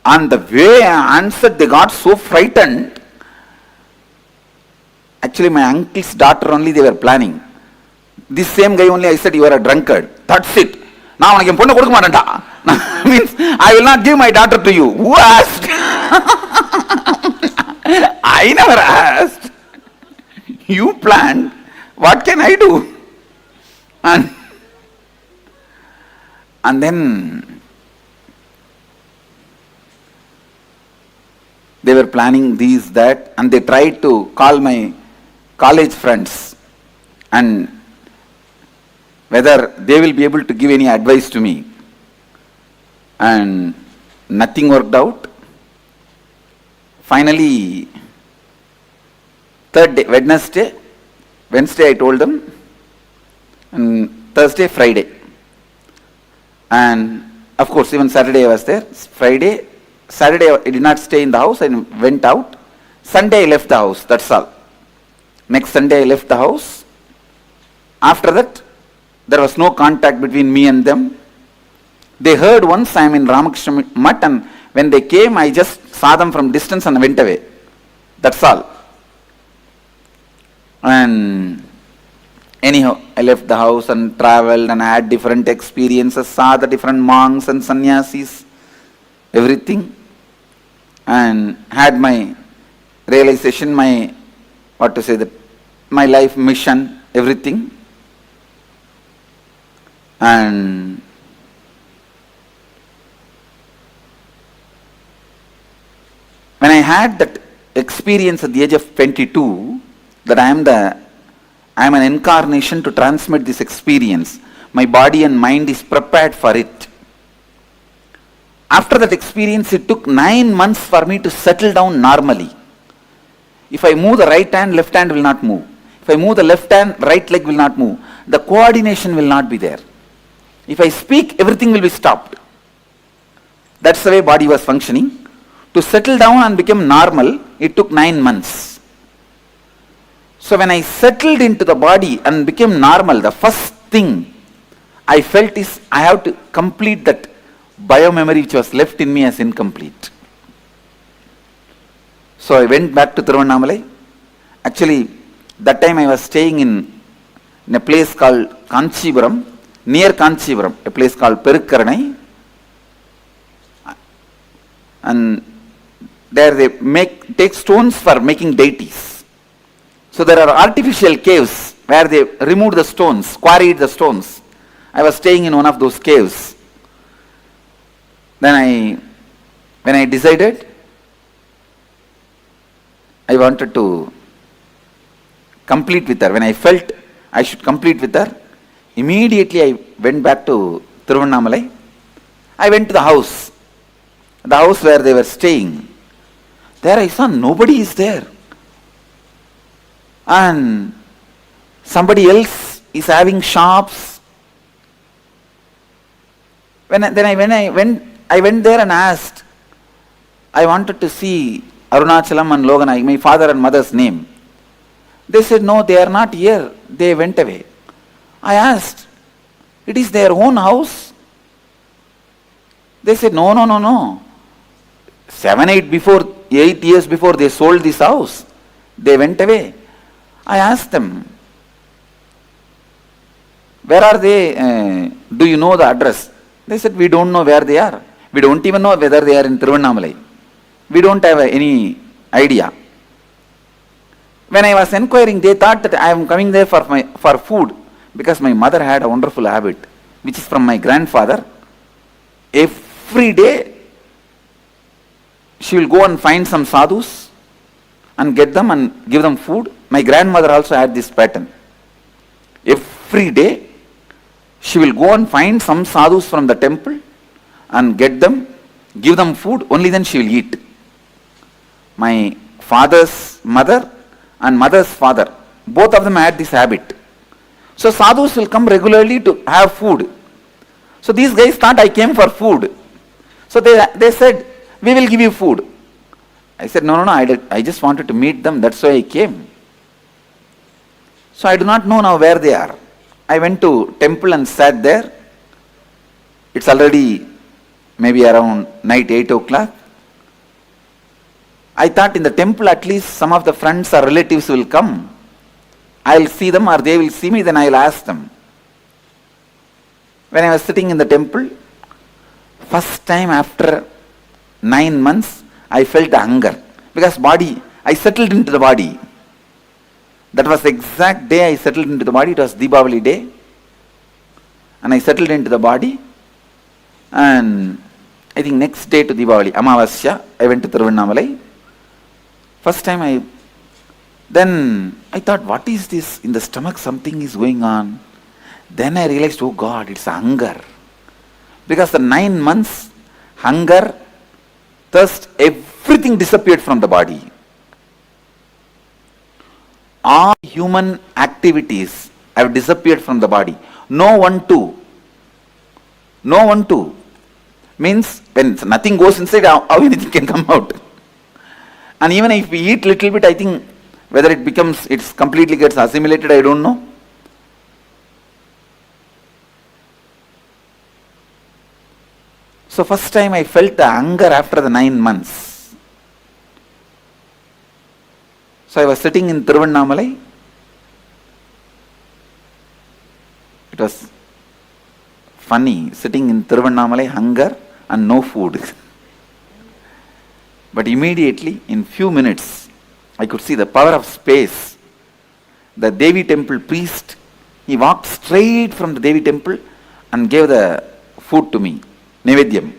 And the way I answered, they got so frightened. Actually, my uncle's daughter only they were planning. This same guy only I said, you are a drunkard. That's it. Now I means I will not give my daughter to you. Who asked? I never asked. You planned. What can I do? And then they were planning these, that, and they tried to call my college friends. And whether they will be able to give any advice to me. And nothing worked out. Finally, third day, Wednesday I told them, and Thursday, Friday. And of course, even Saturday I was there. Saturday I did not stay in the house, I went out. Sunday I left the house, that's all. Next Sunday I left the house. After that, there was no contact between me and them. They heard once I am in Ramakrishna Mutt, and when they came, I just saw them from distance and went away. That's all. And anyhow, I left the house and traveled and had different experiences, saw the different monks and sannyasis, everything, and had my realization, my life mission, everything. And when I had that experience at the age of 22, that I am an incarnation to transmit this experience, my body and mind is prepared for it. After that experience, it took 9 months for me to settle down normally. If I move the right hand, left hand will not move. If I move the left hand, right leg will not move. The coordination will not be there. If I speak, everything will be stopped. That's the way body was functioning. To settle down and become normal, it took 9 months. So when I settled into the body and became normal, the first thing I felt is I have to complete that bio-memory which was left in me as incomplete. So I went back to Tiruvannamalai. Actually, that time I was staying in a place called Kanchipuram, near Kanchipuram, a place called Perukkaranai. And there they take stones for making deities. So there are artificial caves where they removed the stones, quarried the stones. I was staying in one of those caves. Then when I decided, I wanted to complete with her. When I felt I should complete with her, immediately I went back to Tiruvannamalai. I went to the house where they were staying. There I saw nobody is there. And somebody else is having shops. When I went there and asked, I wanted to see Arunachalam and Loganai, my father and mother's name. They said, no, they are not here. They went away. I asked, it is their own house? They said, no. 8 years before they sold this house, they went away. I asked them, where are they? Do you know the address? They said, we don't know where they are. We don't even know whether they are in Tiruvannamalai. We don't have any idea. When I was inquiring, they thought that I am coming there for food, because my mother had a wonderful habit, which is from my grandfather. Every day, she will go and find some sadhus and get them and give them food. My grandmother also had this pattern. Every day, she will go and find some sadhus from the temple and get them, give them food, only then she will eat. My father's mother and mother's father, both of them had this habit. So sadhus will come regularly to have food. So these guys thought I came for food. So they said, we will give you food. I said, no, I just wanted to meet them, that's why I came. So I do not know now where they are. I went to temple and sat there. It's already maybe around night 8 o'clock. I thought in the temple at least some of the friends or relatives will come. I'll see them or they will see me, then I'll ask them. When I was sitting in the temple, first time after 9 months, I felt the hunger. Because I settled into the body. That was the exact day I settled into the body. It was Deepavali day. And I settled into the body. And I think next day to Deepavali, Amavasya, I went to Tiruvannamalai. First time then I thought, what is this? In the stomach something is going on. Then I realized, oh God, it's hunger. Because the 9 months, hunger, thirst, everything disappeared from the body. All human activities have disappeared from the body. No one to. No one to. Means when nothing goes inside, how anything can come out. And even if we eat little bit, I think whether it's completely gets assimilated, I don't know. So first time I felt the hunger after the 9 months. So I was sitting in Tiruvannamalai. It was funny, sitting in Tiruvannamalai, hunger and no food. But immediately, in few minutes, I could see the power of space. The Devi temple priest, he walked straight from the Devi temple and gave the food to me, Nevedyam.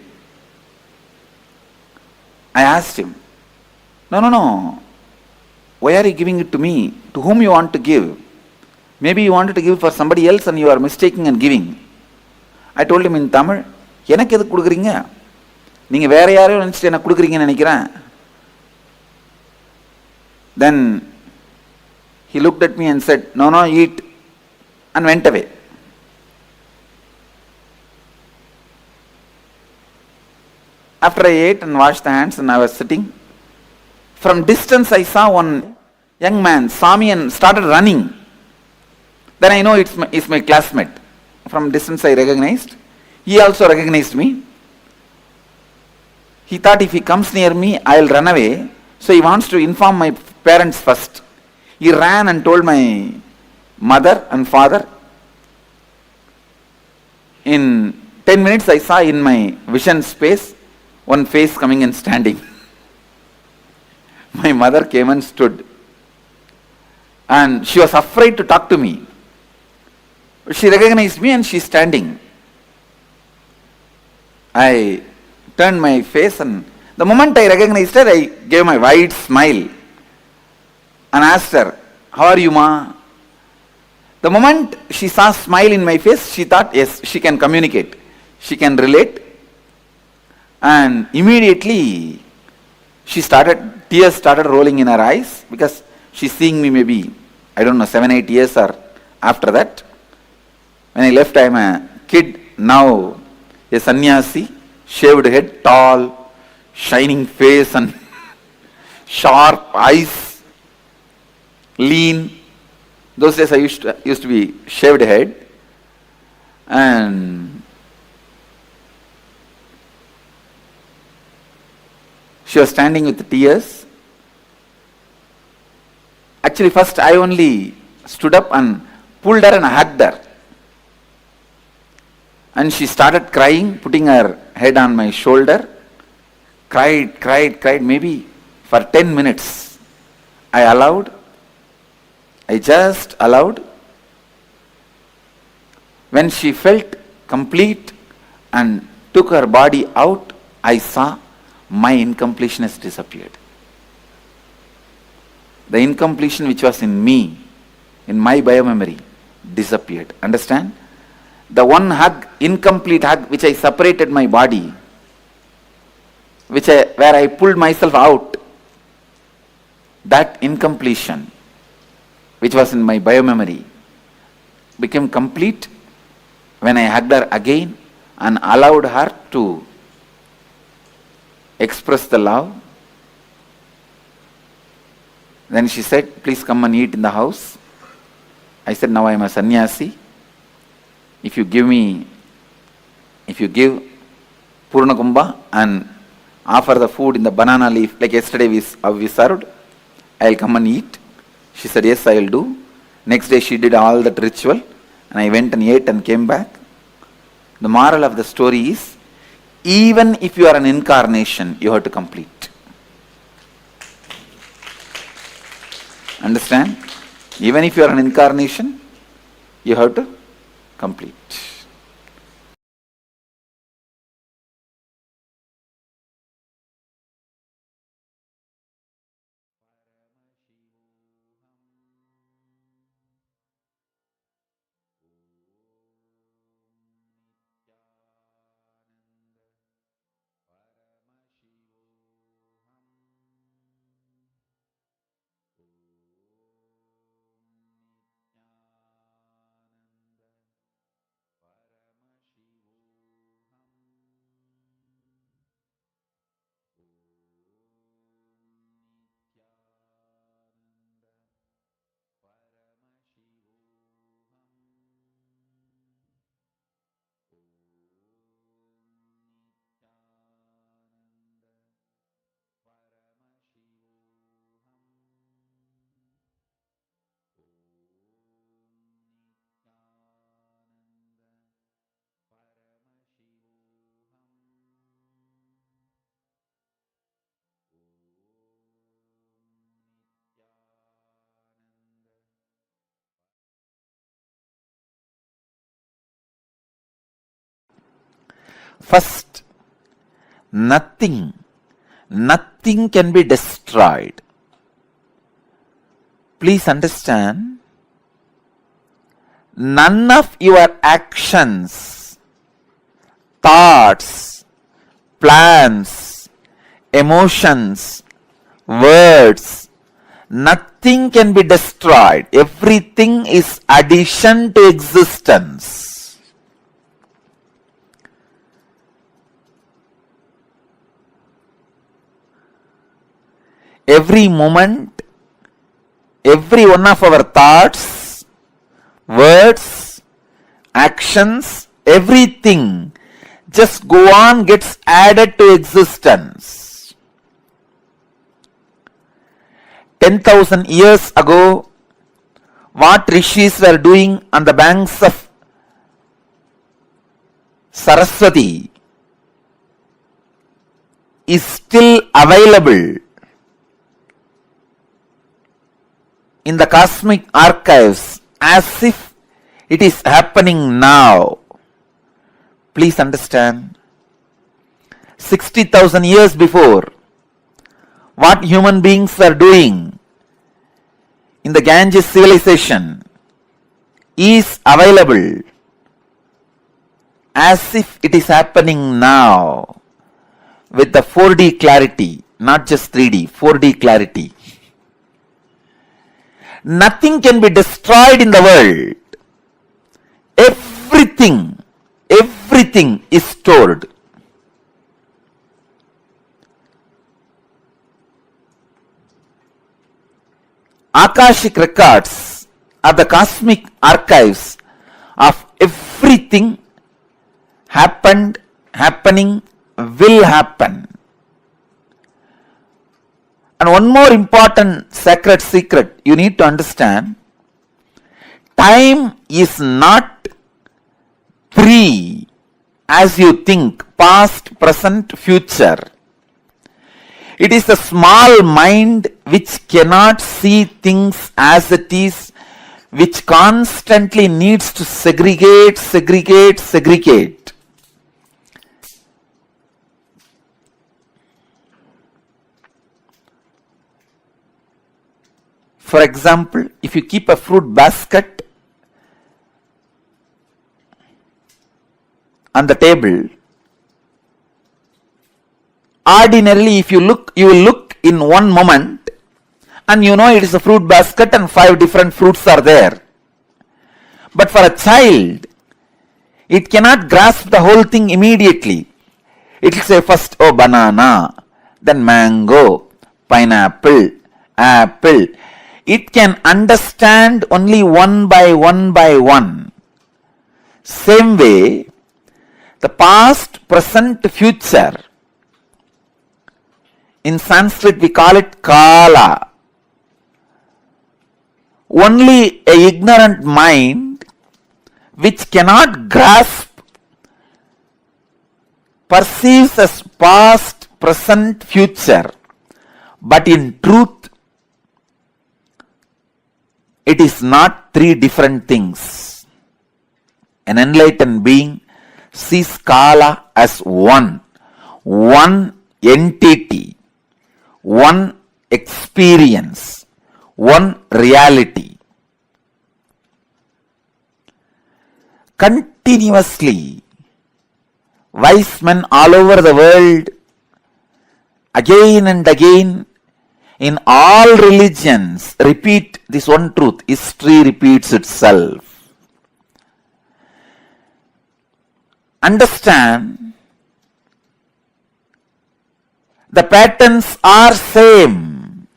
I asked him, no, why are you giving it to me? To whom you want to give? Maybe you wanted to give for somebody else and you are mistaking and giving. I told him in Tamil, எனக்கு எது கொடுக்குறீங்க? நீங்க வேற யாரையும் நினைச்சிட்டு எனக்கு கொடுக்குறீங்கன்னு நினைக்கிறேன். Then he looked at me and said, no, eat, and went away. After I ate and washed the hands and I was sitting, from distance I saw one young man saw me and started running. Then I know it's my classmate. From distance I recognized. He also recognized me. He thought if he comes near me, I'll run away. So he wants to inform my parents first. He ran and told my mother and father. In 10 minutes I saw in my vision space one face coming and standing. My mother came and stood. And she was afraid to talk to me. She recognized me and she's standing. I turned my face and the moment I recognized her, I gave my wide smile and asked her, how are you, Ma? The moment she saw a smile in my face, she thought, yes, she can communicate. She can relate. And immediately, tears started rolling in her eyes because she's seeing me maybe, 7-8 years or after that. When I left, I'm a kid, now a sannyasi, shaved head, tall, shining face and sharp eyes, lean. Those days I used to be shaved head. And she was standing with tears. Actually, first I only stood up and pulled her and hugged her. And she started crying, putting her head on my shoulder. Cried, maybe for 10 minutes. I just allowed. When she felt complete and took her body out, I saw my incompletion has disappeared. The incompletion which was in me, in my biomemory, disappeared. Understand? The one hug, incomplete hug, which I separated my body, where I pulled myself out, that incompletion, which was in my biomemory, became complete when I hugged her again and allowed her to express the love. Then she said, please come and eat in the house. I said, now I am a sannyasi. If you give Purna Kumbha and offer the food in the banana leaf, like yesterday we served, I'll come and eat. She said, yes, I'll do. Next day she did all that ritual and I went and ate and came back. The moral of the story is, even if you are an incarnation, you have to complete. Understand? Even if you are an incarnation, you have to complete. First, nothing can be destroyed. Please understand, none of your actions, thoughts, plans, emotions, words, nothing can be destroyed. Everything is addition to existence. Every moment, every one of our thoughts, words, actions, everything just go on, gets added to existence. 10,000 years ago, what rishis were doing on the banks of Saraswati is still available in the cosmic archives as if it is happening now. Please understand, 60,000 years before, what human beings were doing in the Ganges civilization is available as if it is happening now with the 4D clarity, not just 3D, 4D clarity. Nothing can be destroyed in the world. Everything is stored. Akashic records are the cosmic archives of everything happened, happening, will happen. And one more important sacred secret you need to understand, time is not three as you think, past, present, future. It is a small mind which cannot see things as it is, which constantly needs to segregate. For example, if you keep a fruit basket on the table, ordinarily if you look, you will look in one moment and you know it is a fruit basket and 5 different fruits are there. But for a child, it cannot grasp the whole thing immediately. It will say first, oh, banana, then mango, pineapple, apple. It can understand only one by one. Same way, the past, present, future, in Sanskrit we call it Kala. Only a ignorant mind which cannot grasp perceives as past, present, future, but in truth it is not 3 different things. An enlightened being sees Kala as one entity, one experience, one reality. Continuously, wise men all over the world, again and again, in all religions, repeat this one truth. History repeats itself. Understand, the patterns are same.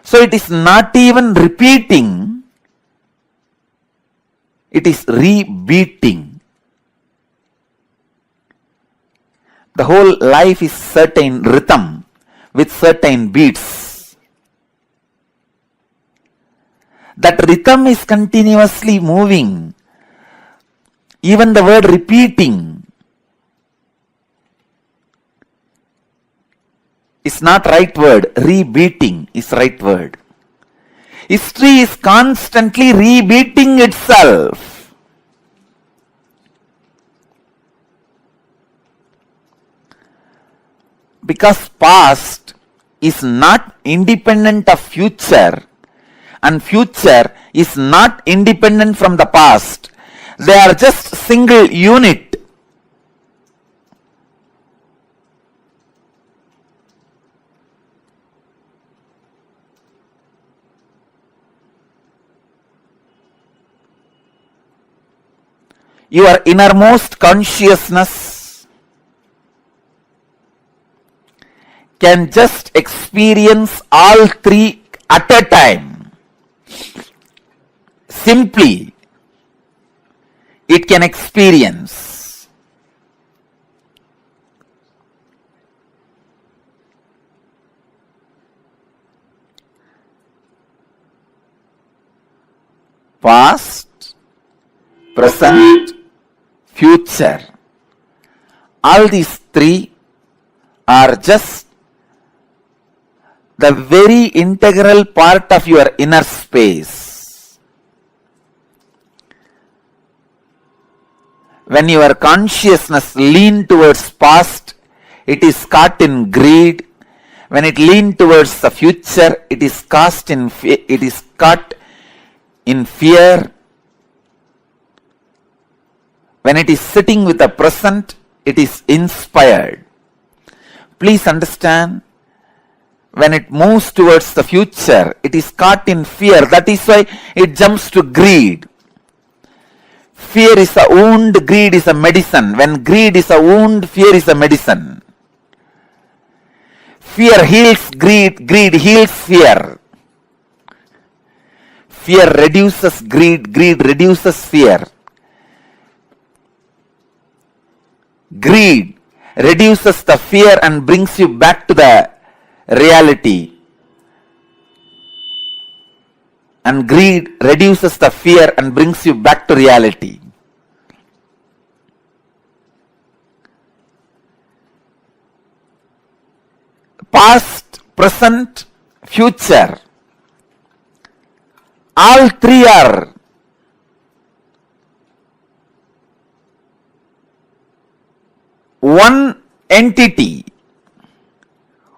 So it is not even repeating, it is rebeating. The whole life is certain rhythm with certain beats. That rhythm is continuously moving. Even the word repeating is not right word. Rebeating is right word. History is constantly rebeating itself. Because past is not independent of future and future is not independent from the past. They are just single unit. Your innermost consciousness can just experience all three at a time. Simply, it can experience. Past, present, future. All these three are just the very integral part of your inner space. When your consciousness leans towards past, it is caught in greed. When it leans towards the future, it is caught in fear. When it is sitting with the present, it is inspired. Please understand, when it moves towards the future, it is caught in fear. That is why it jumps to greed. Fear is a wound, greed is a medicine. When greed is a wound, fear is a medicine. Fear heals greed, greed heals fear. Fear reduces greed, greed reduces fear. Greed reduces the fear and brings you back to the reality. And greed reduces the fear and brings you back to reality. Past, present, future. All three are one entity,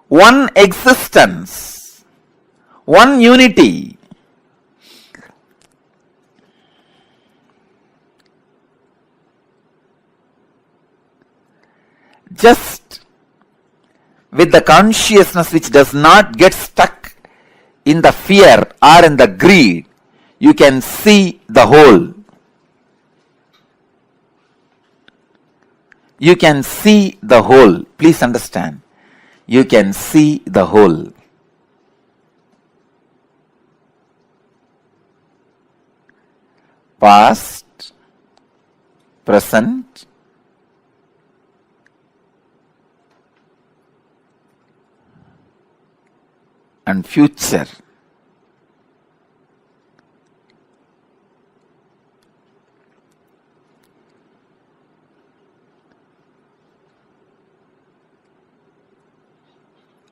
one existence, one unity. Just with the consciousness which does not get stuck in the fear or in the greed, you can see the whole. You can see the whole. Please understand. You can see the whole. Past, present, and future.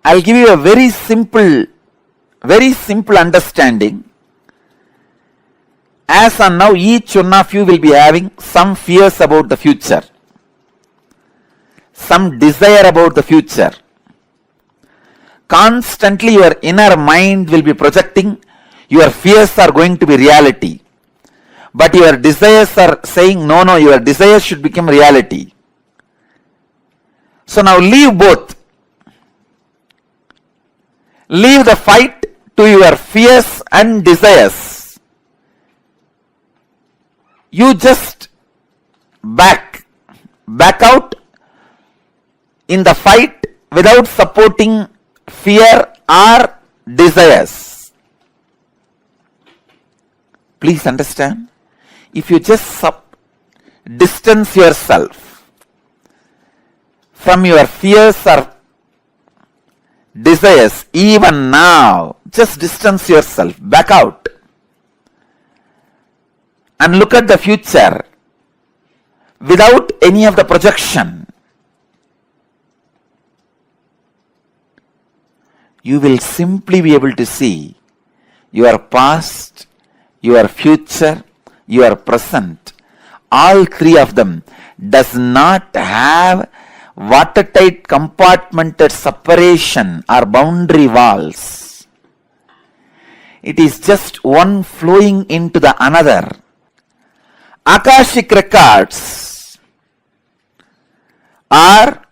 I'll give you a very simple understanding. As on now, each one of you will be having some fears about the future, some desire about the future. Constantly your inner mind will be projecting your fears are going to be reality. But your desires are saying, no, your desires should become reality. So now leave both. Leave the fight to your fears and desires. You just back out in the fight without supporting fear or desires. Please understand. If you just distance yourself from your fears or desires, even now, just distance yourself, back out, and look at the future without any of the projection. You will simply be able to see your past, your future, your present. All three of them does not have watertight compartmented separation or boundary walls. It is just one flowing into the another. Akashic records are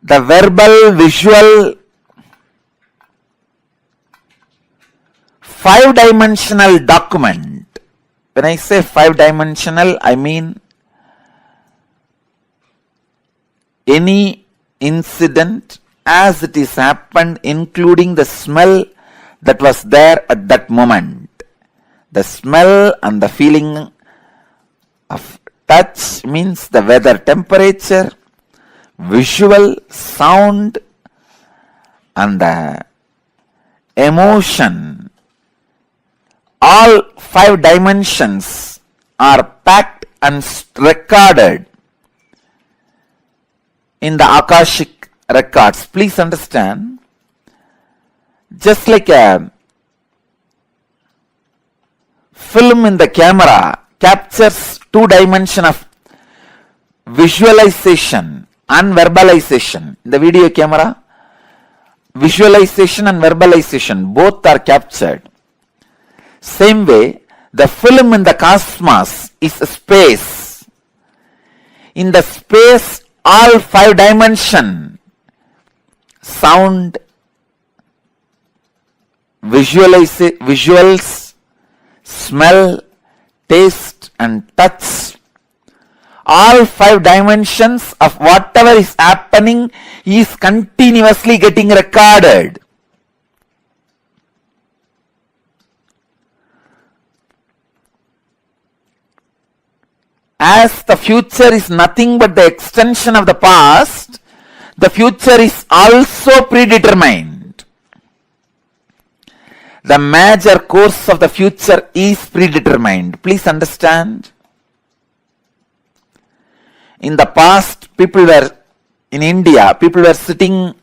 the verbal, visual, five-dimensional document. When I say five-dimensional, I mean any incident as it is happened, including the smell that was there at that moment. The smell and the feeling of touch means the weather, temperature, visual, sound, and the emotion. All five dimensions are packed and recorded in the Akashic records. Please understand, just like a film in the camera captures two dimensions of visualization and verbalization. In the video camera, visualization and verbalization both are captured. Same way, the film in the cosmos is a space. In the space, all five dimensions, sound, visuals, smell, taste and touch, all five dimensions of whatever is happening is continuously getting recorded. As the future is nothing but the extension of the past, the future is also predetermined. The major course of the future is predetermined. Please understand. In the past, in India, people were sitting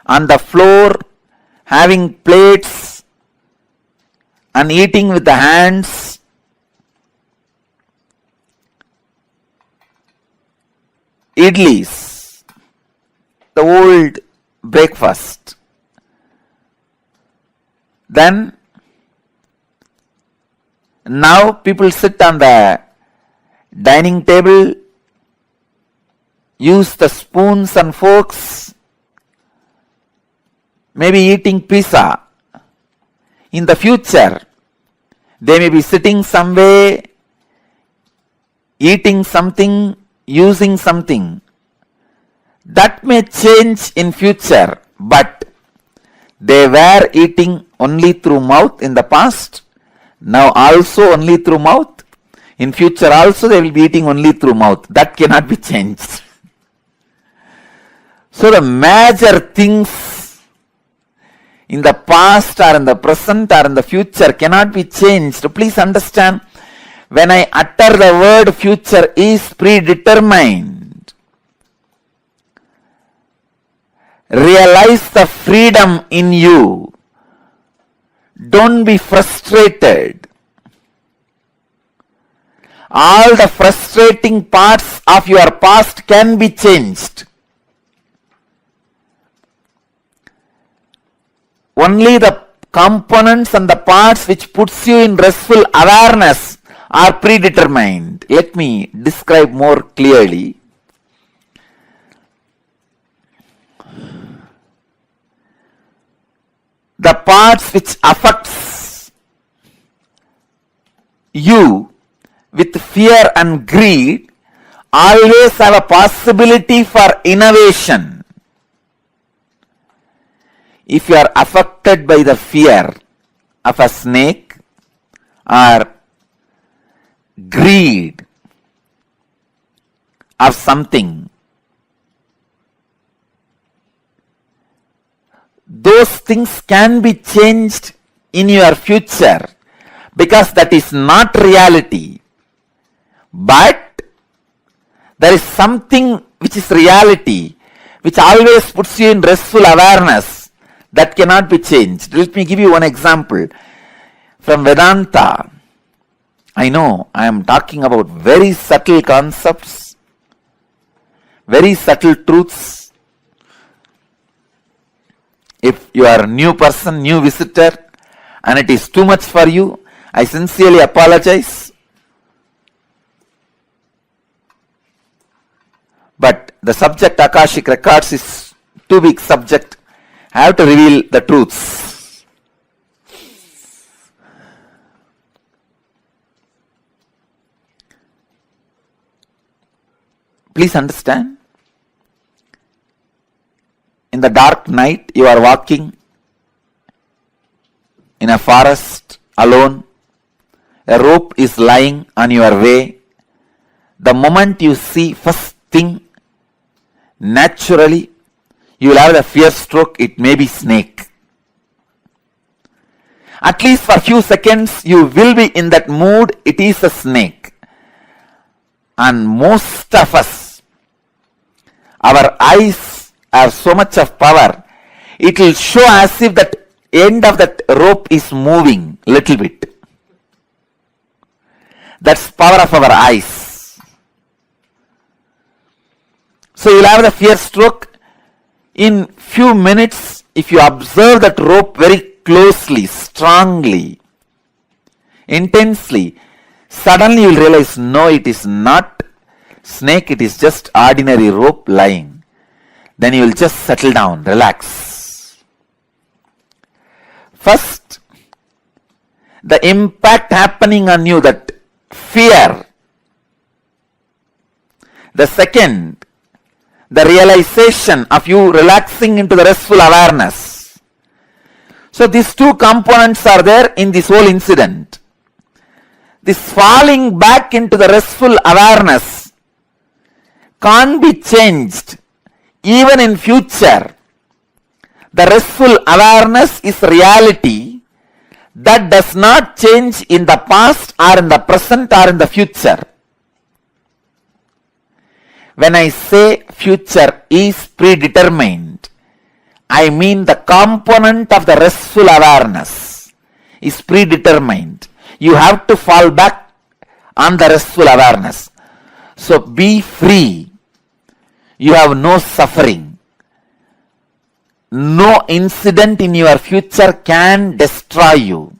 on the floor, having plates and eating with the hands. Idlis, the old breakfast. Then, now people sit on the dining table, use the spoons and forks, maybe eating pizza. In the future, they may be sitting somewhere, eating something, using something. That may change in future, but they were eating only through mouth in the past, now also only through mouth. In future also they will be eating only through mouth. That cannot be changed. So the major things in the past or in the present or in the future cannot be changed. Please understand, when I utter the word future is predetermined, realize the freedom in you. Don't be frustrated. All the frustrating parts of your past can be changed. Only the components and the parts which puts you in restful awareness are predetermined. Let me describe more clearly. The parts which affects you with fear and greed always have a possibility for innovation. If you are affected by the fear of a snake or greed of something, those things can be changed in your future because that is not reality. But there is something which is reality, which always puts you in restful awareness, that cannot be changed. Let me give you one example from Vedanta. I know I am talking about very subtle concepts, very subtle truths. If you are a new person, new visitor, and it is too much for you, I sincerely apologize. But the subject Akashic Records is too big subject. I have to reveal the truths. Please understand. In the dark night, you are walking in a forest alone. A rope is lying on your way. The moment you see first thing, naturally, you will have the fear stroke. It may be snake. At least for a few seconds, you will be in that mood. It is a snake. And most of us, our eyes have so much of power. It will show as if that end of that rope is moving little bit. That's power of our eyes. So you'll have the fear stroke. In few minutes, if you observe that rope very closely, strongly, intensely, suddenly you will realize, no, it is not snake, it is just ordinary rope lying. Then you will just settle down, relax. First, the impact happening on you, that fear. The second, the realization of you relaxing into the restful awareness. So these two components are there in this whole incident. This falling back into the restful awareness can't be changed even in future. The restful awareness is reality that does not change in the past or in the present or in the future. When I say future is predetermined, I mean the component of the restful awareness is predetermined. You have to fall back on the restful awareness. So be free. You have no suffering. No incident in your future can destroy you.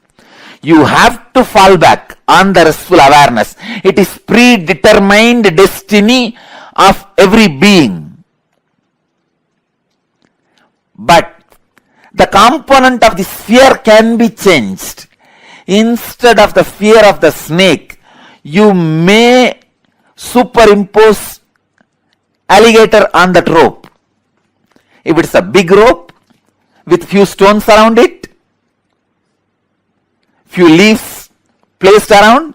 You have to fall back on the restful awareness. It is predetermined destiny of every being. But the component of this fear can be changed. Instead of the fear of the snake, you may superimpose alligator on that rope. If it's a big rope with few stones around it, few leaves placed around,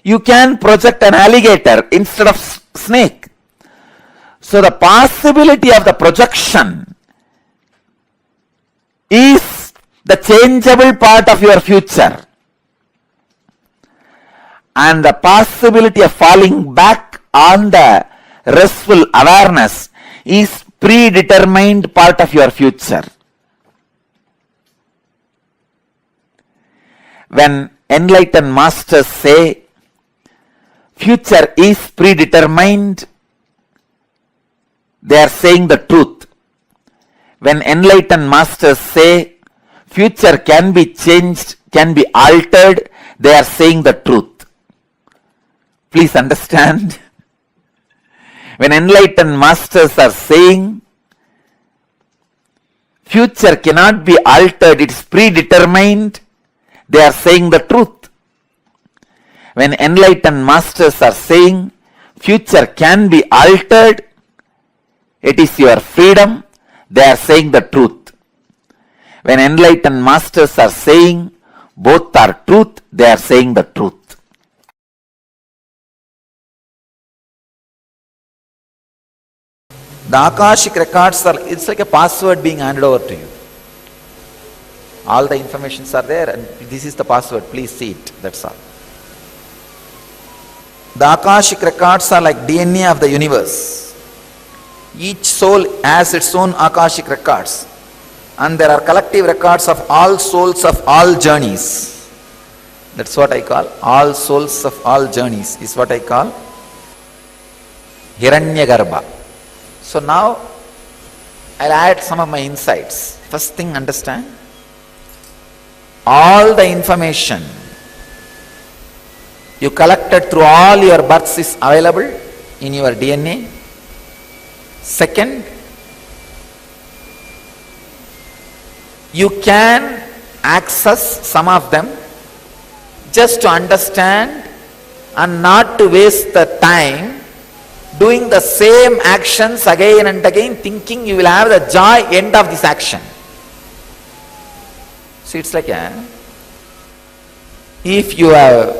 you can project an alligator instead of snake. So the possibility of the projection is the changeable part of your future. And the possibility of falling back on the restful awareness is predetermined part of your future. When enlightened masters say future is predetermined, they are saying the truth. When enlightened masters say future can be changed, can be altered, they are saying the truth. Please understand. When enlightened masters are saying future cannot be altered, it is predetermined, they are saying the truth. When enlightened masters are saying future can be altered, it is your freedom, they are saying the truth. When enlightened masters are saying both are truth, they are saying the truth. The Akashic records are, it's like a password being handed over to you. All the informations are there and this is the password, please see it, that's all. The Akashic records are like DNA of the universe. Each soul has its own Akashic records and there are collective records of all souls of all journeys. That's what I call all souls of all journeys, is what I call Hiranyagarbha. So now I'll add some of my insights. First thing, understand, all the information you collected through all your births is available in your DNA. Second, you can access some of them just to understand and not to waste the time doing the same actions again and again, thinking you will have the joy end of this action. See, it's like if you have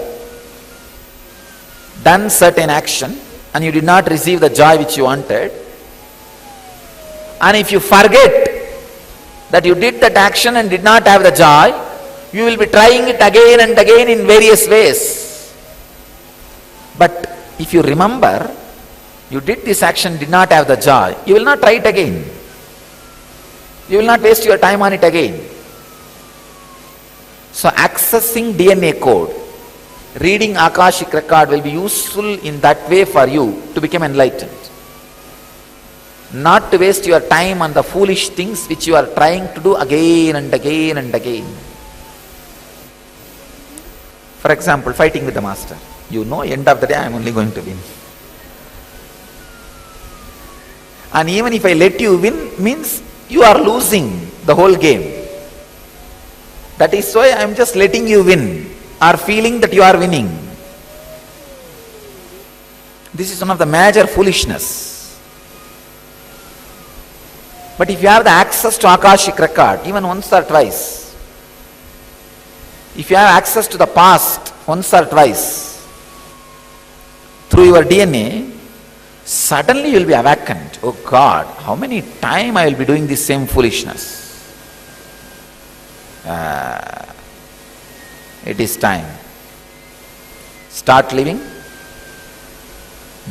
done certain action and you did not receive the joy which you wanted, and if you forget that you did that action and did not have the joy, you will be trying it again and again in various ways. But if you remember, you did this action, did not have the joy, you will not try it again. You will not waste your time on it again. So accessing DNA code, reading Akashic record will be useful in that way for you to become enlightened. Not to waste your time on the foolish things which you are trying to do again and again and again. For example, fighting with the master. You know, end of the day I am only going to win. And even if I let you win, means you are losing the whole game. That is why I am just letting you win, or feeling that you are winning. This is one of the major foolishness. But if you have the access to Akashic record, even once or twice, if you have access to the past once or twice, through your DNA, suddenly you will be awakened. Oh God, how many times I will be doing this same foolishness? It is time. Start living,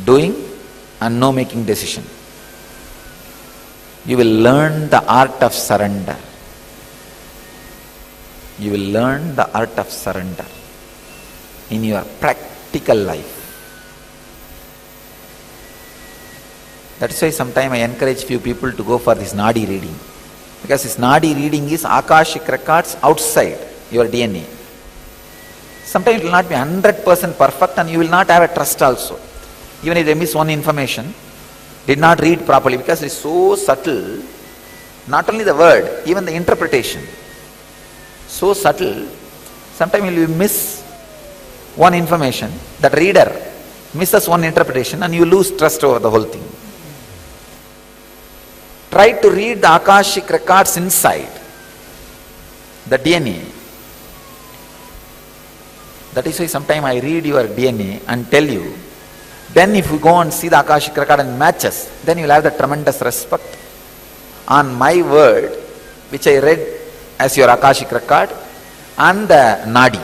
doing, and no making decision. You will learn the art of surrender. You will learn the art of surrender in your practical life. That's why sometimes I encourage few people to go for this Nadi reading. Because this Nadi reading is Akashic records outside your DNA. Sometimes it will not be 100% perfect and you will not have a trust also. Even if they miss one information, did not read properly, because it is so subtle, not only the word, even the interpretation. So subtle, sometimes you will miss one information, that reader misses one interpretation and you lose trust over the whole thing. Try to read the Akashic records inside the DNA. That is why sometimes I read your DNA and tell you, then if you go and see the Akashic record and matches, then you will have the tremendous respect on my word, which I read as your Akashic record, and the Nadi,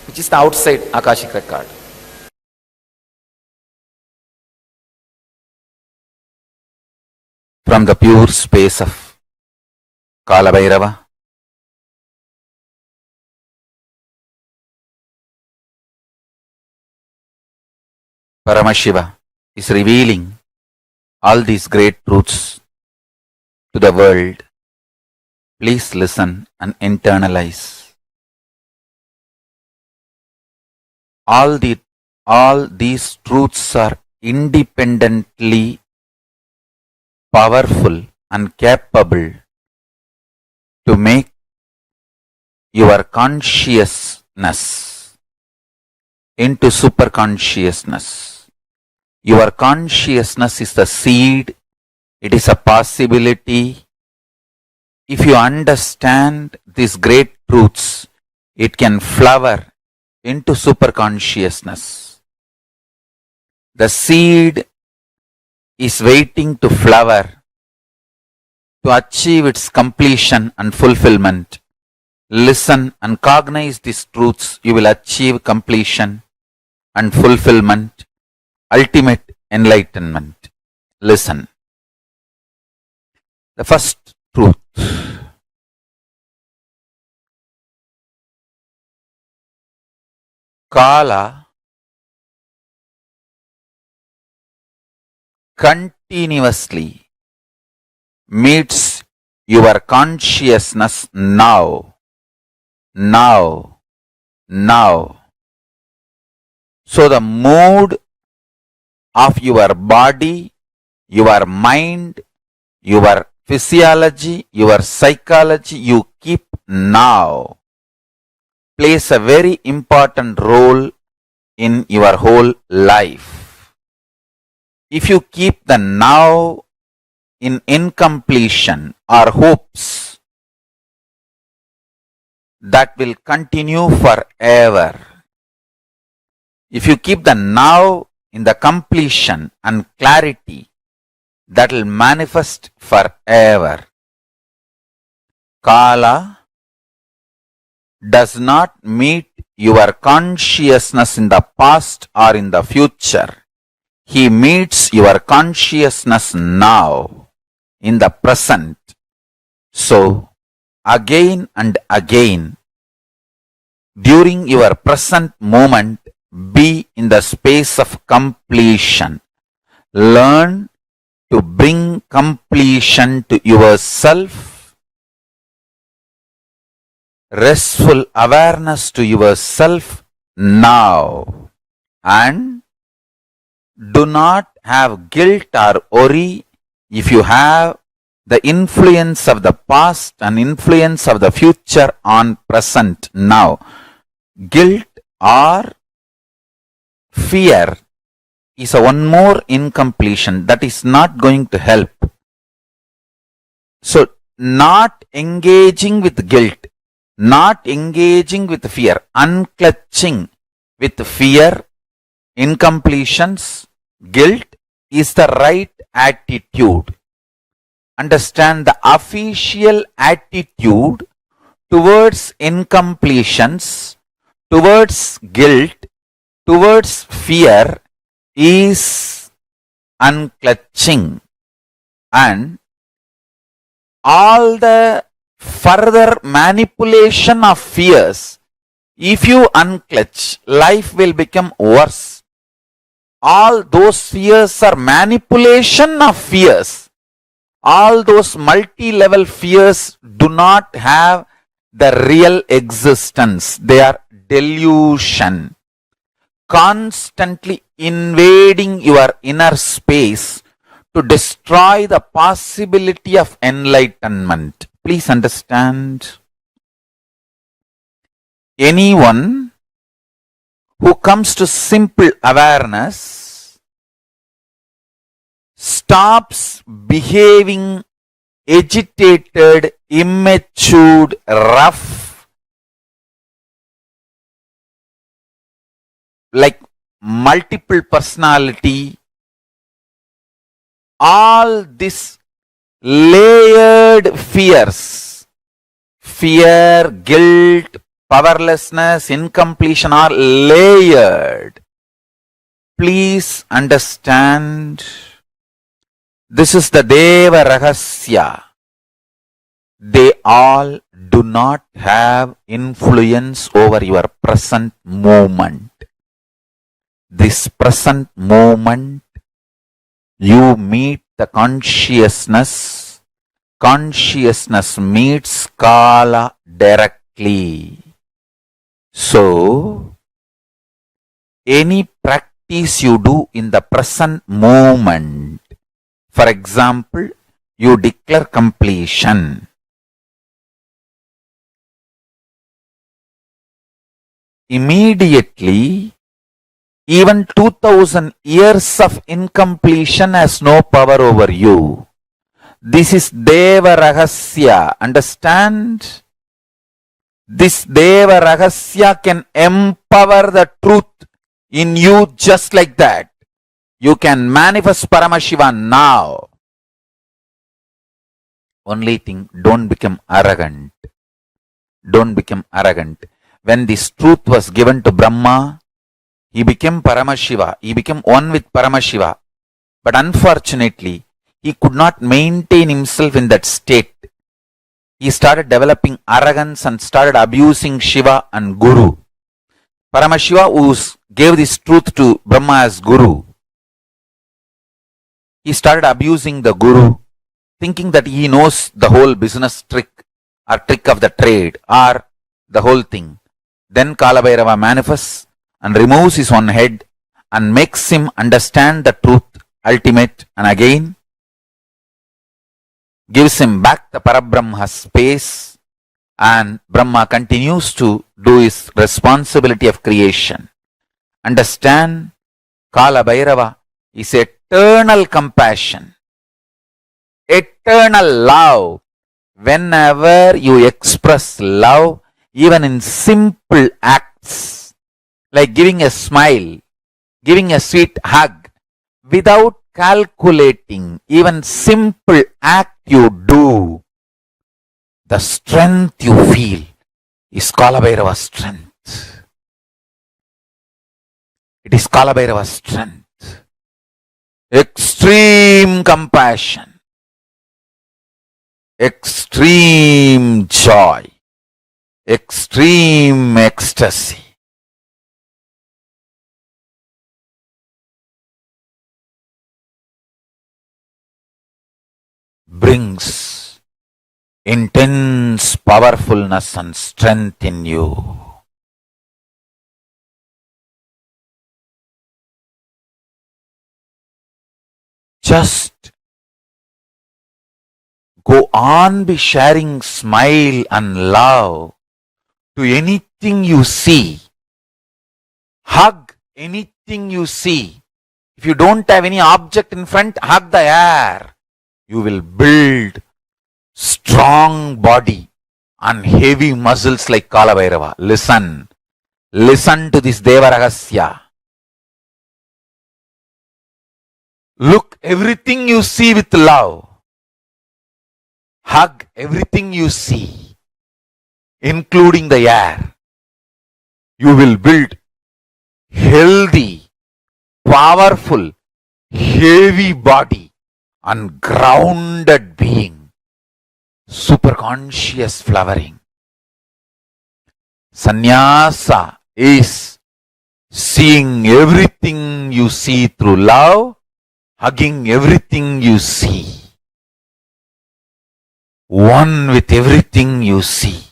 which is the outside Akashic record. From the pure space of Kalabhairava, Paramashiva is revealing all these great truths to the world. Please listen and internalize. All these truths are independently powerful and capable to make your consciousness into superconsciousness. Your consciousness is the seed, it is a possibility. If you understand these great truths, it can flower into superconsciousness. The seed is waiting to flower to achieve its completion and fulfillment. Listen and cognize these truths, you will achieve completion and fulfillment, ultimate enlightenment. Listen. The first truth. Kala continuously meets your consciousness now, now, now. So the mood of your body, your mind, your physiology, your psychology, you keep now, plays a very important role in your whole life. If you keep the now in incompletion or hopes, that will continue forever. If you keep the now in the completion and clarity, that will manifest forever. Kala does not meet your consciousness in the past or in the future. He meets your consciousness now, in the present. So, again and again, during your present moment, be in the space of completion. Learn to bring completion to yourself, restful awareness to yourself now, and do not have guilt or worry if you have the influence of the past and influence of the future on present now. Guilt or fear is a one more incompletion that is not going to help. So, not engaging with guilt, not engaging with fear, unclutching with fear, incompletions, guilt is the right attitude. Understand the official attitude towards incompletions, towards guilt, towards fear is unclutching, and all the further manipulation of fears, if you unclutch, life will become worse. All those fears are manipulation of fears. All those multi-level fears do not have the real existence. They are delusion. Constantly invading your inner space to destroy the possibility of enlightenment. Please understand. Anyone who comes to simple awareness stops behaving agitated, immature, rough, like multiple personality, all this layered fears, fear, guilt, powerlessness, incompletion are layered. Please understand, this is the Deva Rahasya. They all do not have influence over your present moment. This present moment, you meet the consciousness. Consciousness meets Kala directly. So, any practice you do in the present moment, for example, you declare completion. Immediately, even 2000 years of incompletion has no power over you. This is Deva Rahasya. Understand? This Deva Rahasya can empower the truth in you just like that. You can manifest Paramashivoham now. Only thing, don't become arrogant. Don't become arrogant. When this truth was given to Brahma, he became Paramashiva. He became one with Paramashiva. But unfortunately, he could not maintain himself in that state. He started developing arrogance and started abusing Shiva and Guru. Paramashiva, who gave this truth to Brahma as Guru, he started abusing the Guru, thinking that he knows the whole business trick or trick of the trade or the whole thing. Then Kalabhairava manifests and removes his one head and makes him understand the truth ultimate, and again gives him back the Parabrahma space, and Brahma continues to do his responsibility of creation. Understand, Kala Bhairava is eternal compassion, eternal love. Whenever you express love, even in simple acts, like giving a smile, giving a sweet hug, without calculating, even simple act you do, the strength you feel is Kala Bhairava's strength. It is Kala Bhairava's strength. Extreme compassion, extreme joy, extreme ecstasy. Brings intense powerfulness and strength in you. Just go on be sharing smile and love to anything you see. Hug anything you see. If you don't have any object in front, hug the air. You will build strong body and heavy muscles like Kala Bhairava. Listen. Listen to this Deva Rahasya. Look everything you see with love. Hug everything you see, including the air. You will build healthy, powerful, heavy body and grounded being. Superconscious flowering. Sannyasa is seeing everything you see through love, hugging everything you see. One with everything you see.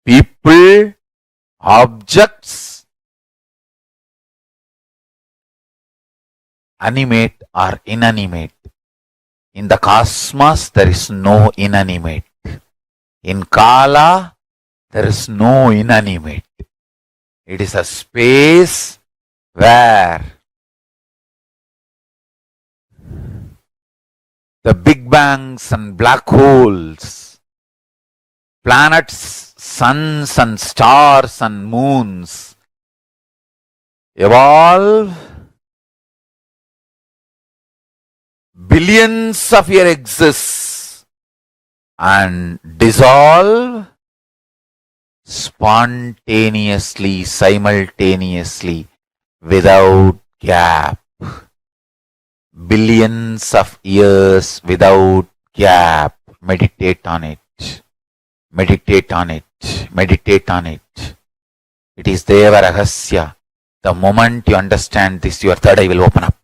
People, objects, animate or inanimate. In the cosmos, there is no inanimate. In Kala, there is no inanimate. It is a space where the big bangs and black holes, planets, suns and stars and moons evolve billions of years exists and dissolve spontaneously, simultaneously, without gap. Billions of years without gap. Meditate on it. Meditate on it. Meditate on it. It is Deva Rahasya. The moment you understand this, your third eye will open up.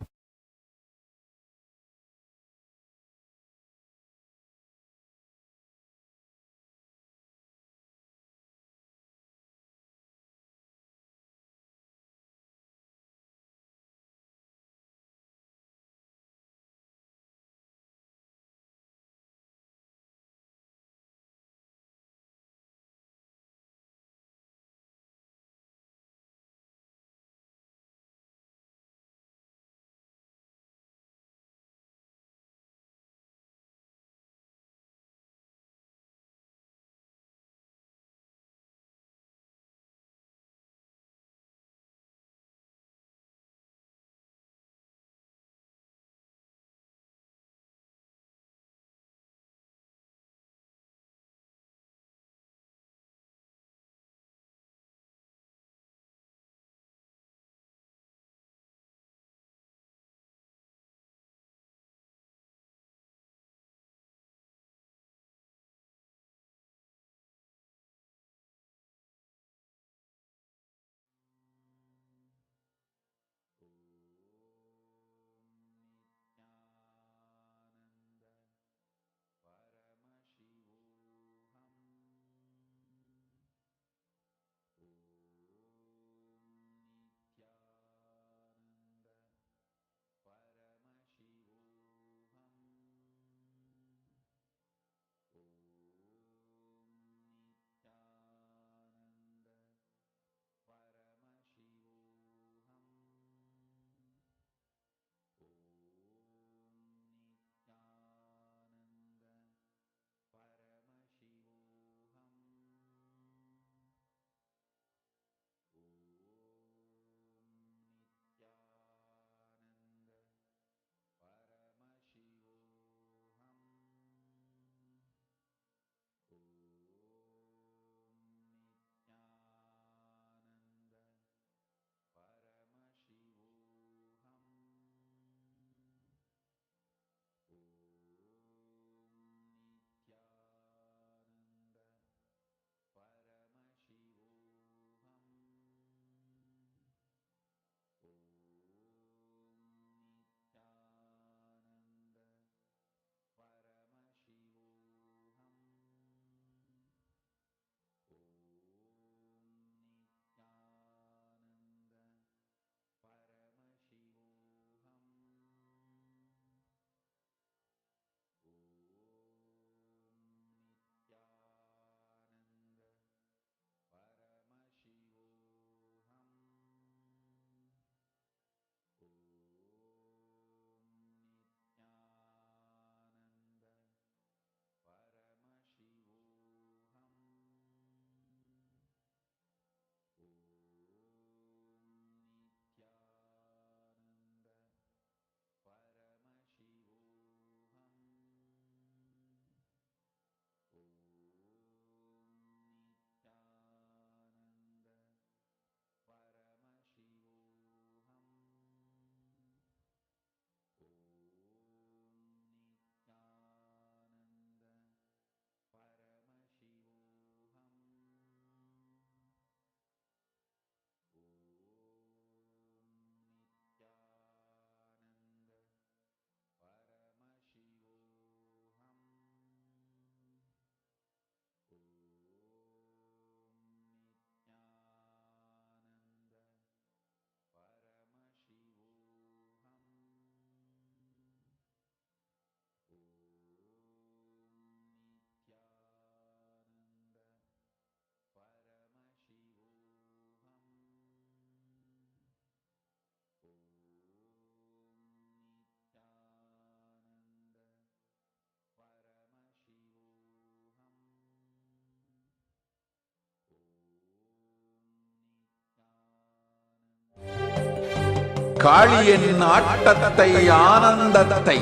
காளியின் ஆட்டத்தை ஆனந்தத்தை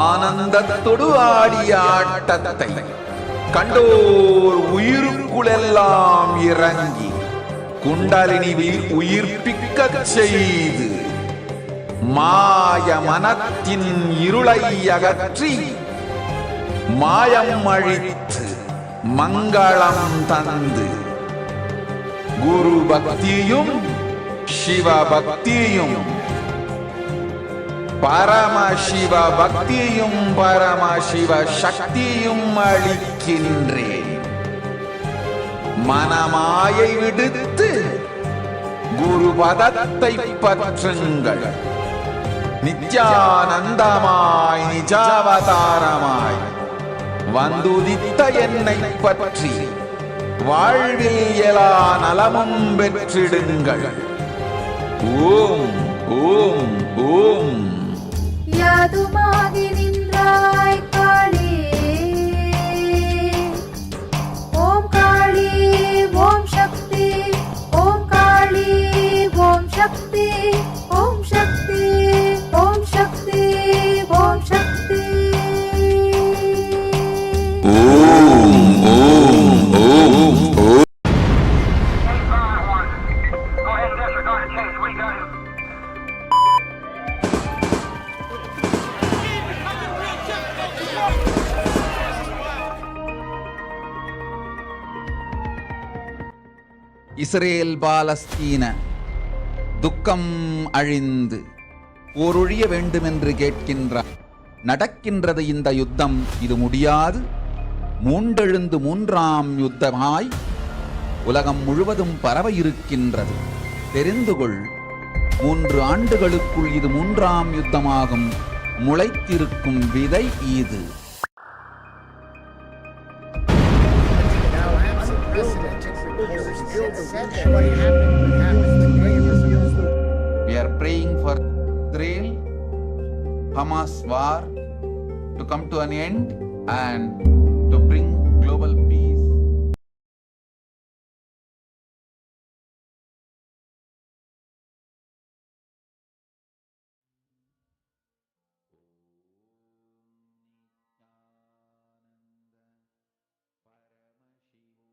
ஆனந்தத்தொடு ஆடிய ஆட்டத்தை கண்டோர் உயிருக்குளெல்லாம் இறங்கி குண்டலினிவில் உயிர்ப்பிக்கச் செய்து மாய மனத்தின் இருளை அகற்றி மாயம் அழித்து மங்களம் தந்து குரு பக்தியும் சிவ பக்தியும் பரமசிவ பக்தியும் பரமசிவ சக்தியும் அளிக்கின்றேன். மனமாயை விடுத்து குரு பதத்தை பற்றுங்கள். நித்யானந்தமாய் நிஜாவதாரமாய் வந்துதித்த என்னை பற்றி வாழ்வில் எல்லா நலமும் பெற்றிடுங்கள். ஓம் ஓம் ஓம். யாதுமாகி நின்றாய் காளி, ஓம் காளி ஓம் சக்தி, ஓம் காளி ஓம் சக்தி, ஓம் சக்தி ஓம் சக்தி ஓம் சக்தி. ஓம் ஓம் ஓம் ஓம். இஸ்ரேல் பாலஸ்தீன துக்கம் அழிந்து போரொழிய வேண்டுமென்று கேட்கின்றார். நடக்கின்றது இந்த யுத்தம், இது முடியாது. மூண்டெழுந்து மூன்றாம் யுத்தமாய் உலகம் முழுவதும் பரவ இருக்கின்றது. தெரிந்து கொள், 3 ஆண்டுகளுக்குள் இது 3ஆம் யுத்தமாகும். முளைத்திருக்கும் விதை இது. We are praying for Israel, Hamas war to come to an end and to bring global peace. Paramashivoham.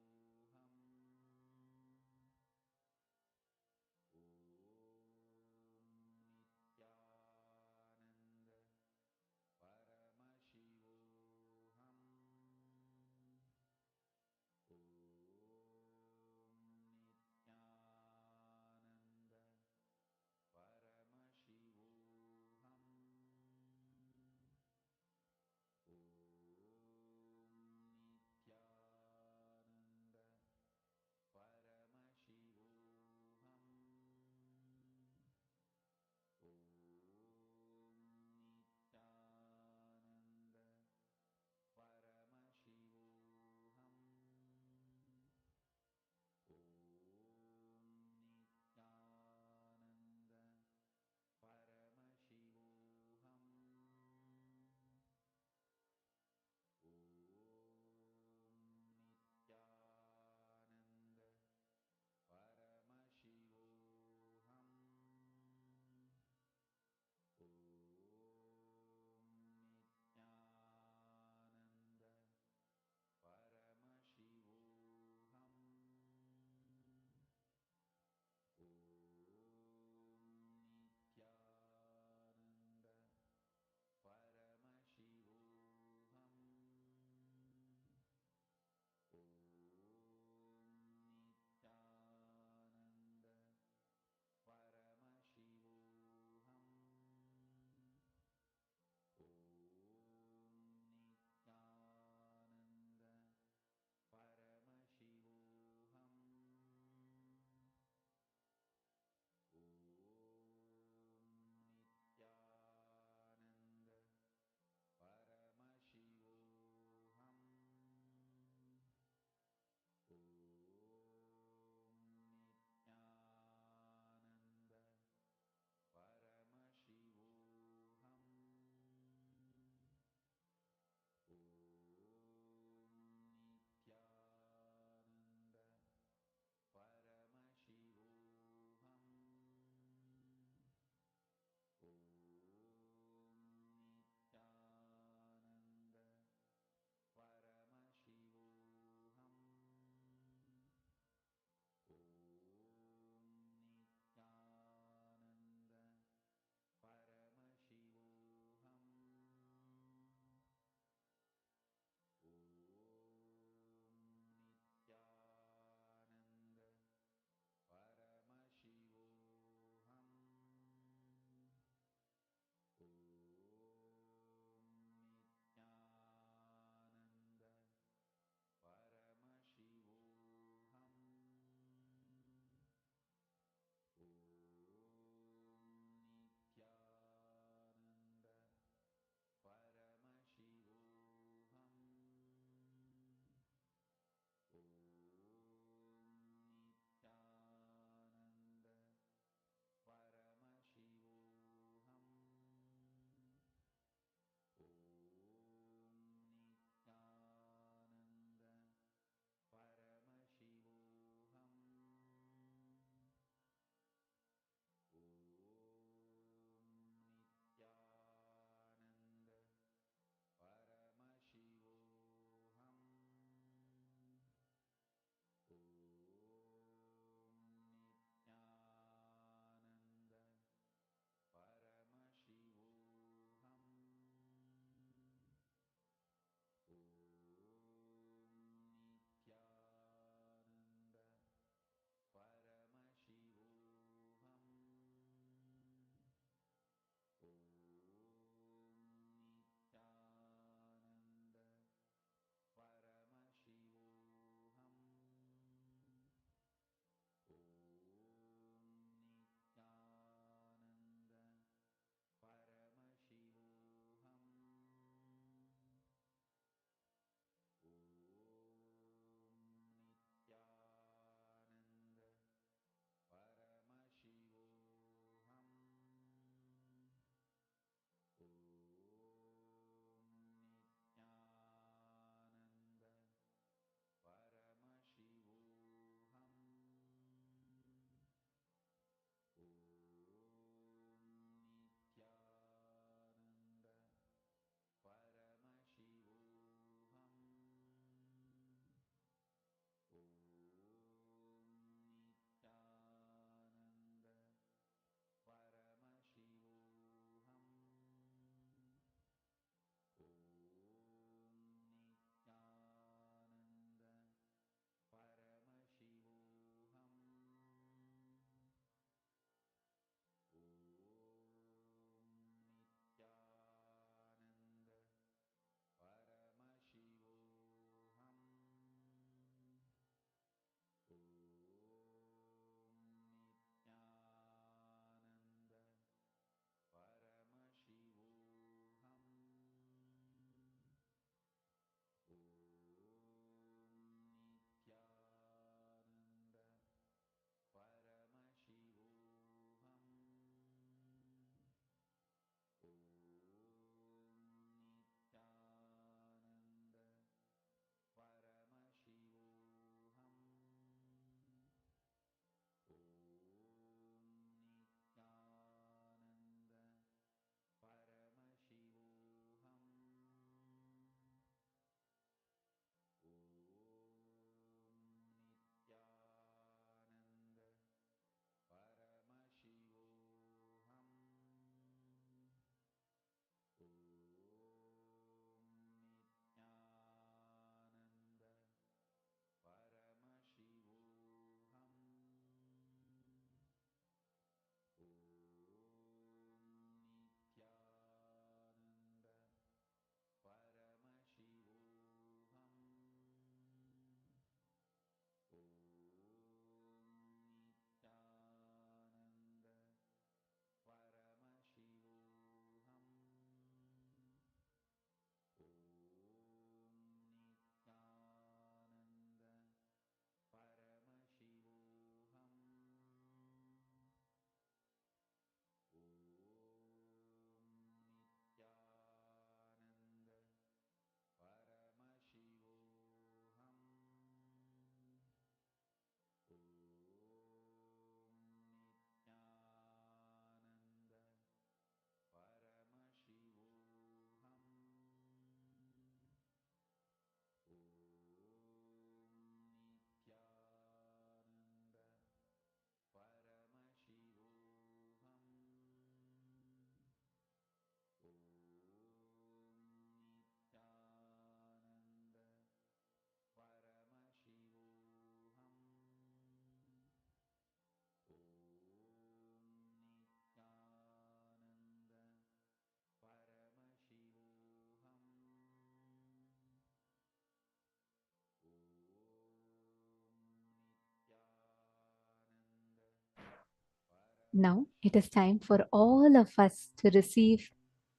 Now it is time for all of us to receive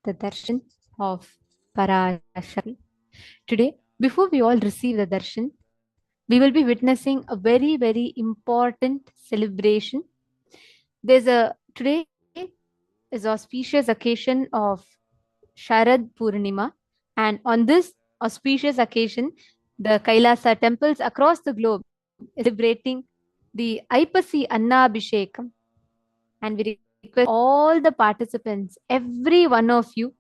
the darshan of Parashakti. Today, before we all receive the darshan, we will be witnessing a very, very important celebration. Today is auspicious occasion of Sharad Purnima, and on this auspicious occasion, the Kailasa temples across the globe is celebrating the Aipasi Annabhishekam, and we request all the participants, every one of you,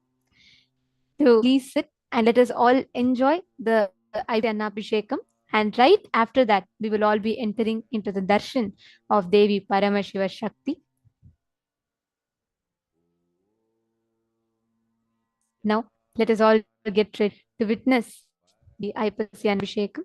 to please sit and let us all enjoy the Aipasi Annabhishekam. And right after that, we will all be entering into the darshan of Devi Paramashiva Shakti. Now, let us all get ready to witness the Aipasi Annabhishekam.